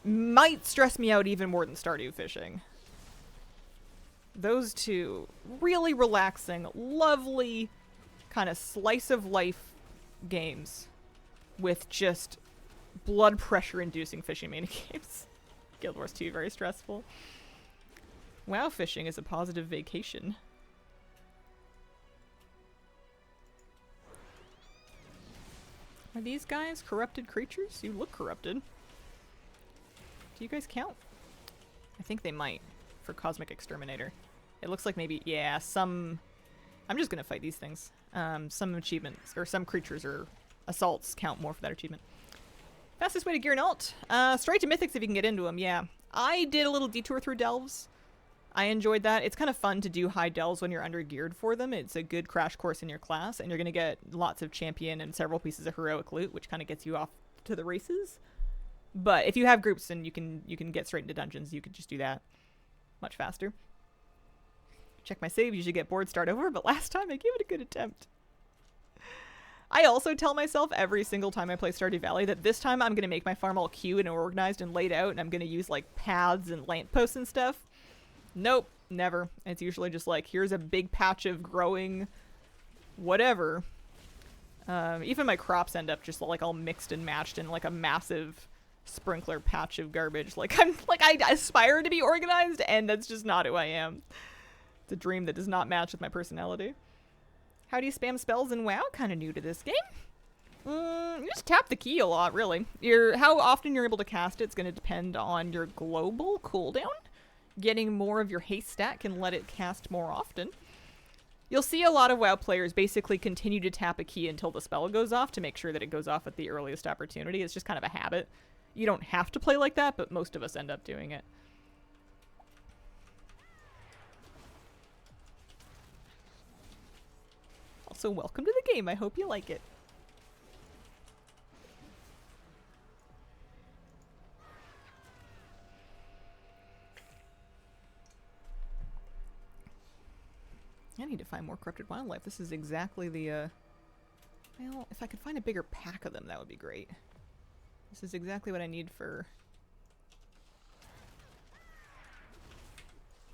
S1: might stress me out even more than Stardew fishing. Those two, really relaxing, lovely, kind of slice of life games with just blood pressure inducing fishing mini games. Guild Wars 2, very stressful. WoW fishing is a positive vacation. Are these guys corrupted creatures? You look corrupted. Do you guys count? I think they might for Cosmic Exterminator. It looks like maybe, yeah, some... I'm just gonna fight these things. Some achievements, or some creatures or assaults count more for that achievement. Fastest way to gear an alt? Straight to Mythics if you can get into them, yeah. I did a little detour through Delves. I enjoyed that. It's kind of fun to do high Delves when you're under geared for them. It's a good crash course in your class, and you're going to get lots of champion and several pieces of heroic loot, which kind of gets you off to the races. But if you have groups and you can get straight into dungeons, you could just do that much faster. Check my save, usually get bored, start over, but last time I gave it a good attempt. I also tell myself every single time I play Stardew Valley that this time I'm going to make my farm all queued and organized and laid out, and I'm going to use, like, paths and lampposts and stuff. Nope, never. It's usually just like, here's a big patch of growing whatever. Even my crops end up just, like, all mixed and matched in, like, a massive sprinkler patch of garbage. Like, I aspire to be organized, and that's just not who I am. It's a dream that does not match with my personality. How do you spam spells in WoW? Kind of new to this game. You just tap the key a lot, really. How often you're able to cast it's going to depend on your global cooldown. Getting more of your haste stat can let it cast more often. You'll see a lot of WoW players basically continue to tap a key until the spell goes off to make sure that it goes off at the earliest opportunity. It's just kind of a habit. You don't have to play like that, but most of us end up doing it. So welcome to the game. I hope you like it. I need to find more corrupted wildlife. This is exactly the, well, if I could find a bigger pack of them, that would be great. This is exactly what I need for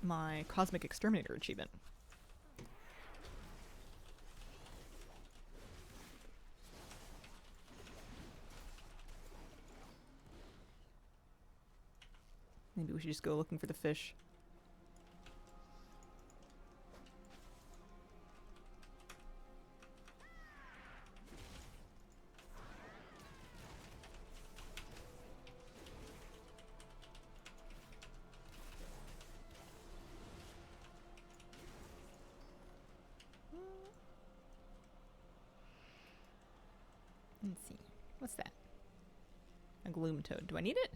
S1: my Cosmic Exterminator achievement. Maybe we should just go looking for the fish. Let's see. What's that? A gloom toad. Do I need it?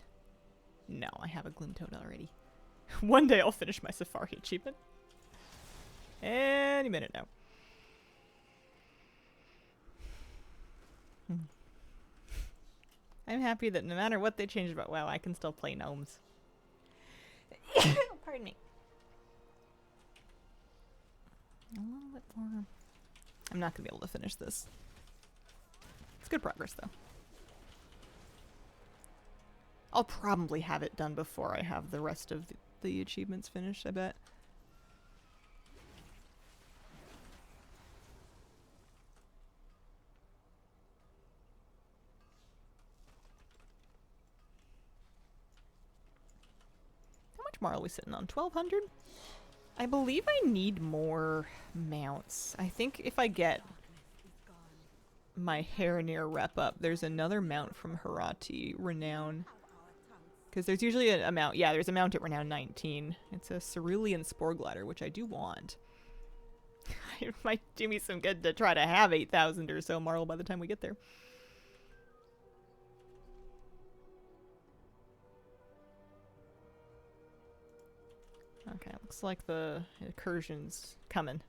S1: No, I have a gloom toad already. One day I'll finish my safari achievement. Any minute now. I'm happy that no matter what they changed about WoW, I can still play gnomes. Pardon me. A little bit more. I'm not gonna be able to finish this. It's good progress though. I'll probably have it done before I have the rest of the achievements finished, I bet. How much more are we sitting on? 1,200? I believe I need more mounts. I think if I get my Haranir rep up, there's another mount from Harati, Renown. Because there's usually a mount. Yeah, there's a mount at Renown 19. It's a Cerulean Spore Glider, which I do want. It might do me some good to try to have 8,000 or so Marl by the time we get there. Okay, looks like the incursion's coming.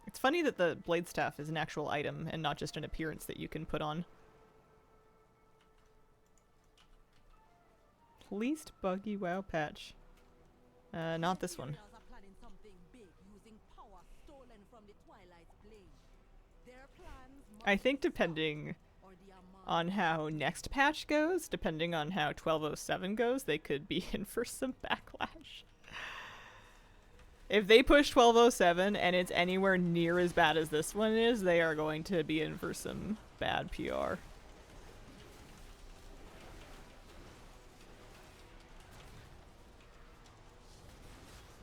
S1: It's funny that the blade staff is an actual item and not just an appearance that you can put on. Least buggy WoW patch. Not this one. I think depending on how next patch goes, depending on how 1207 goes, they could be in for some backlash. If they push 1207 and it's anywhere near as bad as this one is, they are going to be in for some bad PR.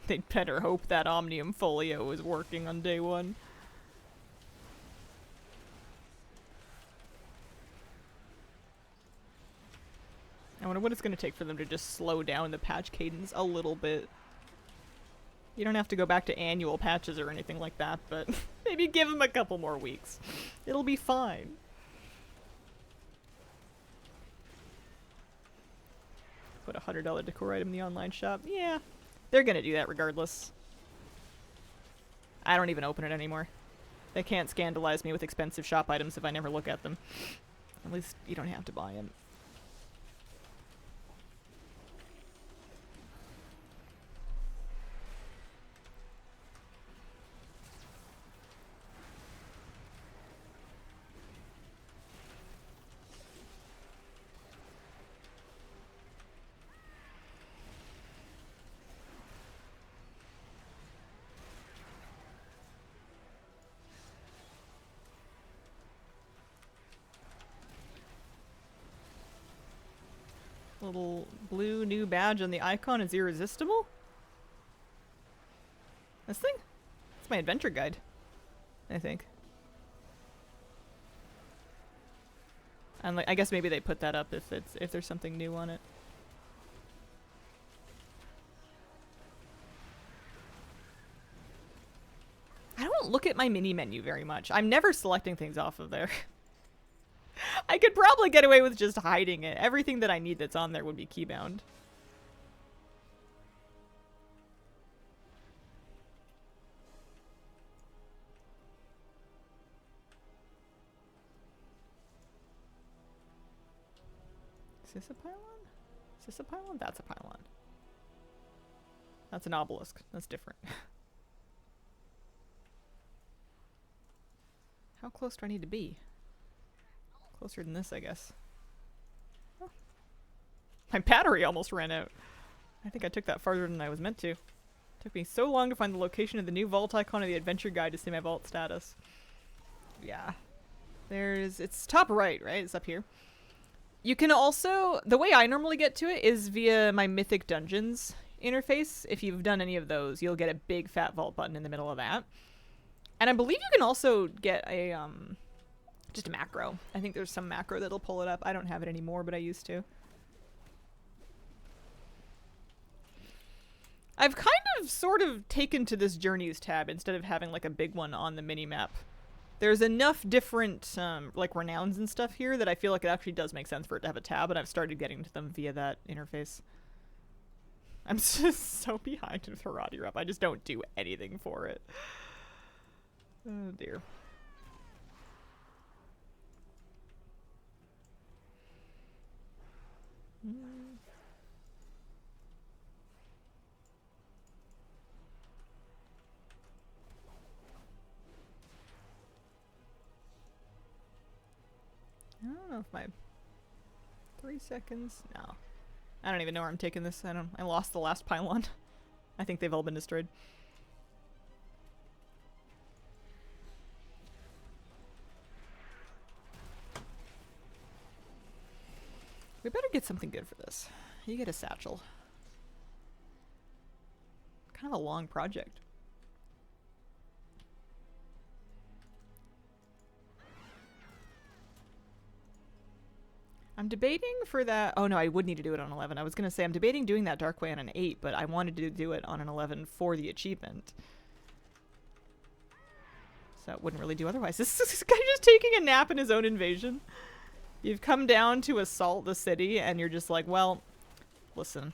S1: They'd better hope that Omnium Folio is working on day one. I wonder what it's going to take for them to just slow down the patch cadence a little bit. You don't have to go back to annual patches or anything like that, but maybe give them a couple more weeks. It'll be fine. Put a $100 decor item in the online shop. Yeah, they're gonna do that regardless. I don't even open it anymore. They can't scandalize me with expensive shop items if I never look at them. At least you don't have to buy them. Little blue new badge on the icon is irresistible? This thing? It's my adventure guide, I think. And like, I guess maybe they put that up if there's something new on it. I don't look at my mini menu very much. I'm never selecting things off of there. I could probably get away with just hiding it. Everything that I need that's on there would be keybound. Is this a pylon? Is this a pylon? That's a pylon. That's an obelisk. That's different. How close do I need to be? Closer than this, I guess. Oh. My battery almost ran out. I think I took that farther than I was meant to. It took me so long to find the location of the new vault icon of the adventure guide to see my vault status. Yeah. It's top right, right? It's up here. You can also, the way I normally get to it is via my Mythic Dungeons interface. If you've done any of those, you'll get a big fat vault button in the middle of that. And I believe you can also get a, just a macro. I think there's some macro that'll pull it up. I don't have it anymore, but I used to. I've kind of sort of taken to this Journeys tab instead of having like a big one on the minimap. There's enough different like renowns and stuff here that I feel like it actually does make sense for it to have a tab, and I've started getting to them via that interface. I'm just so behind with Herati Rep. I just don't do anything for it. Oh dear. I don't know if my 3 seconds. No, I don't even know where I'm taking this. I lost the last pylon. I think they've all been destroyed. We better get something good for this. You get a satchel. Kind of a long project. I'm debating for that. Oh no, I would need to do it on 11. I was going to say I'm debating doing that Darkway on an 8, but I wanted to do it on an 11 for the achievement. So it wouldn't really do otherwise. This guy just taking a nap in his own invasion. You've come down to assault the city and you're just like, well, listen.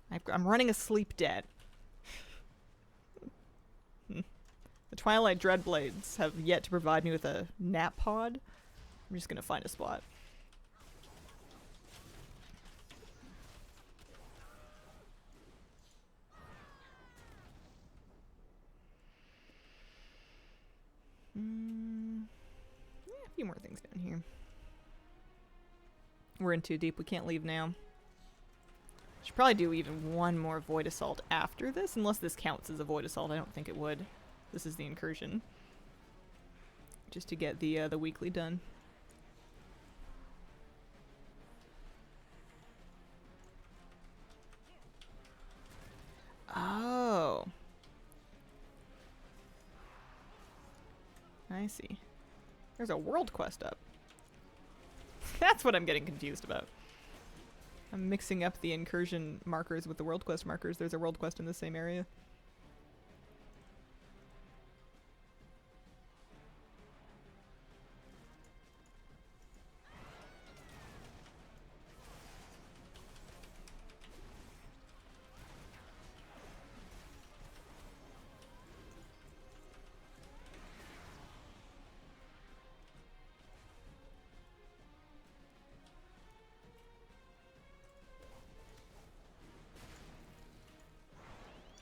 S1: I'm running a sleep debt. The Twilight Dreadblades have yet to provide me with a nap pod. I'm just going to find a spot. Yeah, a few more things down here. We're in too deep. We can't leave now. Should probably do even one more Void Assault after this, unless this counts as a Void Assault. I don't think it would. This is the incursion. Just to get the weekly done. Oh. I see. There's a world quest up. That's what I'm getting confused about. I'm mixing up the incursion markers with the world quest markers. There's a world quest in the same area.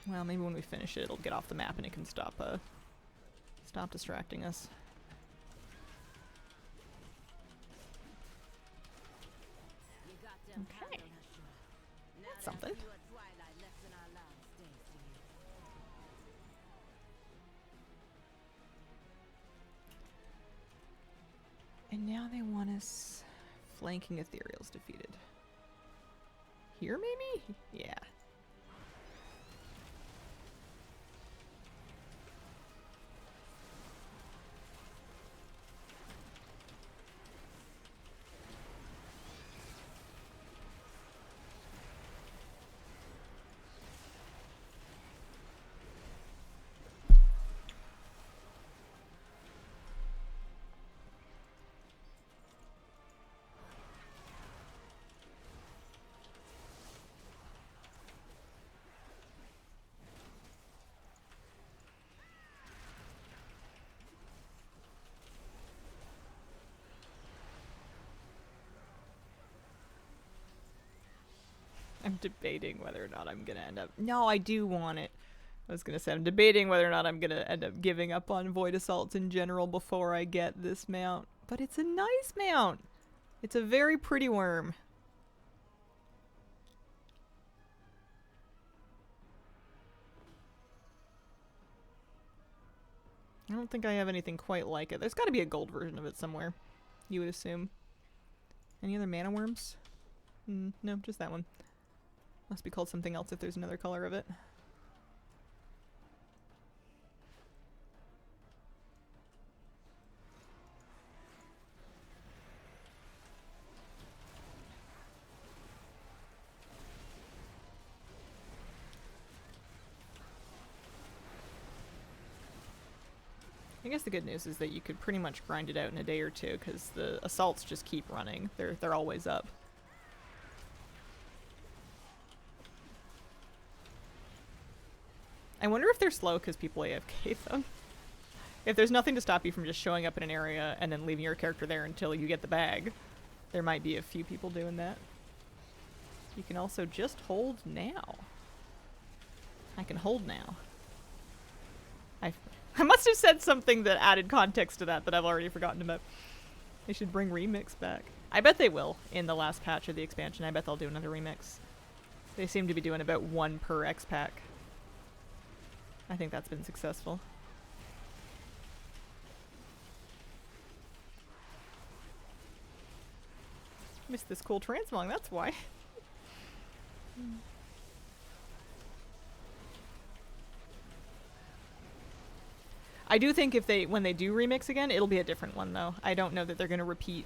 S1: Well, maybe when we finish it, it'll get off the map and it can stop distracting us. Okay. That's something. And now they want us flanking ethereals defeated. Here, maybe? Yeah. debating whether or not I'm gonna end up... No, I do want it. I was gonna say, I'm debating whether or not I'm gonna end up giving up on Void Assaults in general before I get this mount. But it's a nice mount! It's a very pretty worm. I don't think I have anything quite like it. There's gotta be a gold version of it somewhere, you would assume. Any other mana worms? No, just that one. Must be called something else if there's another color of it. I guess the good news is that you could pretty much grind it out in a day or two because the assaults just keep running. They're always up. I wonder if they're slow because people AFK them. If there's nothing to stop you from just showing up in an area and then leaving your character there until you get the bag, there might be a few people doing that. You can also just hold now. I can hold now. I must have said something that added context to that I've already forgotten about. They should bring Remix back. I bet they will in the last patch of the expansion. I bet they'll do another Remix. They seem to be doing about one per X pack. I think that's been successful. Missed this cool transmog, that's why. I do think when they do remix again, it'll be a different one though. I don't know that they're gonna repeat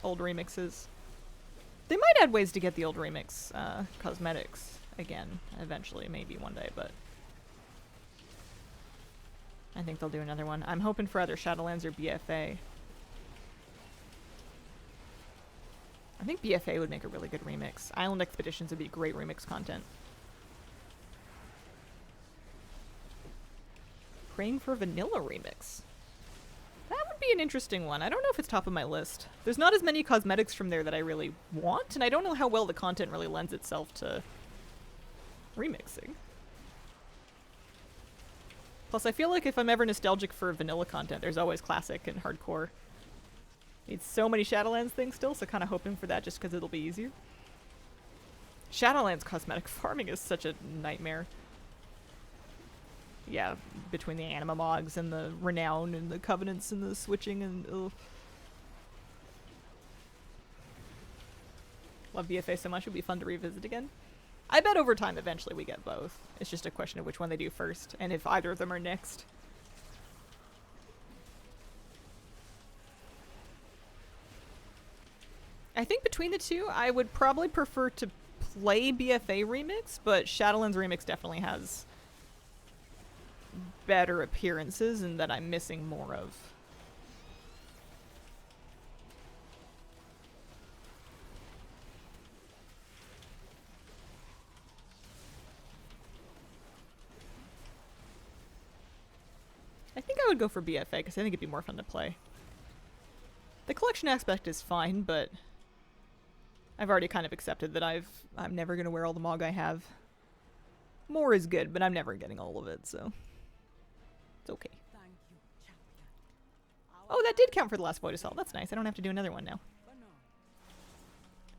S1: old remixes. They might add ways to get the old remix cosmetics again, eventually, maybe one day, but I think they'll do another one. I'm hoping for either Shadowlands or BFA. I think BFA would make a really good remix. Island Expeditions would be great remix content. Praying for Vanilla remix. That would be an interesting one. I don't know if it's top of my list. There's not as many cosmetics from there that I really want, and I don't know how well the content really lends itself to remixing. Plus, I feel like if I'm ever nostalgic for vanilla content, there's always classic and hardcore. Need so many Shadowlands things still, so kind of hoping for that just because it'll be easier. Shadowlands cosmetic farming is such a nightmare. Yeah, between the Animamogs and the Renown and the Covenants and the switching and ugh. Love BFA so much, it would be fun to revisit again. I bet over time eventually we get both. It's just a question of which one they do first, and if either of them are next. I think between the two, I would probably prefer to play BFA Remix, but Shadowlands Remix definitely has better appearances and that I'm missing more of. I think I would go for BFA because I think it'd be more fun to play. The collection aspect is fine, but I've already kind of accepted that I'm never going to wear all the Mog I have. More is good, but I'm never getting all of it, so it's okay.
S3: Thank you, champion.
S1: Oh, that did count for the last Void Assault. That's nice. I don't have to do another one now.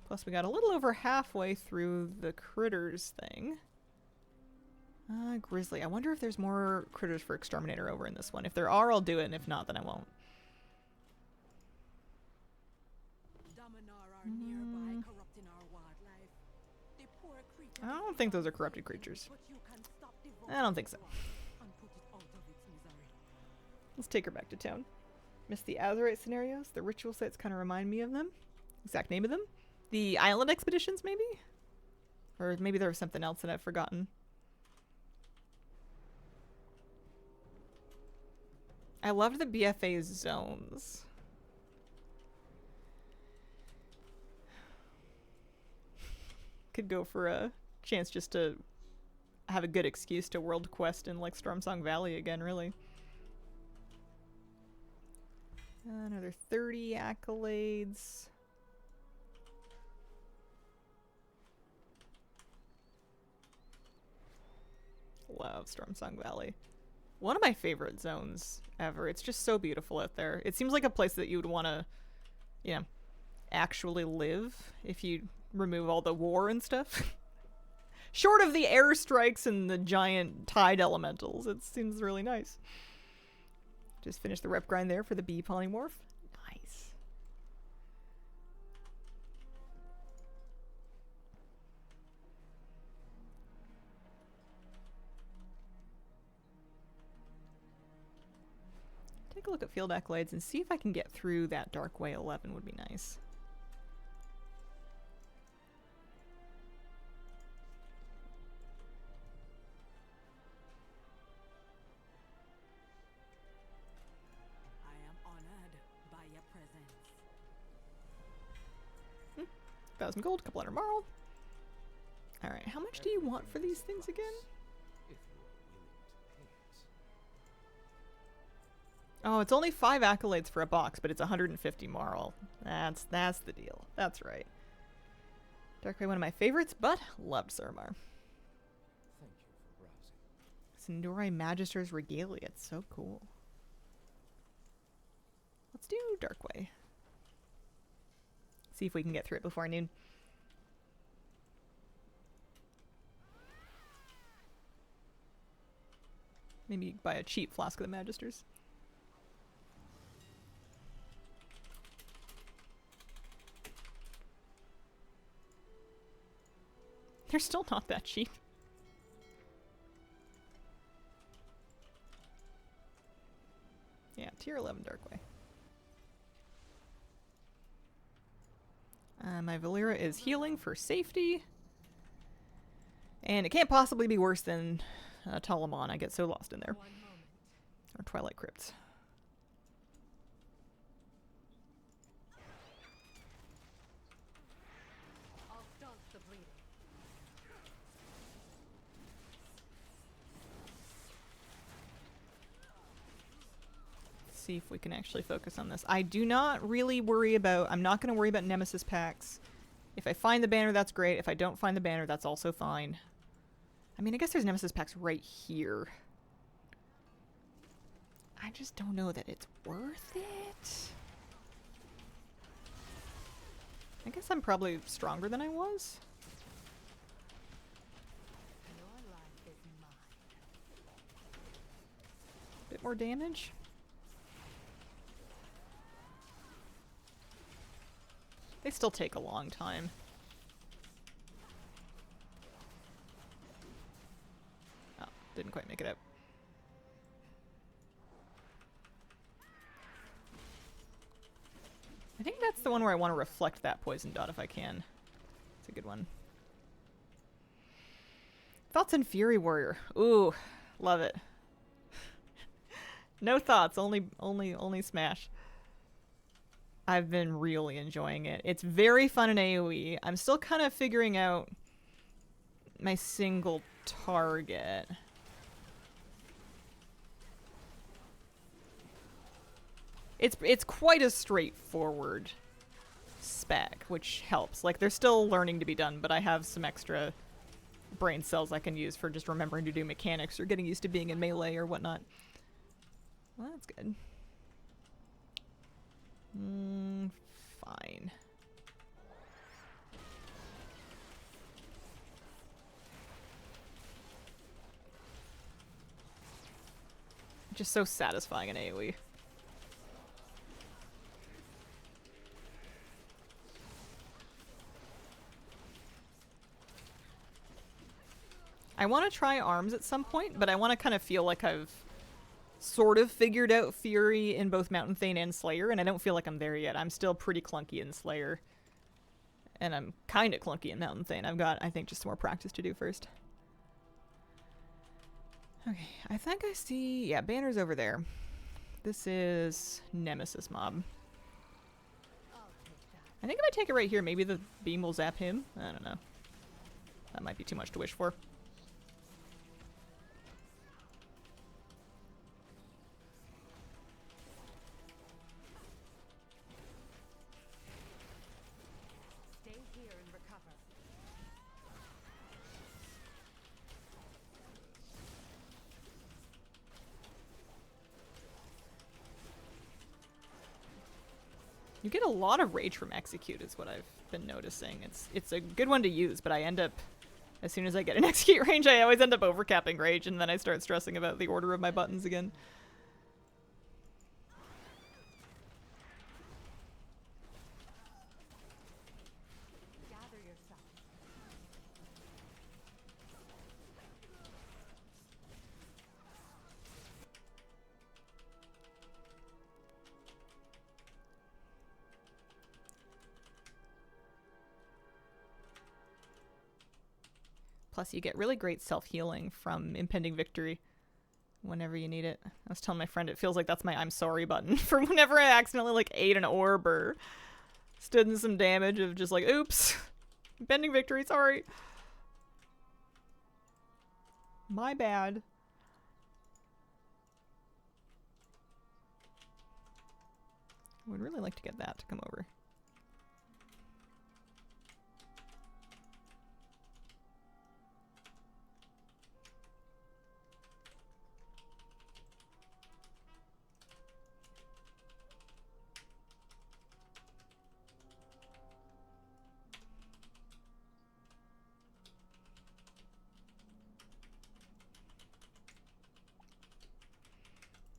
S1: Plus, we got a little over halfway through the critters thing. Grizzly. I wonder if there's more critters for Exterminator over in this one. If there are, I'll do it, and if not, then I won't.
S3: Dominar are nearby, corrupting our wildlife. The poor creatures
S1: I don't think those are corrupted creatures.
S3: but you can stop the
S1: I don't think so.
S3: and put it out of its misery.
S1: Let's take her back to town. Miss the Azurite scenarios? The ritual sites kind of remind me of them. Exact name of them? The Island Expeditions, maybe? Or maybe there was something else that I've forgotten. I loved the BFA zones. Could go for a chance just to have a good excuse to world quest in like Stormsong Valley again, really. Another 30 accolades. Love Stormsong Valley. One of my favorite zones ever. It's just so beautiful out there. It seems like a place that you would want to, you know, actually live if you remove all the war and stuff. Short of the airstrikes and the giant tide elementals, it seems really nice. Just finished the rep grind there for the bee polymorph. Nice. Take a look at field accolades and see if I can get through that Darkway 11 would be nice.
S3: I am honored by your presence.
S1: 1,000 gold, couple hundred marl. Alright, how much do you want for these things again?
S4: If you are willing to pay it.
S1: Oh, it's only 5 accolades for a box, but it's 150 marl. That's the deal. That's right. Darkway, one of my favorites, but loved Suramar.
S4: Thank you for browsing.
S1: Sindori Magister's Regalia. It's so cool. Let's do Darkway. See if we can get through it before noon. Maybe buy a cheap Flask of the Magisters. They're still not that cheap. Yeah, tier 11 Darkway. My Valera is healing for safety. And it can't possibly be worse than Talamon. I get so lost in there.
S3: One moment.
S1: Or Twilight Crypts.
S3: I'll start the bleeding.
S1: Let's see if we can actually focus on this. I do not really worry about... I'm not going to worry about Nemesis packs. If I find the banner, that's great. If I don't find the banner, that's also fine. I mean, I guess there's Nemesis packs right here. I just don't know that it's worth it. I guess I'm probably stronger than I was.
S3: Your life is mine.
S1: Bit more damage. They still take a long time. Oh, didn't quite make it up. I think that's the one where I want to reflect that poison dot if I can. It's a good one. Thoughts on Fury Warrior. Ooh, love it. No thoughts, only smash. I've been really enjoying it. It's very fun in AoE. I'm still kind of figuring out my single target. It's quite a straightforward spec, which helps. Like, there's still learning to be done, but I have some extra brain cells I can use for just remembering to do mechanics or getting used to being in melee or whatnot. Well, that's good. Fine. Just so satisfying in AoE. I want to try arms at some point, but I want to kind of feel like I've sort of figured out Fury in both Mountain Thane and Slayer, and I don't feel like I'm there yet. I'm still pretty clunky in Slayer. And I'm kind of clunky in Mountain Thane. I've got, I think, just some more practice to do first. Okay, I think I see... Yeah, banner's over there. This is Nemesis mob.
S3: I'll take that.
S1: I think if I take it right here, maybe the beam will zap him. I don't know. That might be too much to wish for.
S3: Stay here and recover.
S1: You get a lot of rage from execute is what I've been noticing. It's a good one to use, but I end up, as soon as I get an execute range, I always end up overcapping rage, and then I start stressing about the order of my buttons again.
S3: Gather yourself.
S1: Plus, you get really great self-healing from Impending Victory whenever you need it. I was telling my friend it feels like that's my I'm sorry button for whenever I accidentally like ate an orb or stood in some damage of just like, oops, Impending Victory, sorry. My bad. I would really like to get that to come over.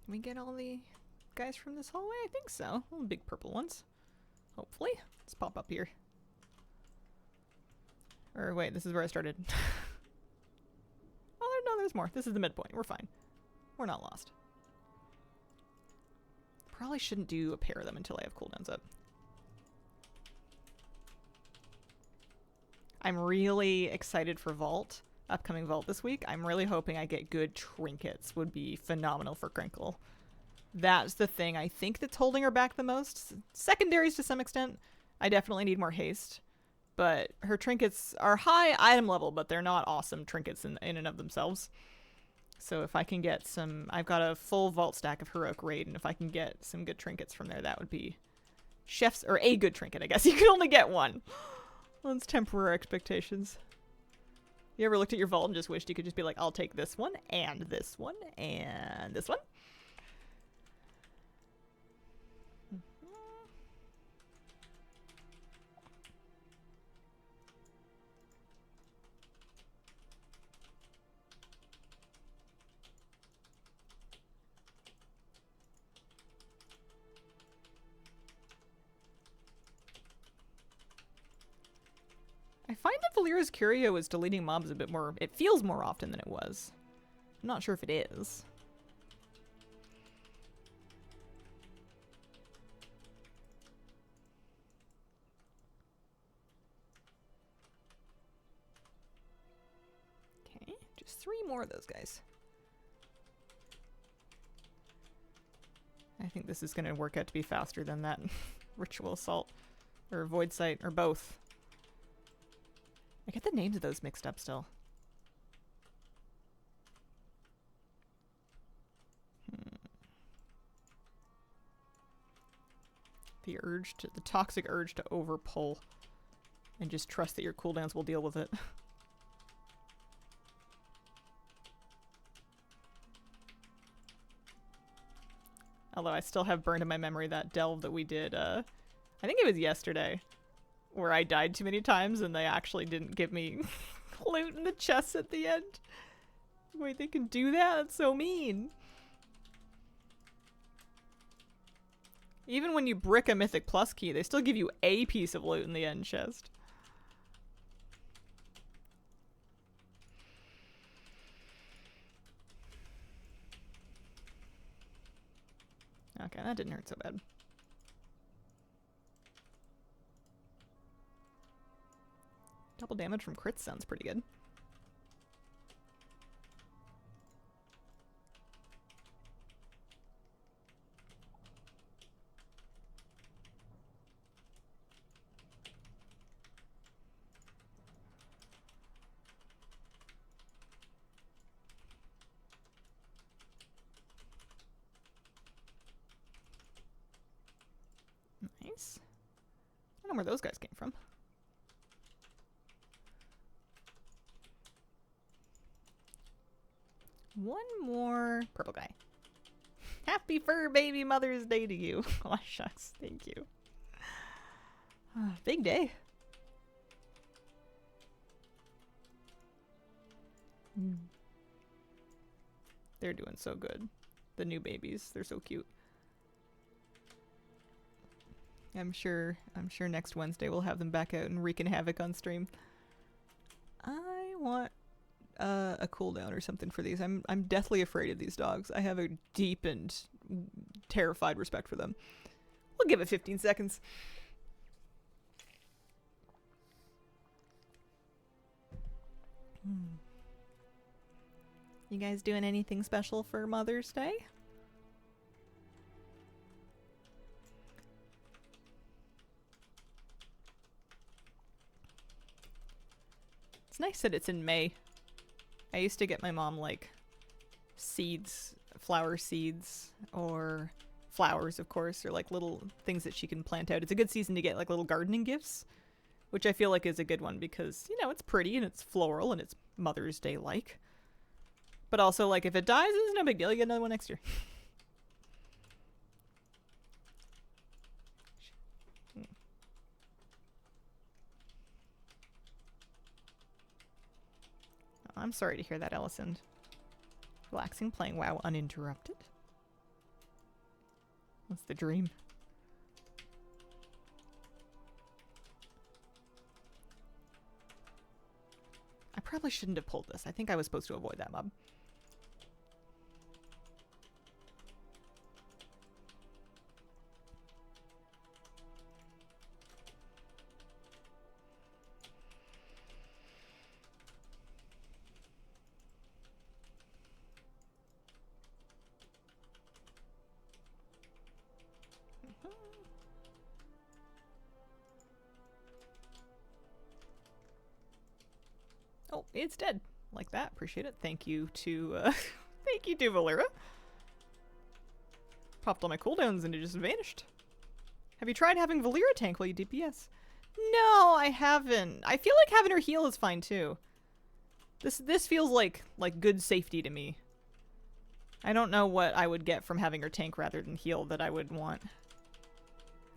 S1: We get all the guys from this hallway? I think so. All the big purple ones. Hopefully. Let's pop up here. Or wait, this is where I started. Oh, no, there's more. This is the midpoint. We're fine. We're not lost. Probably shouldn't do a pair of them until I have cooldowns up. I'm really excited for Vault. Upcoming Vault this week. I'm really hoping I get good trinkets. Would be phenomenal for Crinkle. That's the thing I think that's holding her back the most. Secondaries to some extent. I definitely need more haste. But her trinkets are high item level, but they're not awesome trinkets in and of themselves. So if I can get some... I've got a full Vault stack of Heroic Raid, and if I can get some good trinkets from there, that would be... Chef's... Or a good trinket, I guess. You can only get one. Let's temper our expectations. You ever looked at your vault and just wished you could just be like, I'll take this one, and this one, and this one? I find that Valera's Curio is deleting mobs a bit more. It feels more often than it was. I'm not sure if it is. Okay, just 3 more of those guys. I think this is going to work out to be faster than that Ritual Assault or Void Sight or both. I get the names of those mixed up still. The toxic urge to overpull and just trust that your cooldowns will deal with it. Although I still have burned in my memory that delve that we did, I think it was yesterday, where I died too many times and they actually didn't give me loot in the chests at the end. Wait, they can do that? That's so mean. Even when you brick a Mythic Plus key, they still give you a piece of loot in the end chest. Okay, that didn't hurt so bad. Double damage from crits sounds pretty good. Nice. I don't know where those guys came from. One more purple guy. Happy Fur Baby Mother's Day to you. Oh, shucks. Thank you. Big day. They're doing so good. The new babies, they're so cute. I'm sure next Wednesday we'll have them back out and wreaking havoc on stream. I want a cooldown or something for these. I'm deathly afraid of these dogs. I have a deep and terrified respect for them. We'll give it 15 seconds. You guys doing anything special for Mother's Day? It's nice that it's in May. I used to get my mom like seeds, flower seeds, or flowers, of course, or like little things that she can plant out. It's a good season to get like little gardening gifts, which I feel like is a good one because, you know, it's pretty and it's floral and it's Mother's Day like. But also, like, if it dies, it's no big deal. You get another one next year. Oh, I'm sorry to hear that, Ellison. Relaxing, playing WoW uninterrupted. That's the dream. I probably shouldn't have pulled this. I think I was supposed to avoid that mob. Oh, it's dead. Like that. Appreciate it. Thank you to, thank you to Valera. Popped all my cooldowns and it just vanished. Have you tried having Valera tank while you DPS? No, I haven't. I feel like having her heal is fine too. This feels like good safety to me. I don't know what I would get from having her tank rather than heal that I would want.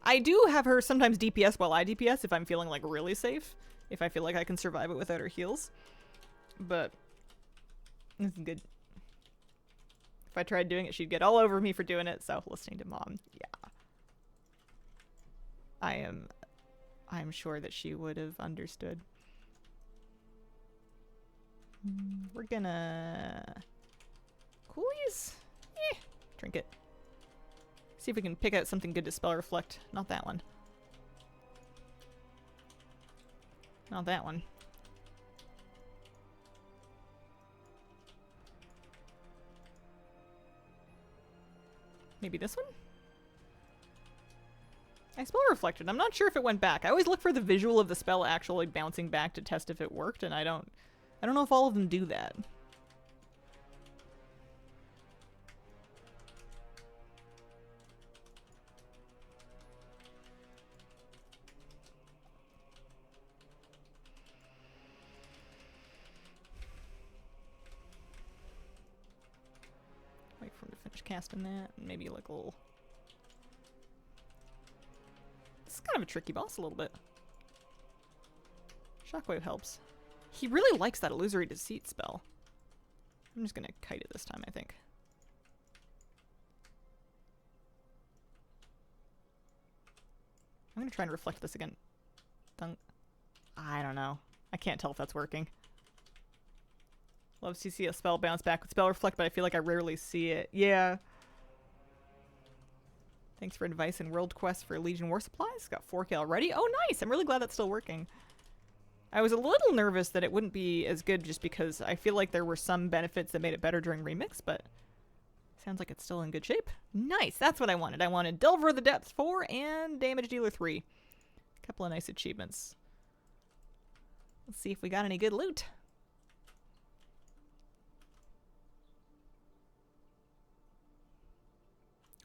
S1: I do have her sometimes DPS while I DPS if I'm feeling like really safe. If I feel like I can survive it without her heals. But this is good. If I tried doing it, she'd get all over me for doing it, so listening to Mom, yeah. I'm sure that she would have understood. We're gonna... Coolies? Eh, drink it. See if we can pick out something good to spell reflect. Not that one. Not that one. Maybe this one? I spell reflected. I'm not sure if it went back. I always look for the visual of the spell actually bouncing back to test if it worked, and I don't know if all of them do that. Wait for him to finish casting that, and maybe like a little... This is kind of a tricky boss a little bit. Shockwave helps. He really likes that illusory deceit spell. I'm just gonna kite it this time, I think. I'm gonna try and reflect this again. Dunk. I don't know. I can't tell if that's working. Love to see a spell bounce back with spell reflect, but I feel like I rarely see it. Yeah. Thanks for advice in World Quest for Legion War Supplies. Got 4K already. Oh, nice! I'm really glad that's still working. I was a little nervous that it wouldn't be as good just because I feel like there were some benefits that made it better during Remix, but sounds like it's still in good shape. Nice! That's what I wanted. I wanted Delver of the Depths 4 and Damage Dealer 3. A couple of nice achievements. Let's see if we got any good loot.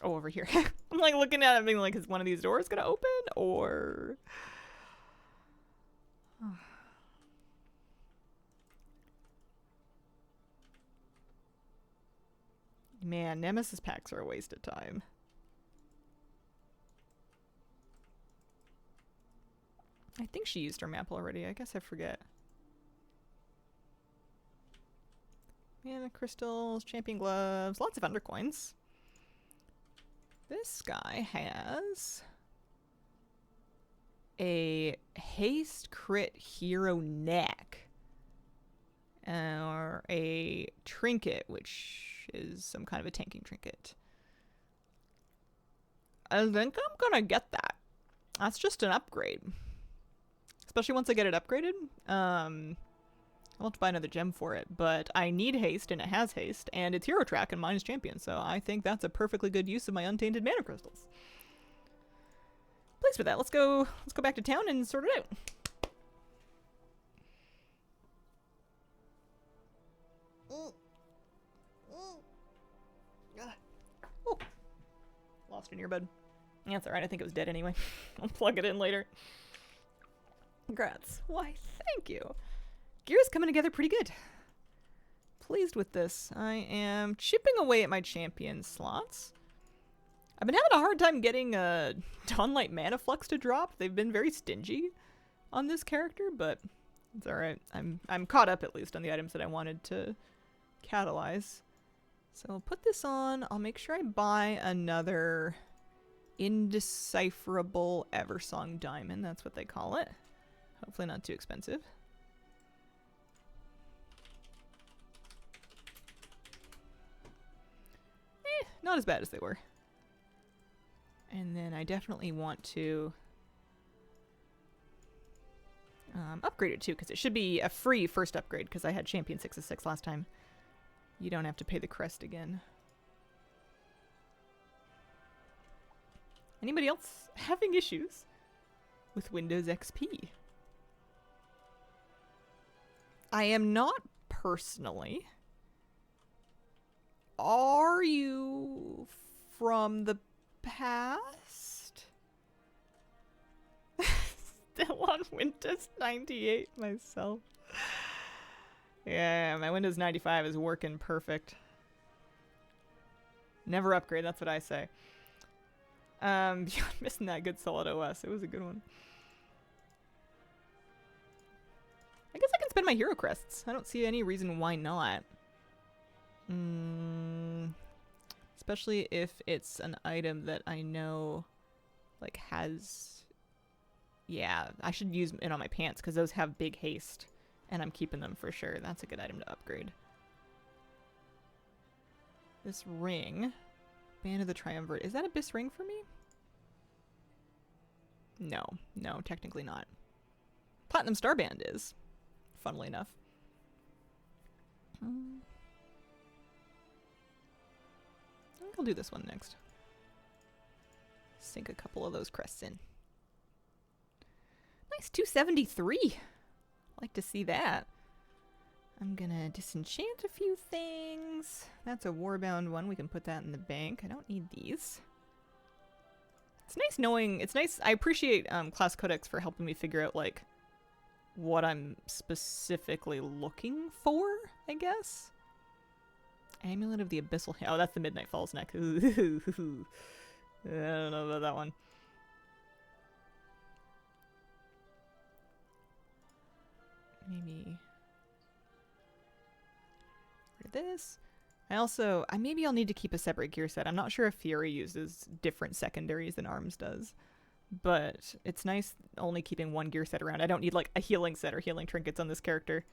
S1: Oh, over here. I'm like looking at it being like, is one of these doors gonna open or... Man, Nemesis packs are a waste of time. I think she used her map already. I guess I forget. Mana crystals, champion gloves, lots of undercoins. This guy has a haste crit hero neck. Or a trinket, which is some kind of a tanking trinket. I think I'm gonna get that. That's just an upgrade. Especially once I get it upgraded. I'll have to buy another gem for it, but I need haste, and it has haste, and it's hero track, and mine is champion, so I think that's a perfectly good use of my untainted mana crystals. Pleased with that. Let's go back to town and sort it out. Oh. Lost an earbud. That's alright, I think it was dead anyway. I'll plug it in later. Congrats. Why, thank you. Gear's coming together pretty good. Pleased with this. I am chipping away at my champion slots. I've been having a hard time getting Dawnlight Mana Flux to drop. They've been very stingy on this character, but it's alright. I'm caught up at least on the items that I wanted to catalyze. So I'll put this on. I'll make sure I buy another Indecipherable Eversong Diamond. That's what they call it. Hopefully not too expensive. Not as bad as they were. And then I definitely want to upgrade it too, because it should be a free first upgrade, because I had Champion 6 of 6 last time. You don't have to pay the crest again. Anybody else having issues with Windows XP? I am not personally. Are you from the past? Still on Windows 98 myself. Yeah, my Windows 95 is working perfect. Never upgrade, that's what I say. Beyond missing that good solid OS. It was a good one. I guess I can spend my hero crests. I don't see any reason why not. Especially if it's an item that I know, like, has... Yeah, I should use it on my pants, because those have big haste. And I'm keeping them for sure. That's a good item to upgrade. This ring... Band of the Triumvirate. Is that Abyss Ring for me? No. No, technically not. Platinum Starband is. Funnily enough. I think I'll do this one next. Sink a couple of those crests in. Nice 273. Like to see that. I'm gonna disenchant a few things. That's a Warbound one. We can put that in the bank. I don't need these. It's nice knowing... It's nice... I appreciate Class Codex for helping me figure out, like, what I'm specifically looking for, I guess. Amulet of the Abyssal... Oh, that's the Midnight Falls neck. I don't know about that one. Maybe... this. Maybe I'll need to keep a separate gear set. I'm not sure if Fury uses different secondaries than ARMS does, but it's nice only keeping one gear set around. I don't need like a healing set or healing trinkets on this character.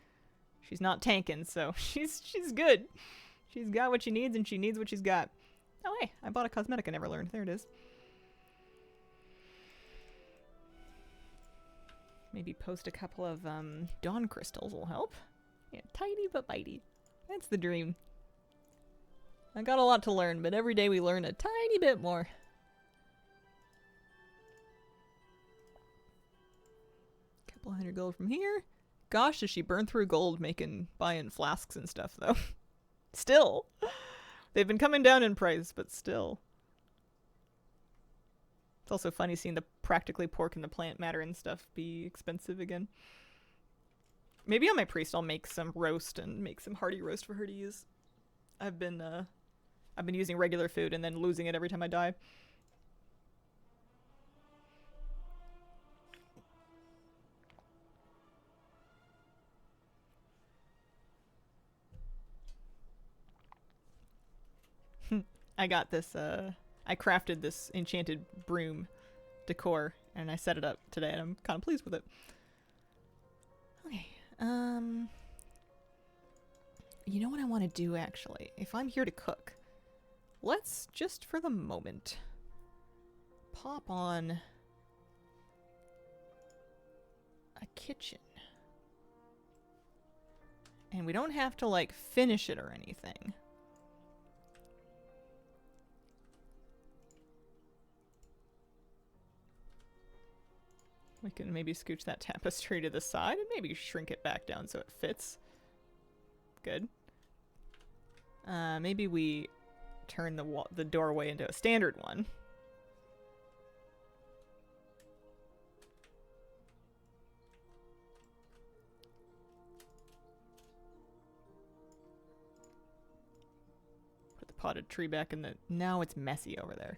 S1: She's not tanking, so she's good. She's got what she needs and she needs what she's got. Oh hey, I bought a cosmetic I never learned. There it is. Maybe post a couple of Dawn crystals will help. Yeah, tiny but mighty. That's the dream. I got a lot to learn, but every day we learn a tiny bit more. Couple hundred gold from here. Gosh, does she burn through gold buying flasks and stuff, though. Still. They've been coming down in price, but still. It's also funny seeing the practically pork and the plant matter and stuff be expensive again. Maybe on my priest I'll make some roast and make some hearty roast for her to use. I've been using regular food and then losing it every time I die. I got this, I crafted this enchanted broom decor, and I set it up today, and I'm kind of pleased with it. Okay, you know what I want to do, actually? If I'm here to cook, let's just for the moment pop on a kitchen. And we don't have to, like, finish it or anything. We can maybe scooch that tapestry to the side and maybe shrink it back down so it fits. Good. Maybe we turn the doorway into a standard one. Put the potted tree back in the... Now it's messy over there.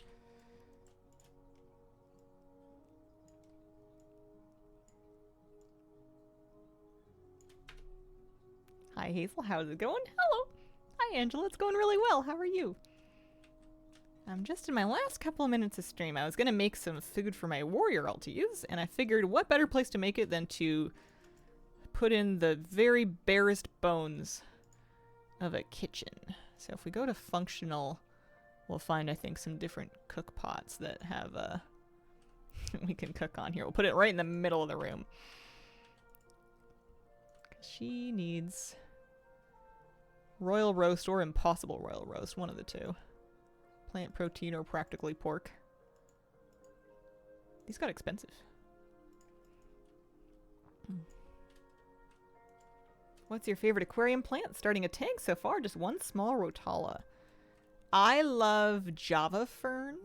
S1: Hi Hazel, how's it going? Hello! Hi Angela, it's going really well. How are you? I'm just in my last couple of minutes of stream. I was gonna make some food for my warrior alt to use, and I figured what better place to make it than to put in the very barest bones of a kitchen. So if we go to functional, we'll find, I think, some different cook pots that have, we can cook on here. We'll put it right in the middle of the room. 'Cause she needs royal roast or impossible royal roast, one of the two. Plant protein or practically pork. These got expensive. What's your favorite aquarium plant? Starting a tank so far, just one small rotala. I love Java fern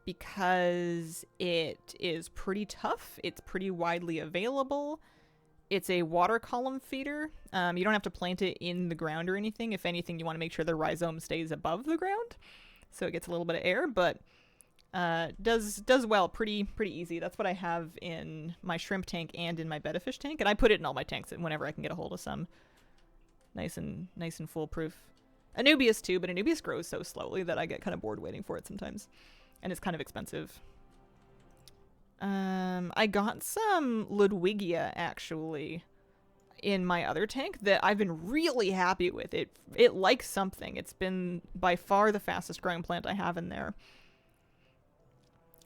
S1: because it is pretty tough. It's pretty widely available. It's a water column feeder. You don't have to plant it in the ground or anything. If anything, you want to make sure the rhizome stays above the ground, so it gets a little bit of air. But does well, pretty easy. That's what I have in my shrimp tank and in my betta fish tank, and I put it in all my tanks whenever I can get a hold of some. Nice and foolproof. Anubias too, but Anubias grows so slowly that I get kind of bored waiting for it sometimes, and it's kind of expensive. I got some Ludwigia, actually, in my other tank that I've been really happy with. It likes something. It's been by far the fastest growing plant I have in there.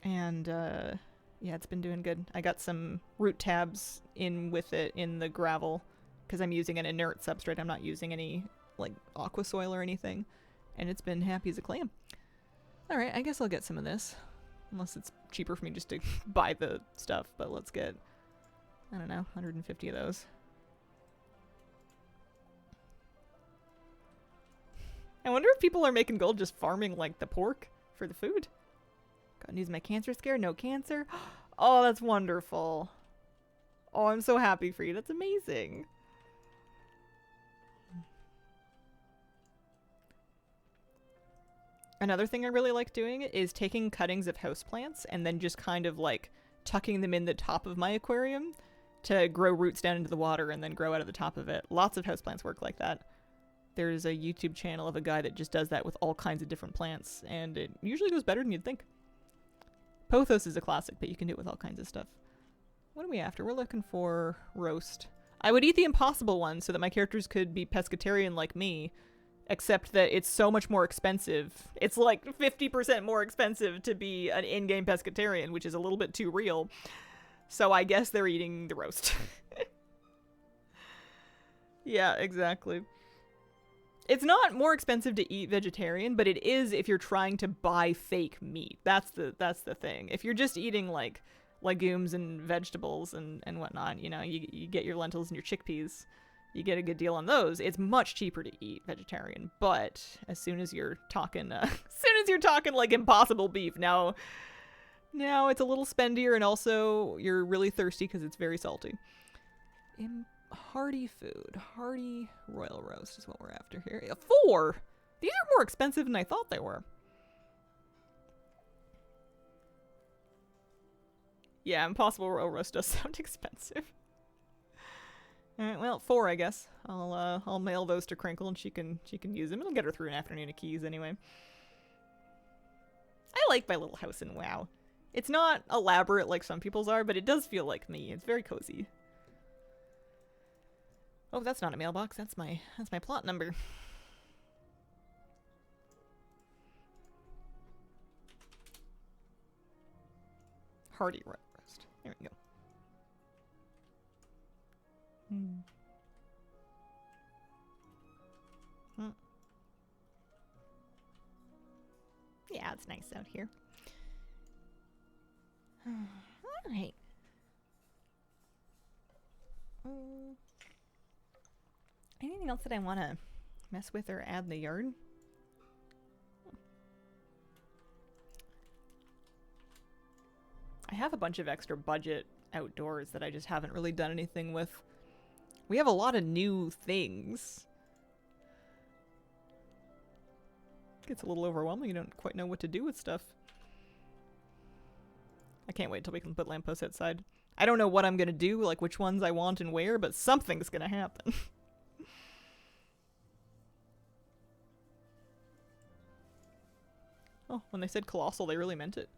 S1: And, yeah, it's been doing good. I got some root tabs in with it in the gravel, because I'm using an inert substrate. I'm not using any, like, aqua soil or anything. And it's been happy as a clam. Alright, I guess I'll get some of this. Unless it's cheaper for me just to buy the stuff, but let's get, I don't know, 150 of those. I wonder if people are making gold just farming, like, the pork for the food. Got news of my cancer scare? No cancer? Oh, that's wonderful. Oh, I'm so happy for you. That's amazing. Another thing I really like doing is taking cuttings of houseplants and then just kind of like tucking them in the top of my aquarium to grow roots down into the water and then grow out of the top of it. Lots of houseplants work like that. There's a YouTube channel of a guy that just does that with all kinds of different plants, and it usually goes better than you'd think. Pothos is a classic, but you can do it with all kinds of stuff. What are we after? We're looking for roast. I would eat the impossible one so that my characters could be pescatarian like me, except that it's so much more expensive. It's like 50% more expensive to be an in-game pescatarian, which is a little bit too real. So I guess they're eating the roast. Yeah, exactly. It's not more expensive to eat vegetarian, but it is if you're trying to buy fake meat. That's the thing. If you're just eating like legumes and vegetables and whatnot, you know, you get your lentils and your chickpeas, you get a good deal on those. It's much cheaper to eat vegetarian. But as soon as you're talking, like impossible beef, now it's a little spendier, and also you're really thirsty because it's very salty. Hearty food. Hearty royal roast is what we're after here. 4! These are more expensive than I thought they were. Yeah, impossible royal roast does sound expensive. Alright, well, 4 I guess. I'll mail those to Crinkle and she can use them. It'll get her through an afternoon of keys anyway. like my little house in WoW. It's not elaborate like some people's are, but it does feel like me. It's very cozy. Oh, that's not a mailbox. That's my plot number. Hearty roast. There we go. Yeah, it's nice out here. Alright. Anything else that I want to mess with or add in the yard? I have a bunch of extra budget outdoors that I just haven't really done anything with. We have a lot of new things. Gets a little overwhelming. You don't quite know what to do with stuff. I can't wait till we can put lampposts outside. I don't know what I'm gonna do, like which ones I want and where, but something's gonna happen. Oh, when they said colossal, they really meant it.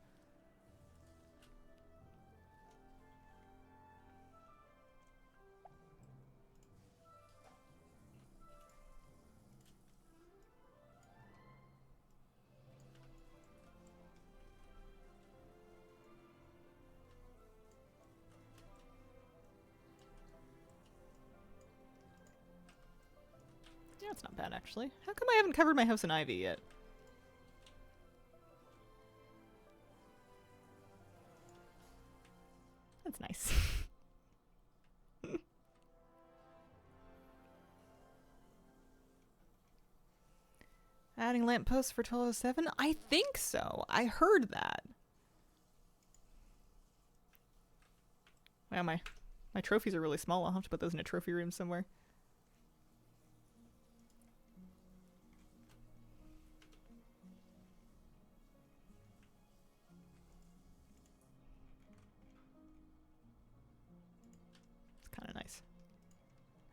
S1: Yeah, it's not bad, actually. How come I haven't covered my house in ivy yet? That's nice. Adding lampposts for 1207? I think so. I heard that. Wow, my trophies are really small. I'll have to put those in a trophy room somewhere. Kind of nice.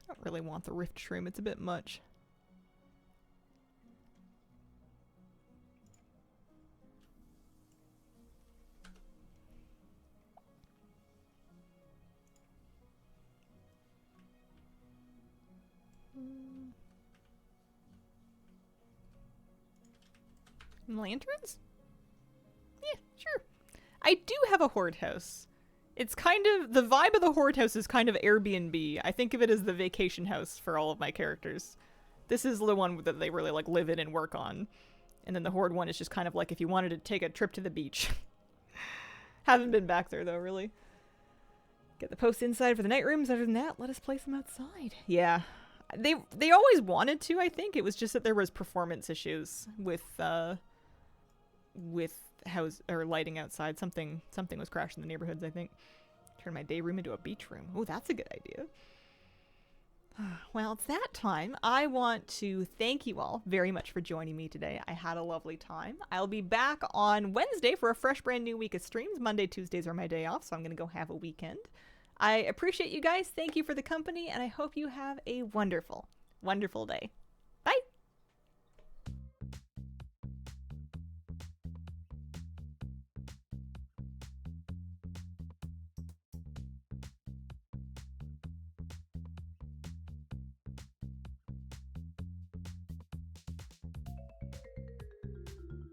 S1: I don't really want the rift shroom. It's a bit much. Lanterns? Yeah, sure. I do have a horde house. It's kind of, the vibe of the horde house is kind of Airbnb. I think of it as the vacation house for all of my characters. This is the one that they really like live in and work on. And then the horde one is just kind of like if you wanted to take a trip to the beach. Haven't been back there though, really. Get the posts inside for the night rooms. Other than that, let us place them outside. Yeah. They always wanted to, I think. It was just that there was performance issues with house or lighting outside. Something was crashing in the neighborhoods, I think. Turn my day room into a beach room. Oh, that's a good idea. Well, it's that time. I want to thank you all very much for joining me today. I had a lovely time. I'll be back on Wednesday for a fresh brand new week of streams. Monday, Tuesdays are my day off, so I'm going to go have a weekend. I appreciate you guys. Thank you for the company, and I hope you have a wonderful, wonderful day.